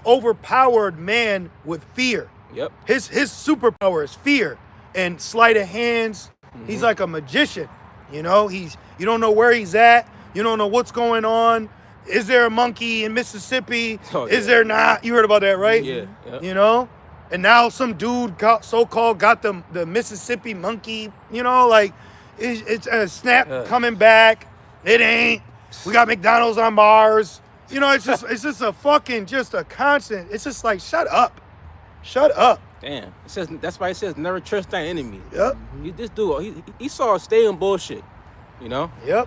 Speaker 1: overpowered man with fear.
Speaker 2: Yep.
Speaker 1: His superpower is fear and sleight of hands. Mm-hmm. He's like a magician. You know, you don't know where he's at. You don't know what's going on. Is there a monkey in Mississippi?
Speaker 2: Oh,
Speaker 1: Is there not? You heard about that, right?
Speaker 2: Yeah. Yep.
Speaker 1: You know? And now some dude got the Mississippi monkey, you know, like it's a snap coming back. It ain't. We got McDonald's on Mars. You know, it's just a fucking just a constant. It's just like, shut up. Shut up.
Speaker 2: Damn. It says that's why it says never trust thy enemy.
Speaker 1: Yep.
Speaker 2: This dude, he saw stay in bullshit. You know?
Speaker 1: Yep.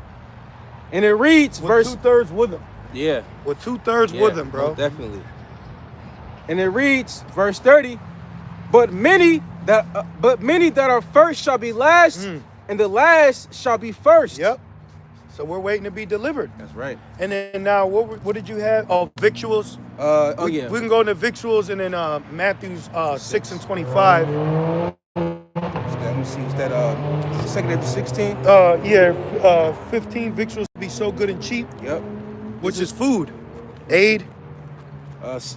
Speaker 2: And it reads
Speaker 1: With 2/3 with him.
Speaker 2: Yeah.
Speaker 1: With 2/3 with him, bro.
Speaker 2: Definitely. And it reads, verse 30, but many that are first shall be last, and the last shall be first.
Speaker 1: Yep. So we're waiting to be delivered.
Speaker 2: That's right.
Speaker 1: And then now, what did you have? Oh, victuals. We can go into victuals and then Matthew's 6 and 25.
Speaker 2: Let me see. Is that 2nd Ezra 16?
Speaker 1: 15 victuals be so good and cheap.
Speaker 2: Yep.
Speaker 1: Which is food, aid.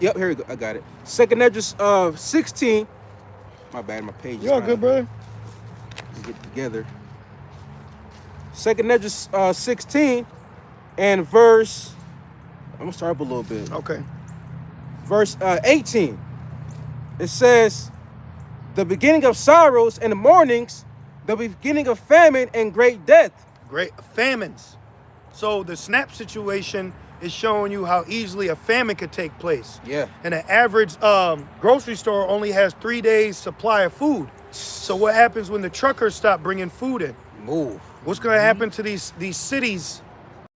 Speaker 2: Yep, here we go. I got it. 2nd Ezra 16. My bad, my page.
Speaker 1: You all good, brother?
Speaker 2: Get together. 2nd Ezra 16 and verse. I'm gonna start up a little bit.
Speaker 1: Okay.
Speaker 2: Verse 18. It says, "The beginning of sorrows and mournings, the beginning of famine and great death."
Speaker 1: Great famines. So the SNAP situation is showing you how easily a famine could take place.
Speaker 2: Yeah.
Speaker 1: And an average grocery store only has 3 days supply of food. So what happens when the truckers stop bringing food in?
Speaker 2: Move.
Speaker 1: What's going to happen to these cities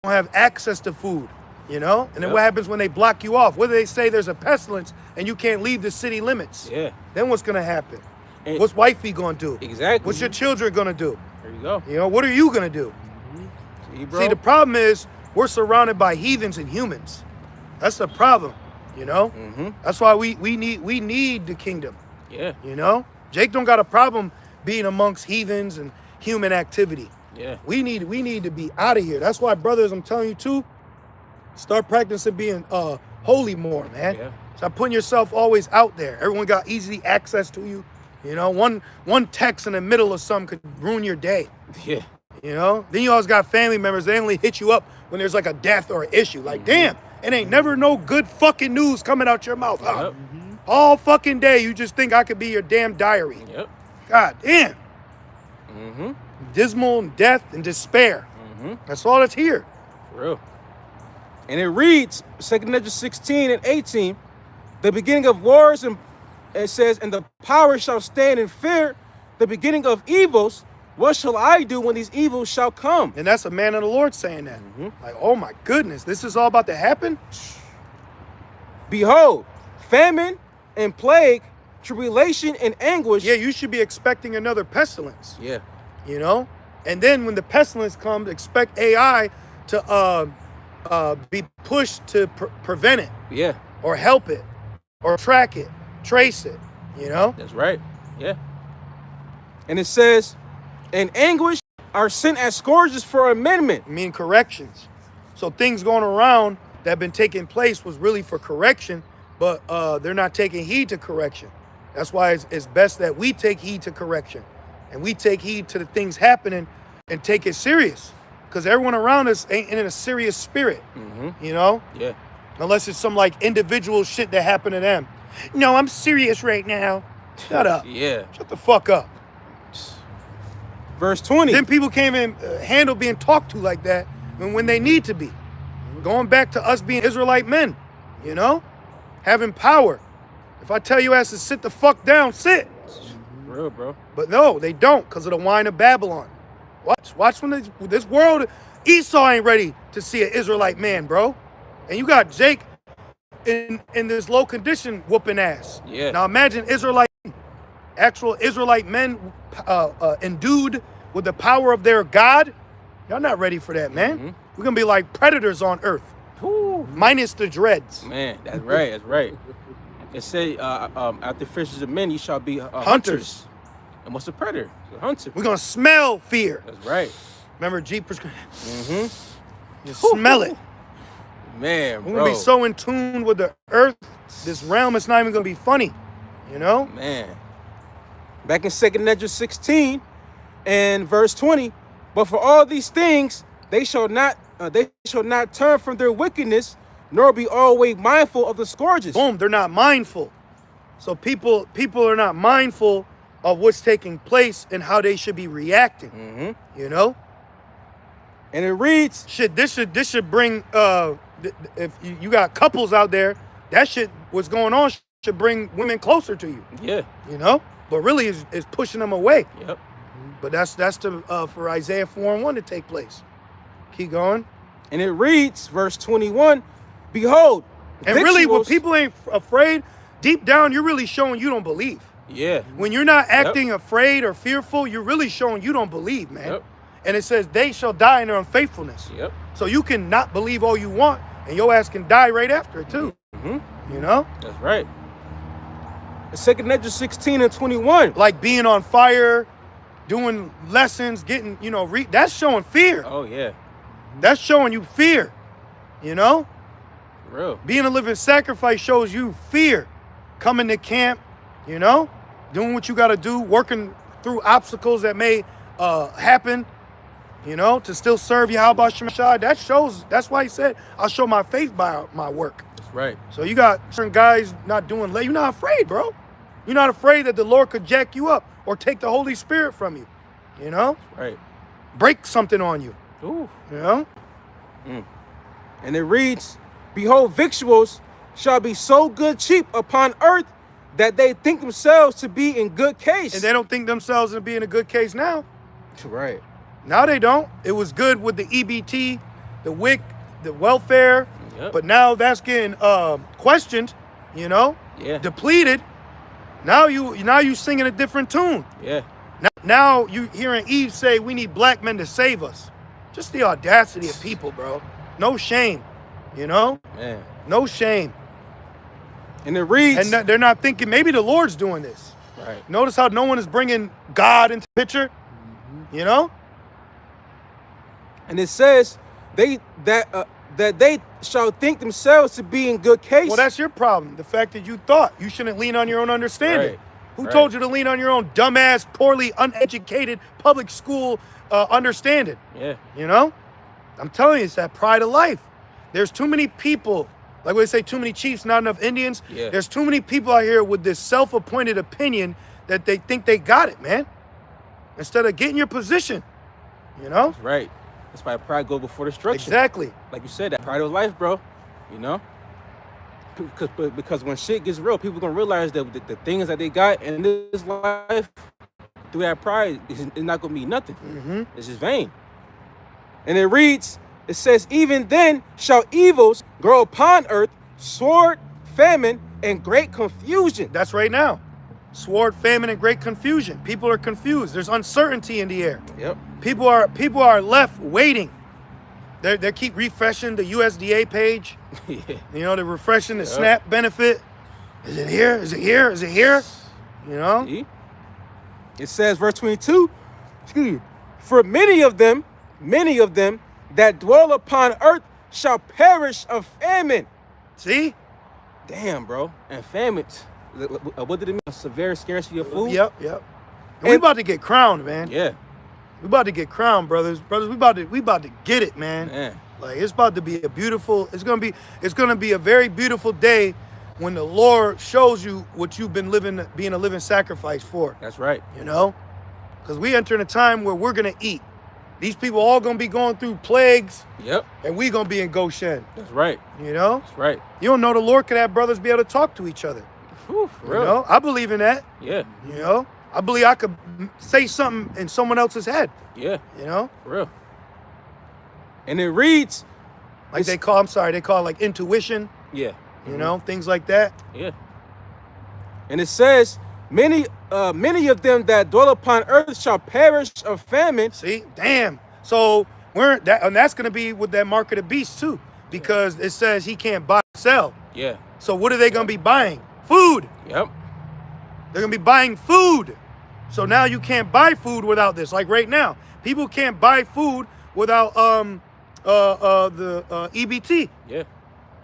Speaker 1: who don't have access to food, you know? And then what happens when they block you off? What do they say? There's a pestilence and you can't leave the city limits.
Speaker 2: Yeah.
Speaker 1: Then what's going to happen?
Speaker 2: And
Speaker 1: what's wifey going to do?
Speaker 2: Exactly.
Speaker 1: What's your children going to do?
Speaker 2: There you go.
Speaker 1: You know, what are you going to do?
Speaker 2: See, bro?
Speaker 1: See, the problem is we're surrounded by heathens and humans. That's the problem, you know? That's why we need the kingdom.
Speaker 2: Yeah.
Speaker 1: You know? Jake don't got a problem being amongst heathens and human activity.
Speaker 2: Yeah.
Speaker 1: We need to be out of here. That's why, brothers, I'm telling you too, start practicing being holy more, man.
Speaker 2: Yeah.
Speaker 1: Stop putting yourself always out there. Everyone got easy access to you. You know, one text in the middle of something could ruin your day.
Speaker 2: Yeah.
Speaker 1: You know? Then you always got family members, they only hit you up when there's like a death or an issue. Like, damn, it ain't never no good fucking news coming out your mouth. Huh?
Speaker 2: Yep.
Speaker 1: All fucking day you just think I could be your damn diary.
Speaker 2: Yep.
Speaker 1: God damn. Dismal and death and despair. That's all that's here.
Speaker 2: For real. And it reads, 2nd Ezra 16 and 18, the beginning of wars, and it says, and the power shall stand in fear, the beginning of evils, What shall I do when these evils shall come?
Speaker 1: And that's a man of the Lord saying that. Like, oh my goodness, this is all about to happen?
Speaker 2: Behold, famine and plague, tribulation and anguish.
Speaker 1: Yeah, you should be expecting another pestilence.
Speaker 2: Yeah.
Speaker 1: You know? And then when the pestilence comes, expect AI to be pushed to prevent it.
Speaker 2: Yeah.
Speaker 1: Or help it. Or track it. Trace it. You know?
Speaker 2: That's right. Yeah. And it says, and anguish are sent as scourges for amendment.
Speaker 1: I mean corrections. So things going around that have been taking place was really for correction, but they're not taking heed to correction. That's why it's best that we take heed to correction. And we take heed to the things happening and take it serious. Because everyone around us ain't in a serious spirit. You know?
Speaker 2: Yeah.
Speaker 1: Unless it's some like individual shit that happened to them. No, I'm serious right now. Shut up.
Speaker 2: Yeah.
Speaker 1: Shut the fuck up.
Speaker 2: Verse 20.
Speaker 1: Then people can't even handle being talked to like that when they need to be. Going back to us being Israelite men, you know? Having power. If I tell you ass to sit the fuck down, sit.
Speaker 2: Real, bro.
Speaker 1: But no, they don't because of the wine of Babylon. Watch when this world, Esau ain't ready to see an Israelite man, bro. And you got Jake in this low condition whooping ass.
Speaker 2: Yeah.
Speaker 1: Now imagine actual Israelite men endued with the power of their God. Y'all not ready for that, man. We're going to be like predators on earth.
Speaker 2: Ooh.
Speaker 1: Minus the dreads.
Speaker 2: Man, that's right. That's right. It say, after fishers of men, you shall be
Speaker 1: Hunters.
Speaker 2: And what's a predator? It's a hunter.
Speaker 1: We're going to smell fear.
Speaker 2: That's right.
Speaker 1: Remember Jeepers? Just smell it.
Speaker 2: Man,
Speaker 1: We're
Speaker 2: bro.
Speaker 1: going to be so in tune with the earth, this realm, it's not even going to be funny. You know?
Speaker 2: Man. Back in 2 Nebuchadnezzar 16 and verse 20, but for all these things, they shall not turn from their wickedness, nor be always mindful of the scourges.
Speaker 1: Boom, they're not mindful. So people are not mindful of what's taking place and how they should be reacting. You know?
Speaker 2: And it reads,
Speaker 1: This should bring if you got couples out there, that shit what's going on should bring women closer to you.
Speaker 2: Yeah.
Speaker 1: You know? But really is pushing them away.
Speaker 2: Yep.
Speaker 1: But that's for Isaiah 4:1 to take place. Keep going.
Speaker 2: And it reads, verse 21, behold,
Speaker 1: And really, when people ain't afraid, deep down, you're really showing you don't believe.
Speaker 2: Yeah.
Speaker 1: When you're not acting afraid or fearful, you're really showing you don't believe, man.
Speaker 2: Yep.
Speaker 1: And it says they shall die in their unfaithfulness.
Speaker 2: Yep.
Speaker 1: So you can not believe all you want, and your ass can die right after it too. You know?
Speaker 2: That's right. 2 Nebuchadnezzar 16 and 21.
Speaker 1: Like being on fire, doing lessons, getting, that's showing fear.
Speaker 2: Oh, yeah.
Speaker 1: That's showing you fear. You know?
Speaker 2: For real.
Speaker 1: Being a living sacrifice shows you fear. Coming to camp, doing what you got to do, working through obstacles that may happen, to still serve Yahweh Shemashai. That's why he said, I'll show my faith by my work.
Speaker 2: That's right.
Speaker 1: So you got certain guys not doing, you're not afraid, bro. You're not afraid that the Lord could jack you up or take the Holy Spirit from you,
Speaker 2: Right.
Speaker 1: break something on you,
Speaker 2: Ooh.
Speaker 1: And
Speaker 2: it reads, behold, victuals shall be so good cheap upon earth that they think themselves to be in good case.
Speaker 1: And they don't think themselves to be in a good case now.
Speaker 2: Right.
Speaker 1: Now they don't. It was good with the EBT, the WIC, the welfare,
Speaker 2: Yep.
Speaker 1: but now that's getting questioned,
Speaker 2: Yeah.
Speaker 1: depleted. Now you singing a different tune.
Speaker 2: Yeah.
Speaker 1: Now you hearing Eve say we need black men to save us. Just the audacity of people, bro. No shame,
Speaker 2: Man.
Speaker 1: no shame.
Speaker 2: And it reads,
Speaker 1: And they're not thinking maybe the Lord's doing this.
Speaker 2: right.
Speaker 1: Notice how no one is bringing God into the picture,
Speaker 2: And it says that they shall think themselves to be in good case.
Speaker 1: Well, that's your problem. The fact that you thought you shouldn't lean on your own understanding.
Speaker 2: Right.
Speaker 1: Who
Speaker 2: Right.
Speaker 1: told you to lean on your own dumbass, poorly uneducated public school understanding?
Speaker 2: Yeah.
Speaker 1: I'm telling you, it's that pride of life. There's too many people, like we say, too many chiefs, not enough Indians.
Speaker 2: Yeah.
Speaker 1: There's too many people out here with this self-appointed opinion that they think they got it, man. Instead of getting your position,
Speaker 2: That's right. That's why pride goes before destruction.
Speaker 1: Exactly.
Speaker 2: Like you said, that pride of life, bro. Because when shit gets real, people gonna realize that the things that they got in this life through that pride, it's not going to mean nothing. It's just vain. And it reads, it says, even then shall evils grow upon earth, sword, famine, and great confusion.
Speaker 1: That's right now. Sword, famine, and great confusion. People are confused. There's uncertainty in the air.
Speaker 2: Yep.
Speaker 1: People are left waiting. They keep refreshing the USDA page.
Speaker 2: Yeah.
Speaker 1: You know, they're refreshing the SNAP benefit. Is it here? Is it here? Is it here? You know?
Speaker 2: See? It says, verse 22, for many of them that dwell upon earth shall perish of famine.
Speaker 1: See?
Speaker 2: Damn, bro. And famine, what did it mean? A severe scarcity of food?
Speaker 1: Yep. And we about to get crowned, man.
Speaker 2: Yeah.
Speaker 1: We about to get crowned, brothers. We about to get it, man.
Speaker 2: Man.
Speaker 1: Like, it's about to be a beautiful, it's gonna be a very beautiful day when the Lord shows you what you've been being a living sacrifice for.
Speaker 2: That's right.
Speaker 1: You know? Because we enter in a time where we're gonna eat. These people all gonna be going through plagues.
Speaker 2: Yep.
Speaker 1: And we gonna be in Goshen.
Speaker 2: That's right.
Speaker 1: You know?
Speaker 2: That's right.
Speaker 1: You don't know the Lord could have brothers be able to talk to each other.
Speaker 2: Whew, for real.
Speaker 1: You know? I believe in that.
Speaker 2: Yeah.
Speaker 1: You know? I believe I could say something in someone else's head.
Speaker 2: Yeah.
Speaker 1: You know?
Speaker 2: For real. And it reads,
Speaker 1: Like they call it like intuition.
Speaker 2: Yeah.
Speaker 1: You know, things like that.
Speaker 2: Yeah. And it says, many of them that dwell upon earth shall perish of famine.
Speaker 1: See, damn. So and that's gonna be with that mark of the beast too, because it says he can't buy or sell.
Speaker 2: Yeah.
Speaker 1: So what are they gonna be buying? Food.
Speaker 2: Yep.
Speaker 1: They're gonna be buying food. So now you can't buy food without this. Like right now, people can't buy food without the EBT.
Speaker 2: Yeah.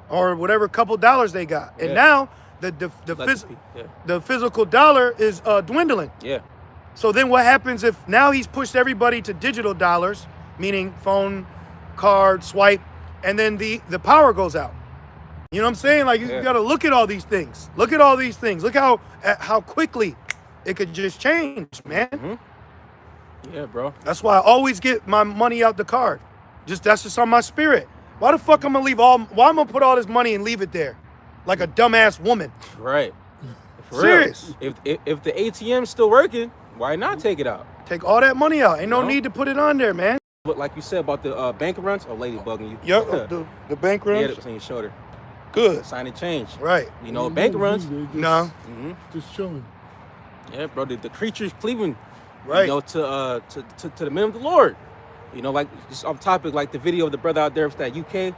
Speaker 1: Or whatever couple dollars they got. And now the physical dollar is dwindling.
Speaker 2: Yeah.
Speaker 1: So then what happens if now he's pushed everybody to digital dollars, meaning phone, card, swipe, and then the power goes out. You know what I'm saying? Like, you got to look at all these things. Look at all these things. Look how quickly it could just change, man.
Speaker 2: Yeah, bro.
Speaker 1: That's why I always get my money out the card. That's just on my spirit. Why the fuck I'm gonna why I'm gonna put all this money and leave it there? Like a dumbass woman.
Speaker 2: Right. For
Speaker 1: Serious.
Speaker 2: Real. If the ATM's still working, why not take it out?
Speaker 1: Take all that money out. Ain't no need to put it on there, man.
Speaker 2: But like you said about the bank runs, lady bugging you.
Speaker 1: Yep, the bank runs.
Speaker 2: Yeah, it's on your shoulder.
Speaker 1: Good.
Speaker 2: Sign and change.
Speaker 1: Right.
Speaker 2: You know, bank runs.
Speaker 1: No.
Speaker 3: Just chilling.
Speaker 2: Yeah, bro. The creatures cleaving.
Speaker 1: Right.
Speaker 2: You know, to the men of the Lord. You know, like just off topic, like the video of the brother out there with that UK,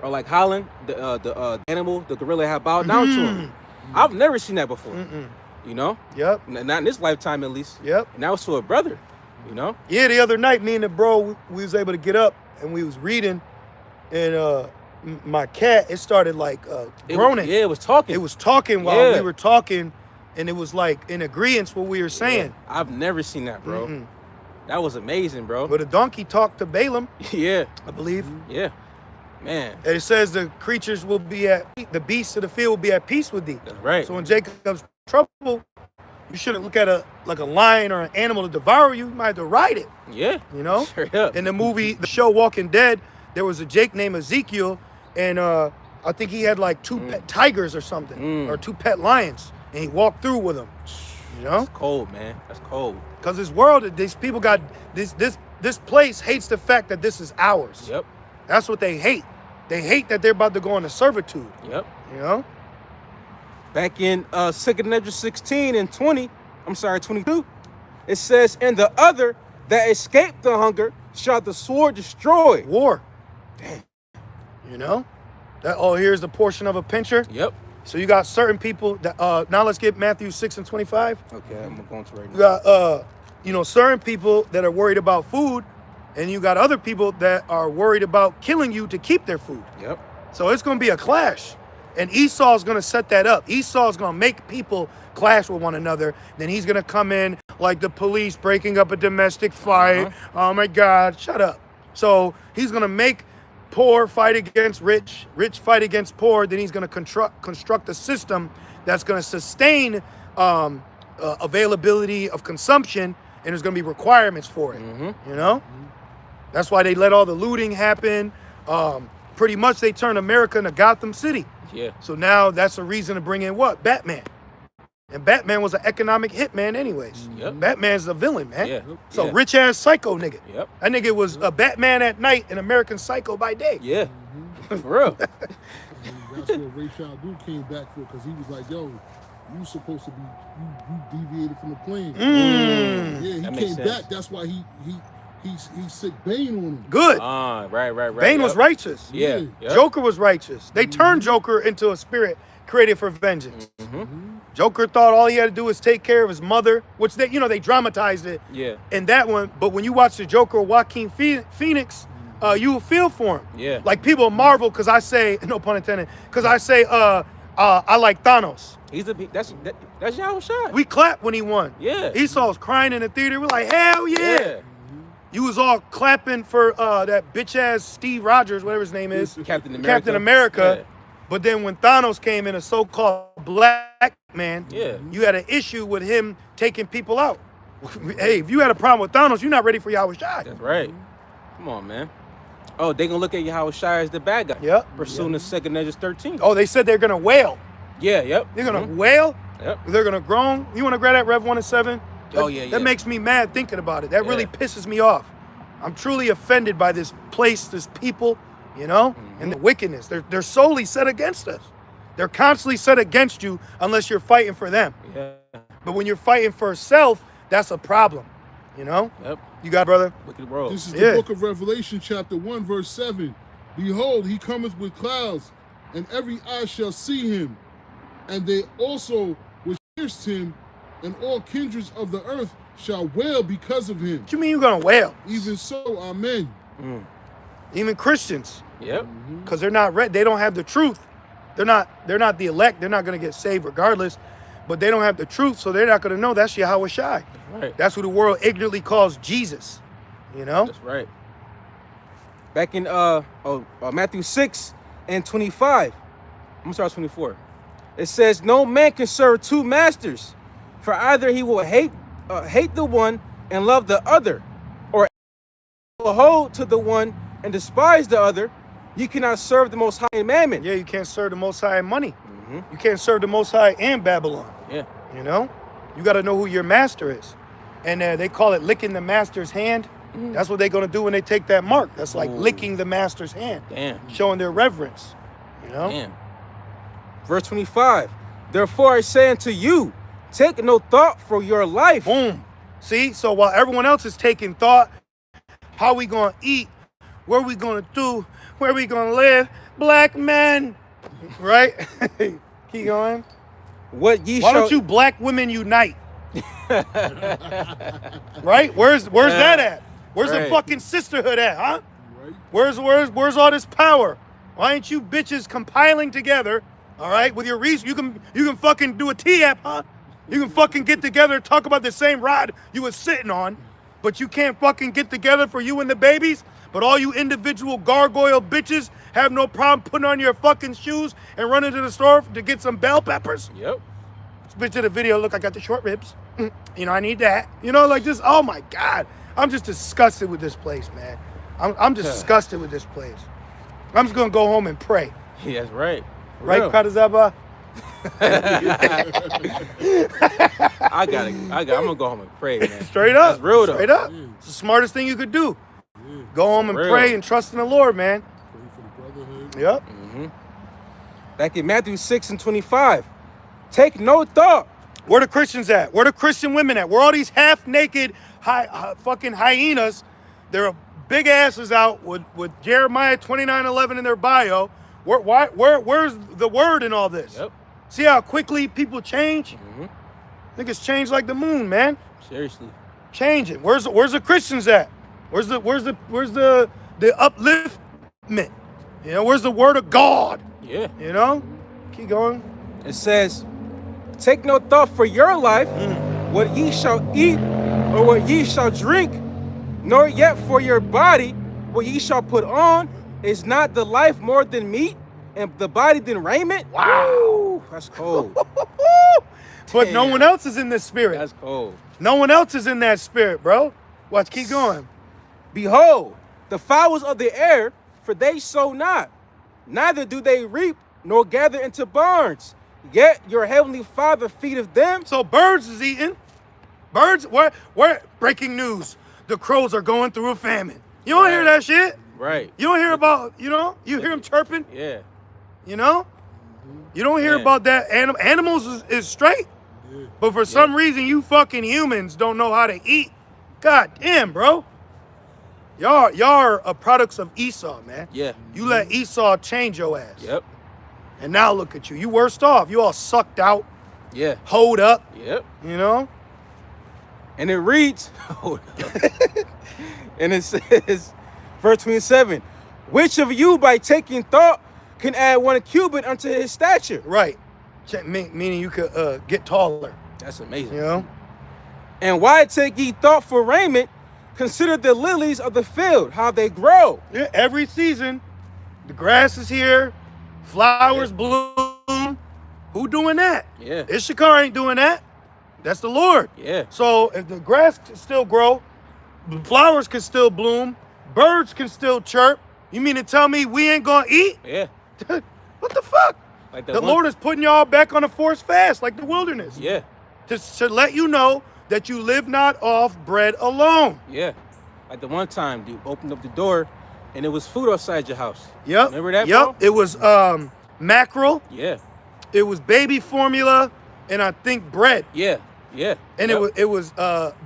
Speaker 2: or like Holland, the animal, the gorilla had bowed down to him. I've never seen that before. You know.
Speaker 1: Yep.
Speaker 2: Not in this lifetime, at least.
Speaker 1: Yep.
Speaker 2: And that was to a brother. You know.
Speaker 1: Yeah, the other night, me and the bro, we was able to get up and we was reading, and my cat, it started like groaning.
Speaker 2: It was talking.
Speaker 1: It was talking while we were talking, and it was like in agreement what we were saying.
Speaker 2: Yeah. I've never seen that, bro. That was amazing, bro.
Speaker 1: But a donkey talked to Balaam.
Speaker 2: Yeah.
Speaker 1: I believe.
Speaker 2: Yeah. Man.
Speaker 1: And it says the creatures will be the beasts of the field will be at peace with thee.
Speaker 2: That's right.
Speaker 1: So in Jacob's trouble, you shouldn't look at a lion or an animal to devour you. You might have to ride it.
Speaker 2: Yeah.
Speaker 1: You know?
Speaker 2: Straight up.
Speaker 1: In the show Walking Dead, there was a Jake named Ezekiel, and I think he had like two pet tigers or something, or two pet lions, and he walked through with them. You know?
Speaker 2: That's cold, man. That's cold.
Speaker 1: Because this world, these people got this place hates the fact that this is ours.
Speaker 2: Yep.
Speaker 1: That's what they hate. They hate that they're about to go into servitude.
Speaker 2: Yep.
Speaker 1: You know?
Speaker 2: Back in 2nd Ezra 16 and 22, it says, and the other that escaped the hunger shall the sword destroy.
Speaker 1: War. Damn. You know? Here's the portion of a pincher.
Speaker 2: Yep.
Speaker 1: So you got certain people that now let's get Matthew 6 and 25.
Speaker 2: Okay, I'm going to right now.
Speaker 1: You got certain people that are worried about food, and you got other people that are worried about killing you to keep their food.
Speaker 2: Yep.
Speaker 1: So it's going to be a clash. And Esau's going to set that up. Esau's going to make people clash with one another. Then he's going to come in like the police breaking up a domestic fight. Oh my God, shut up. So he's going to make poor fight against rich, rich fight against poor. Then he's going to construct a system that's going to sustain availability of consumption, and there's going to be requirements for it. You know? That's why they let all the looting happen. Pretty much they turned America into Gotham City.
Speaker 2: Yeah.
Speaker 1: So now that's a reason to bring in what? Batman. And Batman was an economic hitman anyways.
Speaker 2: Yep.
Speaker 1: Batman's a villain, man.
Speaker 2: Yeah.
Speaker 1: So
Speaker 2: Yeah.
Speaker 1: rich ass psycho nigga.
Speaker 2: Yep.
Speaker 1: That nigga was a Batman at night and American Psycho by day.
Speaker 2: Yeah. For real.
Speaker 3: And that's what Ray Charles came back for, because he was like, yo, you supposed to be, you deviated from the plan. Yeah, he
Speaker 2: That makes
Speaker 3: came
Speaker 2: sense.
Speaker 3: back. That's why he sick Bane on him.
Speaker 1: Good.
Speaker 2: Right.
Speaker 1: Bane was
Speaker 2: Yep.
Speaker 1: righteous.
Speaker 2: Yeah. Yep.
Speaker 1: Joker was righteous. They turned Joker into a spirit created for vengeance. Joker thought all he had to do was take care of his mother, which they, they dramatized it
Speaker 2: Yeah.
Speaker 1: in that one. But when you watch the Joker, Joaquin Phoenix, you will feel for him.
Speaker 2: Yeah.
Speaker 1: Like people marvel because I say, no pun intended, because I say I like Thanos.
Speaker 2: That's y'all shot.
Speaker 1: We clapped when he won.
Speaker 2: Yeah.
Speaker 1: Esau's crying in the theater. We're like, hell yeah. You was all clapping for that bitch ass Steve Rogers, whatever his name is,
Speaker 2: Captain America.
Speaker 1: Captain America.
Speaker 2: Yeah.
Speaker 1: But then when Thanos came in, a so-called black man,
Speaker 2: Yeah.
Speaker 1: you had an issue with him taking people out. Hey, if you had a problem with Thanos, you're not ready for Yahweh Shai.
Speaker 2: That's right. Come on, man. Oh, they gonna look at Yahweh Shai as the bad guy.
Speaker 1: Yep.
Speaker 2: Pursuing the second Negev 13.
Speaker 1: Oh, they said they're gonna wail.
Speaker 2: Yeah. Yep.
Speaker 1: They're gonna wail.
Speaker 2: Yep.
Speaker 1: They're gonna groan. You want to grab that Rev 1 and 7?
Speaker 2: Oh, yeah,
Speaker 1: That
Speaker 2: yeah.
Speaker 1: makes me mad thinking about it. That really
Speaker 2: Yeah.
Speaker 1: pisses me off. I'm truly offended by this place, this people, and the wickedness. They're solely set against us. They're constantly set against you unless you're fighting for them.
Speaker 2: Yeah.
Speaker 1: But when you're fighting for self, that's a problem.
Speaker 2: Yep.
Speaker 1: You got it, brother?
Speaker 2: Wicked world.
Speaker 3: This is the
Speaker 1: Yeah.
Speaker 3: book of Revelation, chapter 1, verse 7. Behold, he cometh with clouds, and every eye shall see him, and they also which pierced him, and all kindreds of the earth shall wail because of him.
Speaker 1: What you mean you're gonna wail?
Speaker 3: Even so, amen.
Speaker 1: Even Christians,
Speaker 2: Yep.
Speaker 1: because they're not ready. They don't have the truth. They're not the elect. They're not gonna get saved regardless. But they don't have the truth, so they're not gonna know that's Yahweh Shai.
Speaker 2: Right.
Speaker 1: That's who the world ignorantly calls Jesus.
Speaker 2: That's right. Back in Matthew 6 and 25. I'm gonna start with 24. It says, "No man can serve two masters, for either he will hate the one and love the other, or will hold to the one and despise the other. You cannot serve the Most High and Mammon."
Speaker 1: Yeah, you can't serve the Most High and money. You can't serve the Most High and Babylon.
Speaker 2: Yeah.
Speaker 1: You got to know who your master is. And they call it licking the master's hand. That's what they're going to do when they take that mark. That's like licking the master's hand.
Speaker 2: Damn.
Speaker 1: Showing their reverence.
Speaker 2: Damn. Verse 25. "Therefore I say unto you, take no thought for your life."
Speaker 1: Boom. See? So while everyone else is taking thought, how we going to eat, what we going to do, where we going to live, black men, right? Keep going.
Speaker 2: What ye
Speaker 1: Why
Speaker 2: shall
Speaker 1: don't you black women unite? Right? Where's that at? Where's the
Speaker 2: Right.
Speaker 1: fucking sisterhood at, huh?
Speaker 3: Right?
Speaker 1: Where's all this power? Why ain't you bitches compiling together, all right, with your reason? You can fucking do a T-app, huh? You can fucking get together and talk about the same rod you was sitting on, but you can't fucking get together for you and the babies? But all you individual gargoyle bitches have no problem putting on your fucking shoes and running to the store to get some bell peppers?
Speaker 2: Yep.
Speaker 1: This bitch in the video, look, I got the short ribs. I need that. Like this, oh my God. I'm just disgusted with this place, man. I'm disgusted with this place. I'm just gonna go home and pray.
Speaker 2: Yeah, that's right. For
Speaker 1: Right,
Speaker 2: real.
Speaker 1: Kadazaba?
Speaker 2: I'm gonna go home and pray, man.
Speaker 1: Straight up.
Speaker 2: That's real though.
Speaker 1: Straight up. It's the smartest thing you could do. Go home and
Speaker 2: Real.
Speaker 1: pray and trust in the Lord, man.
Speaker 3: Pray for the brotherhood.
Speaker 1: Yep.
Speaker 2: Back in Matthew 6 and 25. Take no thought.
Speaker 1: Where the Christians at? Where the Christian women at? Where all these half-naked fucking hyenas? They're big asses out with Jeremiah 29:11 in their bio. Where's the word in all this?
Speaker 2: Yep.
Speaker 1: See how quickly people change? Niggas change like the moon, man.
Speaker 2: Seriously.
Speaker 1: Changing. Where's the Christians at? Where's the upliftment? Where's the word of God?
Speaker 2: Yeah.
Speaker 1: Keep going.
Speaker 2: It says, take no thought for your life, what ye shall eat, or what ye shall drink, nor yet for your body, what ye shall put on. Is not the life more than meat, and the body than raiment? Wow. That's cold.
Speaker 1: But no one else is in this spirit.
Speaker 2: That's cold.
Speaker 1: No one else is in that spirit, bro. Watch, keep going.
Speaker 2: Behold, the fowls of the air, for they sow not, neither do they reap, nor gather into barns, yet your heavenly Father feedeth them.
Speaker 1: So birds is eating. Birds, where breaking news. The crows are going through a famine. You don't hear that shit.
Speaker 2: Right.
Speaker 1: You don't hear about, you hear them chirping.
Speaker 2: Yeah.
Speaker 1: You don't hear
Speaker 2: Man.
Speaker 1: about that. Animals is straight.
Speaker 3: Yeah.
Speaker 1: But for some reason, you fucking humans don't know how to eat. God damn, bro. Y'all are products of Esau, man.
Speaker 2: Yeah.
Speaker 1: You let Esau change your ass.
Speaker 2: Yep.
Speaker 1: And now look at you. You worst off. You all sucked out,
Speaker 2: Yeah.
Speaker 1: hoed up,
Speaker 2: Yep. And it reads, and it says, verse 27, which of you by taking thought can add 1 cubit unto his stature?
Speaker 1: Right. Meaning you could get taller,
Speaker 2: That's amazing.
Speaker 1: And
Speaker 2: And why take ye thought for raiment? Consider the lilies of the field, how they grow.
Speaker 1: Yeah, every season, the grass is here, flowers bloom. Who doing that?
Speaker 2: Yeah.
Speaker 1: Issachar ain't doing that. That's the Lord.
Speaker 2: Yeah.
Speaker 1: So if the grass can still grow, the flowers can still bloom, birds can still chirp, you mean to tell me we ain't gonna eat?
Speaker 2: Yeah.
Speaker 1: What the fuck?
Speaker 2: Like
Speaker 1: The Lord is putting y'all back on a forced fast, like the wilderness.
Speaker 2: Yeah.
Speaker 1: To let you know that you live not off bread alone.
Speaker 2: Yeah. Like the one time you opened up the door and it was food outside your house.
Speaker 1: Yep.
Speaker 2: Remember that,
Speaker 1: Yep.
Speaker 2: bro?
Speaker 1: It was mackerel.
Speaker 2: Yeah.
Speaker 1: It was baby formula, and I think bread.
Speaker 2: Yeah. Yeah.
Speaker 1: And
Speaker 2: Yep.
Speaker 1: it was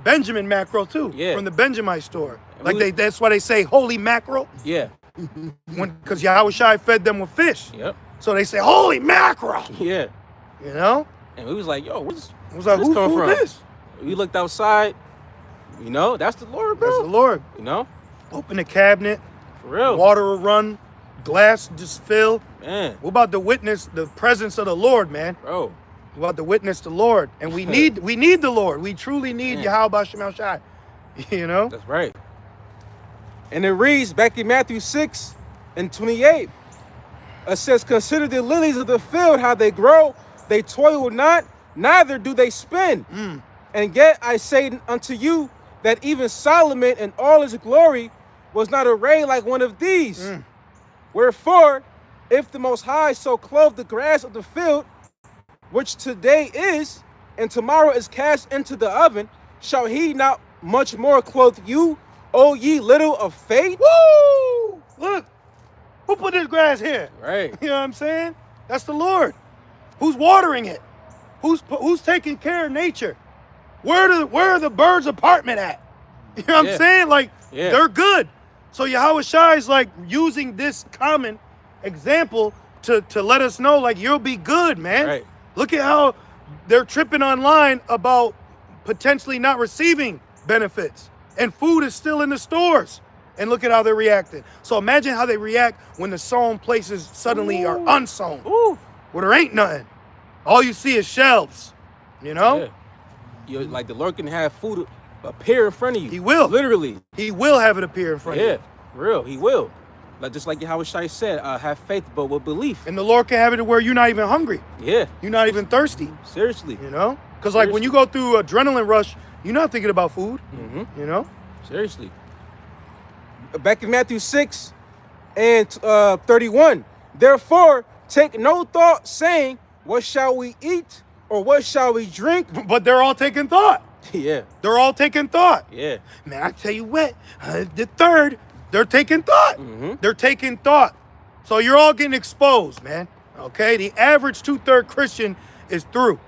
Speaker 1: Benjamin mackerel too.
Speaker 2: Yeah.
Speaker 1: From the Benjamite store.
Speaker 2: And
Speaker 1: Like that's why they say holy mackerel.
Speaker 2: Yeah.
Speaker 1: Because Yahweh Shai fed them with fish.
Speaker 2: Yep.
Speaker 1: So they say holy mackerel.
Speaker 2: Yeah. And we was like, yo, where's
Speaker 1: I was like,
Speaker 2: this
Speaker 1: who
Speaker 2: come from?
Speaker 1: this?
Speaker 2: We looked outside, that's the Lord, bro.
Speaker 1: That's the Lord.
Speaker 2: For
Speaker 1: Open the cabinet,
Speaker 2: real.
Speaker 1: water will run, glass just fill.
Speaker 2: Man,
Speaker 1: We're about to witness the presence of the Lord, man.
Speaker 2: bro.
Speaker 1: We're about to witness the Lord. And we need the Lord. We truly need
Speaker 2: Man.
Speaker 1: Yahweh Shemel Shai.
Speaker 2: That's right. And it reads back in Matthew 6 and 28. It says, consider the lilies of the field, how they grow. They toil not, neither do they spin. And yet I say unto you that even Solomon in all his glory was not arrayed like one of these. Wherefore, if the Most High so clothe the grass of the field, which today is, and tomorrow is cast into the oven, shall he not much more clothe you, O ye little of faith?
Speaker 1: Woo! Look, who put this grass here?
Speaker 2: Right.
Speaker 1: You know what I'm saying? That's the Lord. Who's watering it? Who's taking care of nature? Where are the birds' apartment at? You know what
Speaker 2: Yeah.
Speaker 1: I'm saying? Like,
Speaker 2: Yeah.
Speaker 1: they're good. So Yahweh Shai is like using this common example to let us know, like, you'll be good, man.
Speaker 2: Right.
Speaker 1: Look at how they're tripping online about potentially not receiving benefits. And food is still in the stores. And look at how they're reacting. So imagine how they react when the sown places suddenly are unsown.
Speaker 2: Ooh.
Speaker 1: Where there ain't nothing. All you see is shelves.
Speaker 2: Yeah. Like the Lord can have food appear in front of you.
Speaker 1: He will.
Speaker 2: Literally.
Speaker 1: He will have it appear in front of
Speaker 2: Yeah.
Speaker 1: you.
Speaker 2: For real. He will. Like just like Yahweh Shai said, have faith but with belief.
Speaker 1: And the Lord can have it to where you're not even hungry.
Speaker 2: Yeah.
Speaker 1: You're not even thirsty.
Speaker 2: Seriously.
Speaker 1: Because like when you go through adrenaline rush, you're not thinking about food.
Speaker 2: Seriously. Back in Matthew 6 and 31. Therefore, take no thought, saying, what shall we eat? Or what shall we drink?
Speaker 1: But they're all taking thought.
Speaker 2: Yeah.
Speaker 1: They're all taking thought.
Speaker 2: Yeah.
Speaker 1: Man, I tell you what, the third, they're taking thought. They're taking thought. So you're all getting exposed, man. Okay? The average 2/3 Christian is through.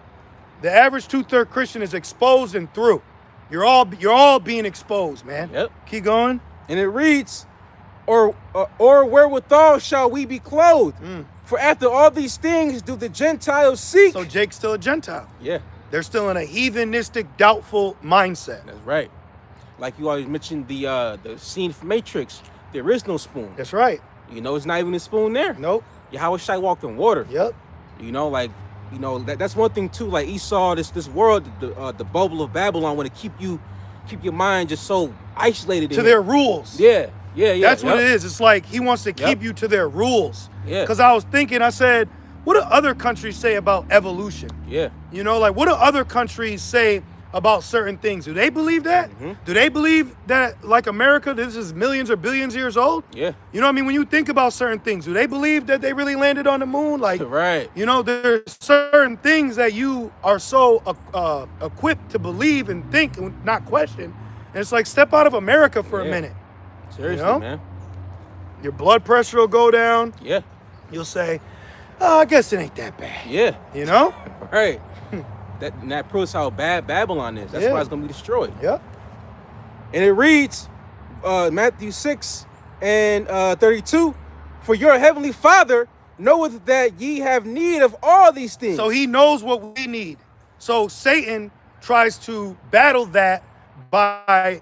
Speaker 1: The average 2/3 Christian is exposed and through. You're all being exposed, man.
Speaker 2: Yep.
Speaker 1: Keep going.
Speaker 2: And it reads, or wherewithal shall we be clothed? For after all these things do the Gentiles seek.
Speaker 1: So Jake's still a Gentile.
Speaker 2: Yeah,
Speaker 1: They're still in a heathenistic, doubtful mindset.
Speaker 2: that's right. Like you always mentioned the scene from Matrix. There is no spoon.
Speaker 1: That's right.
Speaker 2: It's not even a spoon there.
Speaker 1: Nope.
Speaker 2: Yahweh Shai walked in water.
Speaker 1: Yep.
Speaker 2: That's one thing too. Like Esau, this world, the bubble of Babylon, want to keep your mind just so isolated
Speaker 1: To their rules.
Speaker 2: Yeah.
Speaker 1: That's what it is. It's like he wants to keep you to their rules.
Speaker 2: Yeah.
Speaker 1: Because I was thinking, I said, what do other countries say about evolution?
Speaker 2: Yeah.
Speaker 1: Like what do other countries say about certain things. Do they believe that? Do they believe that, like America, this is millions or billions years old?
Speaker 2: Yeah.
Speaker 1: You know what I mean? When you think about certain things, do they believe that they really landed on the moon? Like,
Speaker 2: Right.
Speaker 1: you know, there's certain things that you are so equipped to believe and think and not question. And it's like, step out of America for a minute.
Speaker 2: Seriously,
Speaker 1: you know?
Speaker 2: man.
Speaker 1: Your blood pressure will go down.
Speaker 2: Yeah.
Speaker 1: You'll say, oh, I guess it ain't that bad.
Speaker 2: Yeah.
Speaker 1: You know?
Speaker 2: Right. That proves how bad Babylon is. That's why it's going to be destroyed.
Speaker 1: Yep.
Speaker 2: And it reads, Matthew 6 and 32, for your heavenly Father knoweth that ye have need of all these things.
Speaker 1: So he knows what we need. So Satan tries to battle that by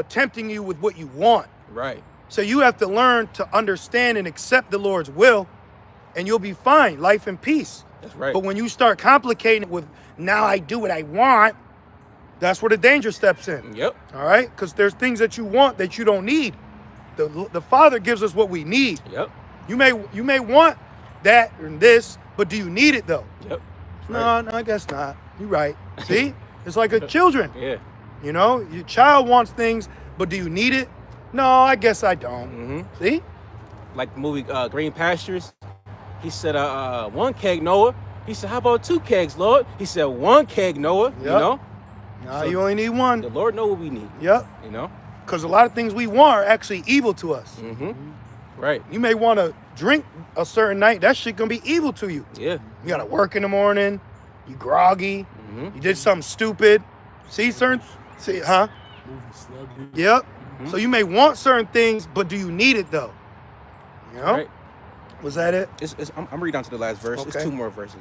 Speaker 1: tempting you with what you want.
Speaker 2: Right.
Speaker 1: So you have to learn to understand and accept the Lord's will, and you'll be fine, life and peace.
Speaker 2: That's right.
Speaker 1: But when you start complicating it with, now I do what I want, that's where the danger steps in.
Speaker 2: Yep.
Speaker 1: All right? Because there's things that you want that you don't need. The Father gives us what we need.
Speaker 2: Yep.
Speaker 1: You may want that and this, but do you need it though?
Speaker 2: Yep.
Speaker 1: No,
Speaker 2: Right.
Speaker 1: no, I guess not. You're right. See? It's like a children.
Speaker 2: Yeah.
Speaker 1: You know, your child wants things, but do you need it? No, I guess I don't. See?
Speaker 2: Like the movie Green Pastures. He said, one keg, Noah. He said, how about 2 kegs, Lord? He said, 1 keg, Noah. You
Speaker 1: Yep.
Speaker 2: know?
Speaker 1: Nah,
Speaker 2: So
Speaker 1: you only need one.
Speaker 2: The Lord knows what we need.
Speaker 1: Yep.
Speaker 2: You know?
Speaker 1: Because a lot of things we want are actually evil to us.
Speaker 2: Right.
Speaker 1: You may want to drink a certain night. That shit gonna be evil to you.
Speaker 2: Yeah.
Speaker 1: You gotta work in the morning. You groggy. You did something stupid. See, huh?
Speaker 3: Movie sluggish.
Speaker 1: Yep. So you may want certain things, but do you need it though? You know?
Speaker 2: Right.
Speaker 1: Was that it?
Speaker 2: I'm reading down to the last verse.
Speaker 1: Okay.
Speaker 2: It's 2 more verses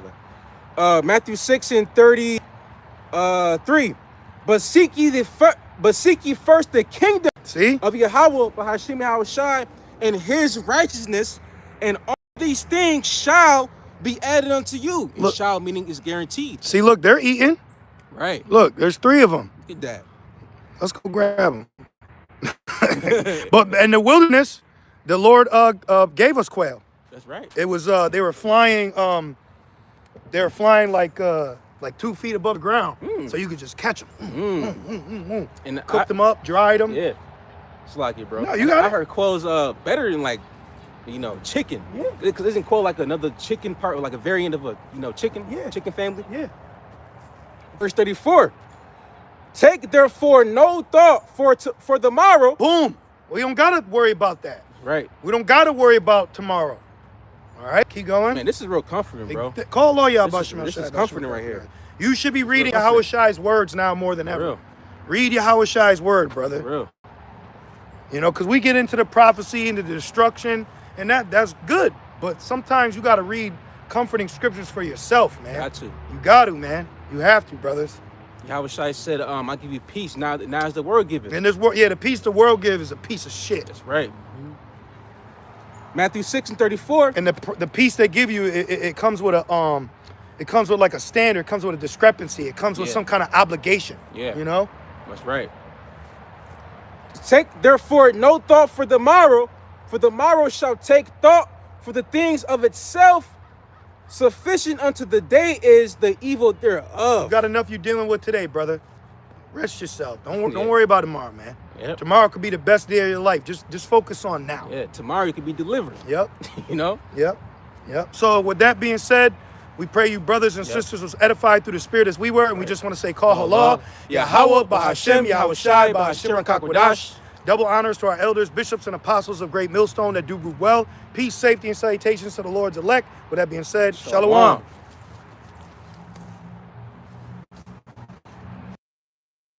Speaker 2: left. Matthew 6 and 33. But seek ye first the kingdom
Speaker 1: See?
Speaker 2: of Yahweh, Bahashim Yahushai, and his righteousness, and all these things shall be added unto you. And
Speaker 1: Look.
Speaker 2: shall meaning is guaranteed.
Speaker 1: See, look, they're eating.
Speaker 2: Right.
Speaker 1: Look, there's 3 of them.
Speaker 2: Look at that.
Speaker 1: Let's go grab them. But in the wilderness, the Lord gave us quail.
Speaker 2: That's right.
Speaker 1: It was they were flying like 2 feet above the ground, so you could just catch them,
Speaker 2: And
Speaker 1: cook them up, dried them.
Speaker 2: Yeah. It's like it, bro.
Speaker 1: No, you got
Speaker 2: I
Speaker 1: it.
Speaker 2: heard quail's better than like, chicken.
Speaker 1: Yeah.
Speaker 2: Because isn't quail like another chicken part, or like a variant of a chicken?
Speaker 1: Yeah.
Speaker 2: Chicken family.
Speaker 1: Yeah.
Speaker 2: Verse 34. Take therefore no thought for the morrow.
Speaker 1: Boom. We don't gotta worry about that.
Speaker 2: Right.
Speaker 1: We don't gotta worry about tomorrow. All right, keep going.
Speaker 2: Man, this is real comforting, bro.
Speaker 1: Call lawyer
Speaker 2: This is comforting right here.
Speaker 1: You should be reading
Speaker 2: real
Speaker 1: Yahushai's words now more than ever.
Speaker 2: real.
Speaker 1: Read Yahushai's word,
Speaker 2: For
Speaker 1: brother.
Speaker 2: real.
Speaker 1: You know, because we get into the prophecy, into the destruction, and that's good. But sometimes you got to read comforting scriptures for yourself, man.
Speaker 2: Got to.
Speaker 1: You got to, man. You have to, brothers.
Speaker 2: Yahushai said, I give you peace. Now is the word given.
Speaker 1: And this world, the peace the world gives is a piece of shit.
Speaker 2: That's right. Matthew 6 and 34.
Speaker 1: And the peace they give you, it comes with it comes with like a standard. It comes with a discrepancy. It comes with some kind of obligation.
Speaker 2: Yeah.
Speaker 1: You know.
Speaker 2: That's right. Take therefore no thought for the morrow shall take thought for the things of itself. Sufficient unto the day is the evil thereof.
Speaker 1: You got enough you're dealing with today, brother. Rest yourself. Don't
Speaker 2: Yeah.
Speaker 1: worry about tomorrow, man.
Speaker 2: Yep.
Speaker 1: Tomorrow could be the best day of your life. Just focus on now.
Speaker 2: Yeah, tomorrow you could be delivered.
Speaker 1: Yep.
Speaker 2: You know?
Speaker 1: Yep. So with that being said, we pray you brothers and sisters was edified through the spirit as we were, and we just want to say, call halal, Yahweh, Bahashem, Yahushai, Bahashem, Kakwadash. Double honors to our elders, bishops, and apostles of Great Millstone that do well. Peace, safety, and salutations to the Lord's elect. With that being said, Shalom.